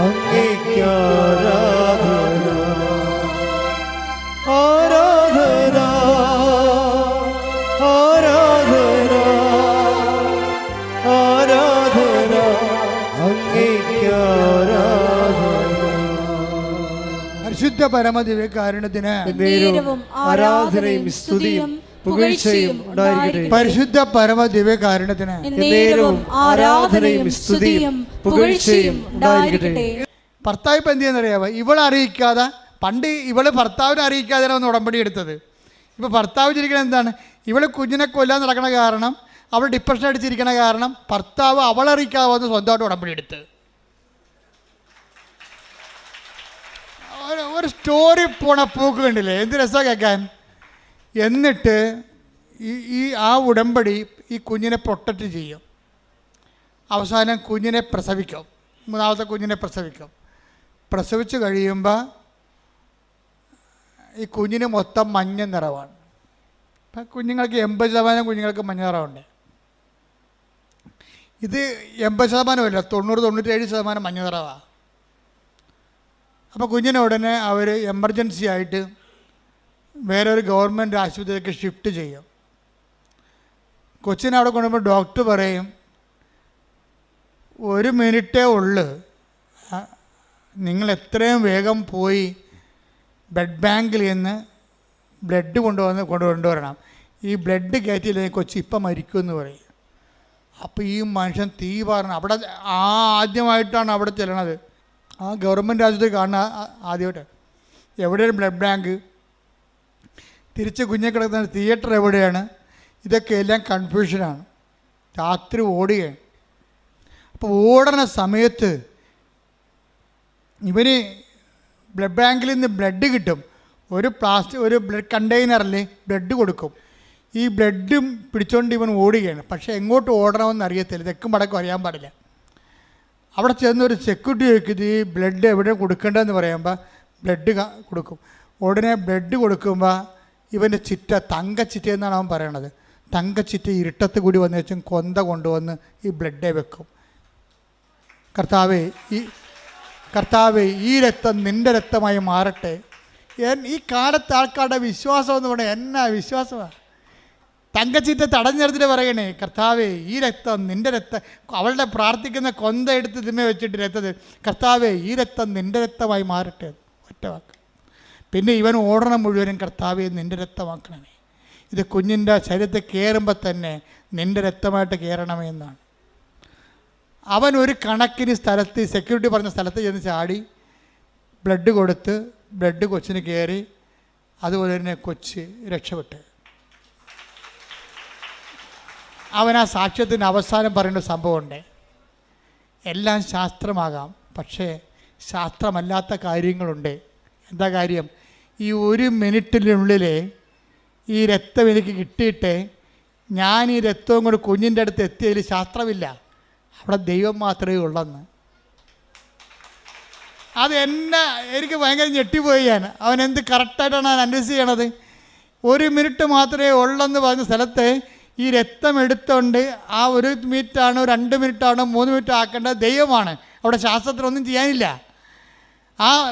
അങ്ങേയ്ക്ക് ആരാധന. ആരാധന, ആരാധന, ആരാധന, അങ്ങേയ്ക്ക് ആരാധന. പരിശുദ്ധ പരമദിവ്യകാരുണ്യത്തിന് ആരാധനയും സ്തുതിയും പുകഴ്ചയും ഉണ്ടായിരിക്കട്ടെ. പരിശുദ്ധ പരമദിവ്യകാരുണ്യത്തിന് ആരാധനയും സ്തുതിയും പുകഴ്ചയും ഉണ്ടായിരിക്കട്ടെ. ഭർത്താവ് ഇപ്പം എന്ത് ചെയ്യുന്നറിയാമോ? ഇവളെ അറിയിക്കാതെ, പണ്ട് ഇവള് ഭർത്താവിനെ അറിയിക്കാതെയാണ് ഒന്ന് ഉടമ്പടി എടുത്തത്. ഇപ്പോൾ ഭർത്താവ് ചിരിക്കണത് എന്താണ്? ഇവള് കുഞ്ഞിനെ കൊല്ലാൻ നടക്കണ കാരണം, അവൾ ഡിപ്രഷൻ അടിച്ചിരിക്കണ കാരണം ഭർത്താവ് അവളറിയിക്കാതെ വന്ന് സ്വന്തമായിട്ട് ഉടമ്പടി എടുത്ത്. ഒരു സ്റ്റോറി പോണ പോക്ക് കണ്ടില്ലേ? എന്ത് രസമാണ് കേൾക്കാൻ. എന്നിട്ട് ആ ഉടമ്പടി ഈ കുഞ്ഞിനെ പ്രൊട്ടക്റ്റ് ചെയ്യും. അവസാനം കുഞ്ഞിനെ പ്രസവിക്കും. മൂന്നാമത്തെ കുഞ്ഞിനെ പ്രസവിച്ച് കഴിയുമ്പോൾ ഈ കുഞ്ഞിന് മൊത്തം മഞ്ഞ നിറമാണ്. ഇപ്പം കുഞ്ഞുങ്ങൾക്ക് 80% കുഞ്ഞുങ്ങൾക്ക് മഞ്ഞ നിറമുണ്ട്. ഇത് 80%, 90-97% മഞ്ഞ നിറമാണ്. അപ്പോൾ കുഞ്ഞിനെ ഉടനെ അവർ എമർജൻസി ആയിട്ട് വേറൊരു ഗവൺമെൻറ് ആശുപത്രിയിലേക്ക് ഷിഫ്റ്റ് ചെയ്യും. കൊച്ചിനെ അവിടെ കൊണ്ടുപോകുമ്പോൾ ഡോക്ടർ പറയും 1 മിനിറ്റേ ഉള്ളൂ, നിങ്ങൾ എത്രയും വേഗം പോയി ബ്ലഡ് ബാങ്കിൽ നിന്ന് ബ്ലഡ് കൊണ്ടുവരണം. ഈ ബ്ലഡ് കയറ്റിയില്ലെങ്കിൽ കൊച്ചി ഇപ്പം മരിക്കുമെന്ന് പറയും. അപ്പോൾ ഈ മനുഷ്യൻ തീ പറഞ്ഞു അവിടെ ആദ്യമായിട്ടാണ് അവിടെ ചെല്ലണത്. ആ ഗവൺമെൻറ് ആശുപത്രി കാണുന്ന ആദ്യമായിട്ട് എവിടെയാണ് ബ്ലഡ് ബാങ്ക്, തിരിച്ച് കുഞ്ഞെ കിടക്കുന്ന തിയേറ്റർ എവിടെയാണ്, ഇതൊക്കെ എല്ലാം കൺഫ്യൂഷനാണ്. രാത്രി ഓടുകയാണ്. അപ്പോൾ ഓടുന്ന സമയത്ത് ഇവന് ബ്ലഡ് ബാങ്കിൽ നിന്ന് ബ്ലഡ് കിട്ടും. ഒരു ബ്ലഡ് കണ്ടെയ്നറിൽ ബ്ലഡ് കൊടുക്കും. ഈ ബ്ലഡും പിടിച്ചുകൊണ്ട് ഇവൻ ഓടുകയാണ്. പക്ഷേ എങ്ങോട്ട് ഓടണമെന്ന് അറിയത്തില്ല, തെക്കും വടക്കും അറിയാൻ പാടില്ല. അവിടെ ചെന്നൊരു സെക്യൂരിറ്റി ചോദിക്കുന്നത് ഈ ബ്ലഡ് എവിടെ കൊടുക്കേണ്ടതെന്ന് പറയുമ്പോൾ ബ്ലഡ് കൊടുക്കും. ഉടനെ ബ്ലഡ് കൊടുക്കുമ്പോൾ ഇവൻ്റെ ചിറ്റ തങ്കച്ചിറ്റ എന്നാണ് അവൻ പറയണത്. തങ്കച്ചിറ്റ ഇരുട്ടത്ത് കൂടി വന്നു വെച്ചും കൊന്ത കൊണ്ടുവന്ന് ഈ ബ്ലഡെ വെക്കും. കർത്താവേ ഈ രക്തം നിൻ്റെ രക്തമായി മാറട്ടെ. ഈ കാലത്ത് ആൾക്കാരുടെ വിശ്വാസം എന്ന് പറഞ്ഞാൽ എന്നാ വിശ്വാസമാണ്. തങ്കച്ചിറ്റ തടഞ്ഞെടുത്തിട്ട് പറയണേ, കർത്താവേ ഈ രക്തം നിൻ്റെ രക്തം, അവളുടെ പ്രാർത്ഥിക്കുന്ന കൊന്ത എടുത്ത് തിമ്മ വെച്ചിട്ട് രക്തത്, കർത്താവേ ഈ രക്തം നിൻ്റെ രക്തമായി മാറട്ടെ. ഒറ്റ വാക്ക്. പിന്നെ ഇവൻ ഓടണം മുഴുവനും, കർത്താവേ നിൻ്റെ രക്തമാക്കണമേ. ഇത് കുഞ്ഞിൻ്റെ ശരീരത്തിൽ കയറുമ്പോൾ തന്നെ നിൻ്റെ രക്തമായിട്ട് കയറണമേ എന്നാണ്. അവൻ ഒരു കണക്കിന് സ്ഥലത്ത്, സെക്യൂരിറ്റി പറഞ്ഞ സ്ഥലത്ത് ചെന്ന് ചാടി ബ്ലഡ് കൊടുത്ത് ബ്ലഡ് കൊച്ചിന് കയറി. അതുപോലെ തന്നെ കൊച്ച് രക്ഷപ്പെട്ട്. അവൻ ആ സാക്ഷ്യത്തിന് അവസാനം പറയേണ്ട സംഭവമുണ്ട്. എല്ലാം ശാസ്ത്രമാകാം, പക്ഷേ ശാസ്ത്രമല്ലാത്ത കാര്യങ്ങളുണ്ട്. എന്താ കാര്യം? ഈ 1 മിനിറ്റിനുള്ളിൽ ഈ രക്തം എനിക്ക് കിട്ടിയിട്ട് ഞാൻ ഈ രക്തവും കൂടെ കുഞ്ഞിൻ്റെ അടുത്ത് എത്തിയതിൽ ശാസ്ത്രമില്ല, അവിടെ ദൈവം മാത്രമേ ഉള്ളെന്ന്. അത് എനിക്ക് ഭയങ്കര ഞെട്ടിപ്പോയി. അവൻ എന്ത് കറക്റ്റായിട്ടാണ് അനലൈസ് ചെയ്യണത്. 1 മിനിറ്റ് മാത്രമേ ഉള്ളെന്ന് പറഞ്ഞ സ്ഥലത്ത് ഈ രക്തം എടുത്തുകൊണ്ട് ആ 1 മിനിറ്റാണോ 2 മിനിറ്റാണോ 3 മിനിറ്റ് ആക്കേണ്ടത് ദൈവമാണ്. അവിടെ ശാസ്ത്രത്തിനൊന്നും ചെയ്യാനില്ല.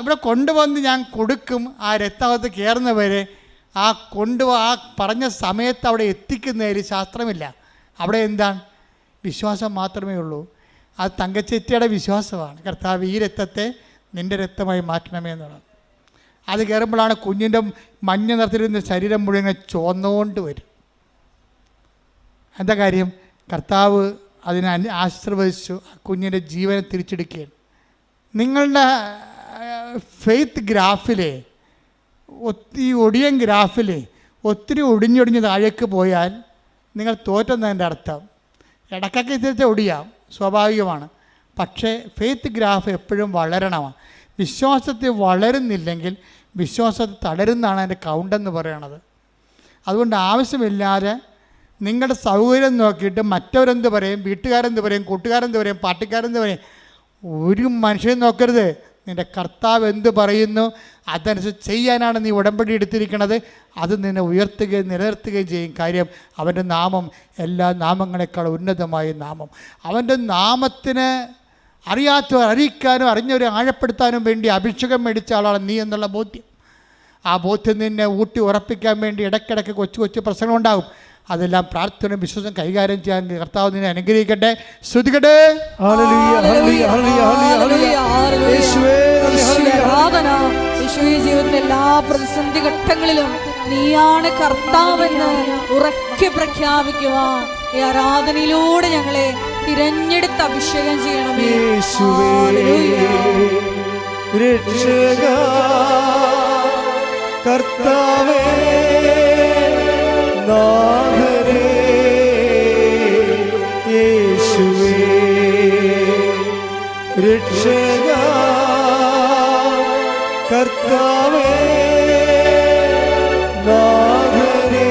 ഇവിടെ കൊണ്ടുവന്ന് ഞാൻ കൊടുക്കും. ആ രക്തകത്ത് കയറുന്നവരെ ആ പറഞ്ഞ സമയത്ത് അവിടെ എത്തിക്കുന്നതിൽ ശാസ്ത്രമില്ല. അവിടെ എന്താണ്? വിശ്വാസം മാത്രമേ ഉള്ളൂ. അത് തങ്കച്ചേറ്റിയുടെ വിശ്വാസമാണ്. കർത്താവ് ഈ രക്തത്തെ നിൻ്റെ രക്തമായി മാറ്റണമേ എന്നുള്ളത്. അത് കയറുമ്പോഴാണ് കുഞ്ഞിൻ്റെ മഞ്ഞ നിറത്തിലിരുന്ന ശരീരം മുഴുവൻ ചുവന്നുകൊണ്ട് വരും. എന്താ കാര്യം? കർത്താവ് അതിനെ ആശീർവദിച്ചു. ആ കുഞ്ഞിൻ്റെ ജീവനെ തിരിച്ചെടുക്കുകയാണ്. നിങ്ങളുടെ ഫെയ്ത്ത് ഗ്രാഫിലെ ഈ ഒടിയൻ ഗ്രാഫിൽ ഒത്തിരി ഒടിഞ്ഞൊടിഞ്ഞ് താഴേക്ക് പോയാൽ നിങ്ങൾ തോറ്റെന്നതിൻ്റെ അർത്ഥം. ഇടയ്ക്കൊക്കെ തിരിച്ച് ഒടിയാം, സ്വാഭാവികമാണ്. പക്ഷേ ഫെയ്ത്ത് ഗ്രാഫ് എപ്പോഴും വളരണമാണ്. വിശ്വാസത്തിൽ വളരുന്നില്ലെങ്കിൽ വിശ്വാസത്തിൽ തളരുന്നതാണ് അതിൻ്റെ കൗണ്ടെന്ന് പറയണത്. അതുകൊണ്ട് ആവശ്യമില്ലാതെ നിങ്ങളുടെ സൗകര്യം നോക്കിയിട്ട് മറ്റവരെന്ത് പറയും, വീട്ടുകാരെന്ത് പറയും, കൂട്ടുകാരെന്ത് പറയും, പാർട്ടിക്കാരെന്ത് പറയും, ഒരു മനുഷ്യൻ നോക്കരുത്. നിൻ്റെ കർത്താവ് എന്ത് പറയുന്നു അതനുസരിച്ച് ചെയ്യാനാണ് നീ ഉടമ്പടി എടുത്തിരിക്കുന്നത്. അത് നിന്നെ ഉയർത്തുകയും നിലനിർത്തുകയും ചെയ്യും. കാര്യം അവൻ്റെ നാമം എല്ലാ നാമങ്ങളെക്കാൾ ഉന്നതമായ നാമം. അവൻ്റെ നാമത്തിന് അറിയാത്തവർ അറിയിക്കാനും അറിഞ്ഞവരെ ആഴപ്പെടുത്താനും വേണ്ടി അഭിഷേകം മേടിച്ച ആളാണ് നീ എന്നുള്ള ബോധ്യം. ആ ബോധ്യം നിന്നെ ഊട്ടി ഉറപ്പിക്കാൻ വേണ്ടി ഇടയ്ക്കിടയ്ക്ക് കൊച്ചു കൊച്ചു പ്രശ്നങ്ങളുണ്ടാകും. അതെല്ലാം പ്രാർത്ഥന വിശ്വാസം കൈകാര്യം ചെയ്യാൻ കർത്താവ് നിന്നെ അനുഗ്രഹിക്കട്ടെ. ശ്രുതികട്ടെ. ജീവിതത്തിലെ എല്ലാ പ്രതിസന്ധി ഘട്ടങ്ങളിലും നീയാണ് കർത്താവെന്ന് ഉറക്കെ പ്രഖ്യാപിക്കുവാൻ ഈ ആരാധനയിലൂടെ ഞങ്ങളെ തിരഞ്ഞെടുത്ത് അഭിഷേകം ചെയ്യണമേ. കർത്താവേ നാഥനേ യേശുവേ രക്ഷക കർത്താവേ നാഥനേ.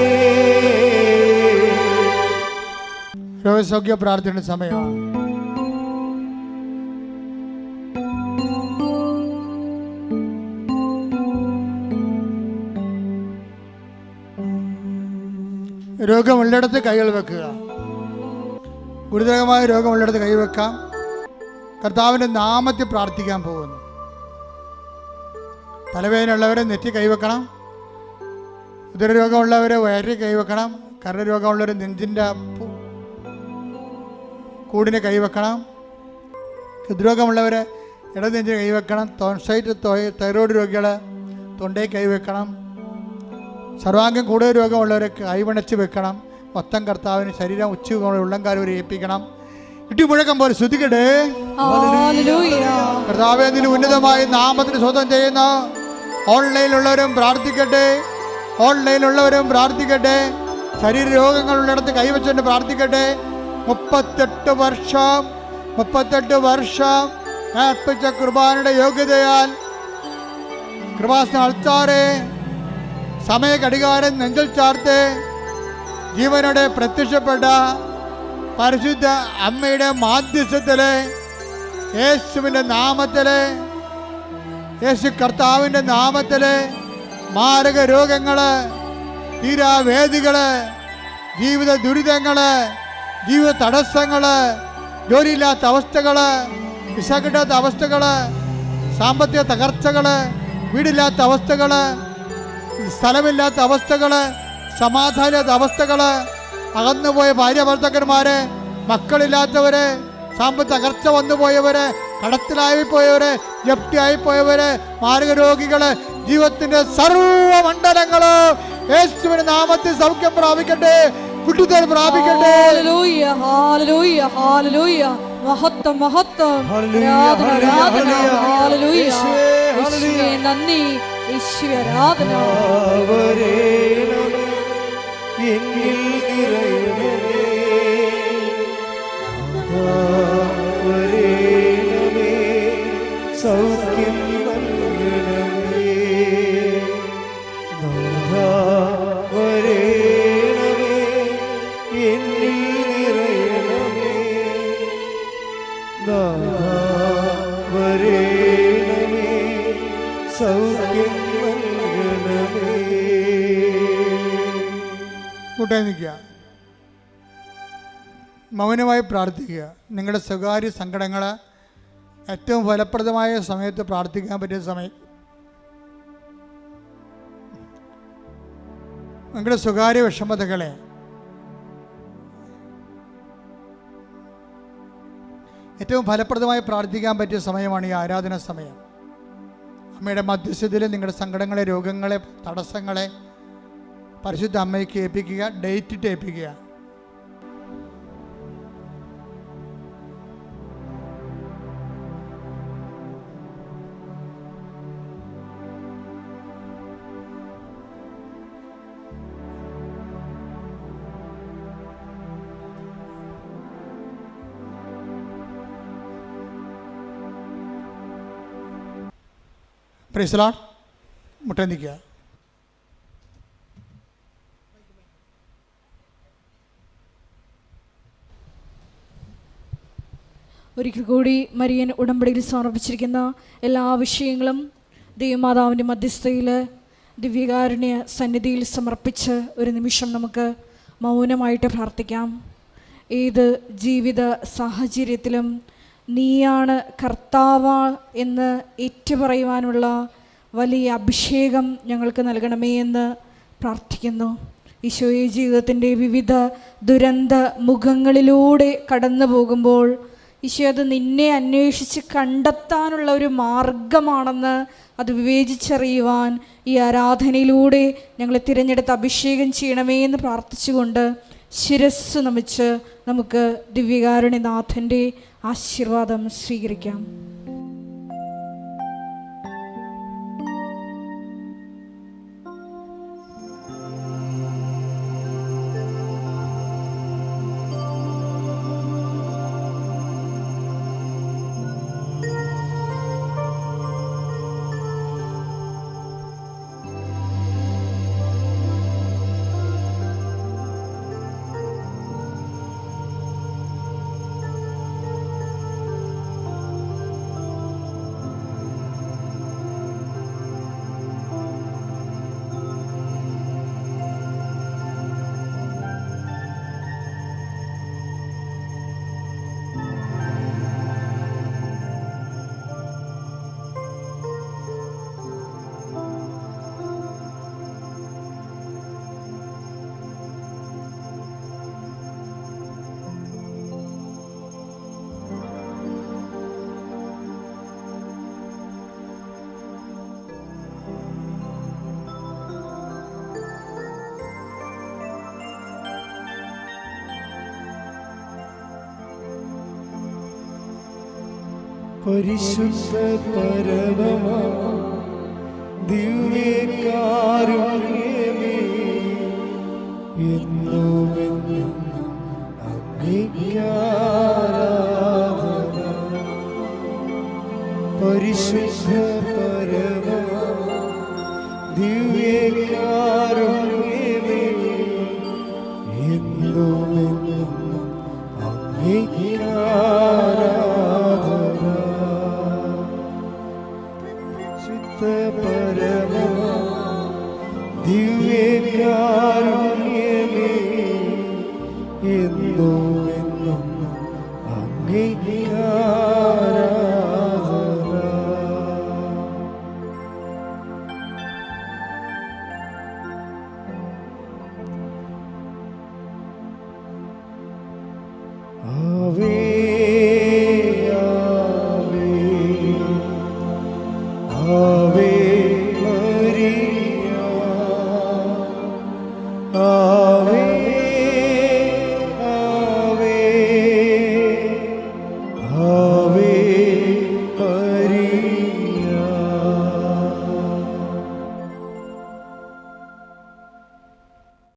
രോഗസൗഖ്യ പ്രാർത്ഥനയുടെ സമയമാണ്. രോഗമുള്ളിടത്ത് കൈകൾ വെക്കുക. ഗുരുതരമായ രോഗമുള്ളിടത്ത് കൈവെക്കാം. കർത്താവിൻ്റെ നാമത്തിൽ പ്രാർത്ഥിക്കാൻ പോകുന്നു. തലവേദനയുള്ളവരെ നെറ്റി കൈവെക്കണം. ഉദരരോഗമുള്ളവരെ വയറിൽ കൈവെക്കണം. കരരോഗമുള്ളവർ നെഞ്ചിൻ്റെ കൂടിനെ കൈവെക്കണം. ഹൃദ്രോഗമുള്ളവരെ ഇടനെഞ്ചിന് കൈവെക്കണം. ടോൺസൈറ്റ് തൈറോയ്ഡ് രോഗികൾ തൊണ്ടയിൽ കൈവെക്കണം. സർവാംഗം കൂടുതൽ രോഗമുള്ളവരെ കൈവണച്ച് വെക്കണം. മൊത്തം കർത്താവിന് ശരീരം ഉള്ളംകാരം വരെ ഏൽപ്പിക്കണം. ഇടിമുഴക്കം പോലെ ശ്രുതിക്കട്ടെ. കർത്താവേ, നിന്റെ ഉന്നതമായ നാമത്തിന് സ്വന്തം ചെയ്യുന്ന ഓൺലൈനിലുള്ളവരും പ്രാർത്ഥിക്കട്ടെ. ഓൺലൈനിലുള്ളവരും പ്രാർത്ഥിക്കട്ടെ. ശരീര രോഗങ്ങളുള്ളിടത്ത് കൈവച്ചുകൊണ്ട് പ്രാർത്ഥിക്കട്ടെ. 38 വർഷം ഞാൻ അർപ്പിച്ച കുർബാനയുടെ യോഗ്യതയാൽ കൃപാസന അൾത്താറെ സമയ ഘടികാരം നെഞ്ചിൽ ചാർത്ത് ജീവനോടെ പ്രത്യക്ഷപ്പെട്ട പരിശുദ്ധ അമ്മയുടെ മാധ്യസ്ഥത്തിലെ യേശുവിൻ്റെ നാമത്തിലെ, യേശു കർത്താവിൻ്റെ നാമത്തിലെ മാരക രോഗങ്ങൾ, തീരാവേദികൾ, ജീവിത ദുരിതങ്ങൾ, ജീവിത തടസ്സങ്ങൾ, ജോലിയില്ലാത്ത അവസ്ഥകൾ, വിസ കിട്ടാത്ത അവസ്ഥകൾ, സാമ്പത്തിക തകർച്ചകൾ, വീടില്ലാത്ത അവസ്ഥകൾ, സ്ഥലമില്ലാത്ത അവസ്ഥകൾ, സമാധാനമില്ലാത്ത അവസ്ഥകൾ, അകന്നുപോയ ഭാര്യ ഭർത്താക്കന്മാര്, മക്കളില്ലാത്തവര്, സാമ്പത്തിക തകർച്ച വന്നുപോയവര്, കടത്തിലായിപ്പോയവര്, ജപ്തിയായിപ്പോയവര്, മാരക രോഗികള്, ജീവിതത്തിന്റെ സർവമണ്ഡലങ്ങള് യേശുവിന്റെ നാമത്തിൽ സൗഖ്യം പ്രാപിക്കട്ടെ, വിടുതൽ പ്രാപിക്കട്ടെ. മഹത്വം മഹത്വം, നന്ദി യേശുവേ, ആരാധന. എന്നിൽ നിറയണമേ, വരേണമേ, സൗഖ്യം നൽകണമേ, വരേണമേ, എന്നിൽ നിറയണമേ, വരേണമേ, സൗഖ്യം നൽകണമേ. കൂട്ടായി നിൽക്കുക, മൗനമായി പ്രാർത്ഥിക്കുക. നിങ്ങളുടെ സ്വകാര്യ സങ്കടങ്ങൾ ഏറ്റവും ഫലപ്രദമായ സമയത്ത് പ്രാർത്ഥിക്കാൻ പറ്റിയ സമയം. നിങ്ങളുടെ സ്വകാര്യ വിഷമതകളെ ഏറ്റവും ഫലപ്രദമായി പ്രാർത്ഥിക്കാൻ പറ്റിയ സമയമാണ് ഈ ആരാധന സമയം. അമ്മയുടെ മധ്യസ്ഥതയിൽ നിങ്ങളുടെ സങ്കടങ്ങളെ, രോഗങ്ങളെ, തടസ്സങ്ങളെ പരിശുദ്ധ അമ്മയ്ക്ക് ഏൽപ്പിക്കുക. ഡേറ്റിട്ട് ഏൽപ്പിക്കുക. Praise the Lord. മുട്ടന്തിക്കുക. ഒരിക്കൽ കൂടി മരിയൻ ഉടമ്പടിയിൽ സമർപ്പിച്ചിരിക്കുന്ന എല്ലാ വിഷയങ്ങളും ദൈവമാതാവിൻ്റെ മധ്യസ്ഥയിൽ ദിവ്യകാരുണ്യ സന്നിധിയിൽ സമർപ്പിച്ച് ഒരു നിമിഷം നമുക്ക് മൗനമായിട്ട് പ്രാർത്ഥിക്കാം. ഏത് ജീവിത സാഹചര്യത്തിലും നീയാണ് കർത്താവ് എന്ന് ഏറ്റുപറയുവാനുള്ള വലിയ അഭിഷേകം ഞങ്ങൾക്ക് നൽകണമേ എന്ന് പ്രാർത്ഥിക്കുന്നു. ഈശോയെ, ജീവിതത്തിൻ്റെ വിവിധ ദുരന്ത മുഖങ്ങളിലൂടെ കടന്നു പോകുമ്പോൾ ഈശോ അത് നിന്നെ അന്വേഷിച്ച് കണ്ടെത്താനുള്ള ഒരു മാർഗമാണെന്ന് അത് വിവേചിച്ചറിയുവാൻ ഈ ആരാധനയിലൂടെ ഞങ്ങളെ തിരഞ്ഞെടുത്ത് അഭിഷേകം ചെയ്യണമേ എന്ന് പ്രാർത്ഥിച്ചുകൊണ്ട് ശിരസ്സ് നമിച്ച് നമുക്ക് ദിവ്യകാരുണ്യനാഥൻ്റെ ആശീർവാദം സ്വീകരിക്കാം. പരിശുദ്ധ പരമമാ ദിവ്യകാരുണ്യമേ എന്നുമെന്നും അങ്ങേയ്ക്കാരാധന. പരിശുദ്ധ പരമമാ ദിവ്യകാരുണ്യമേ എന്നുമെന്നും അങ്ങേയ്ക്കാരാധന. ശുദ്ധ പരമമാ ദിവ്യകാരുണ്യമേ എന്നുമെന്നും അങ്ങേയ്ക്കാരാധന. ആവേ ആവേ ആവേ മരിയ.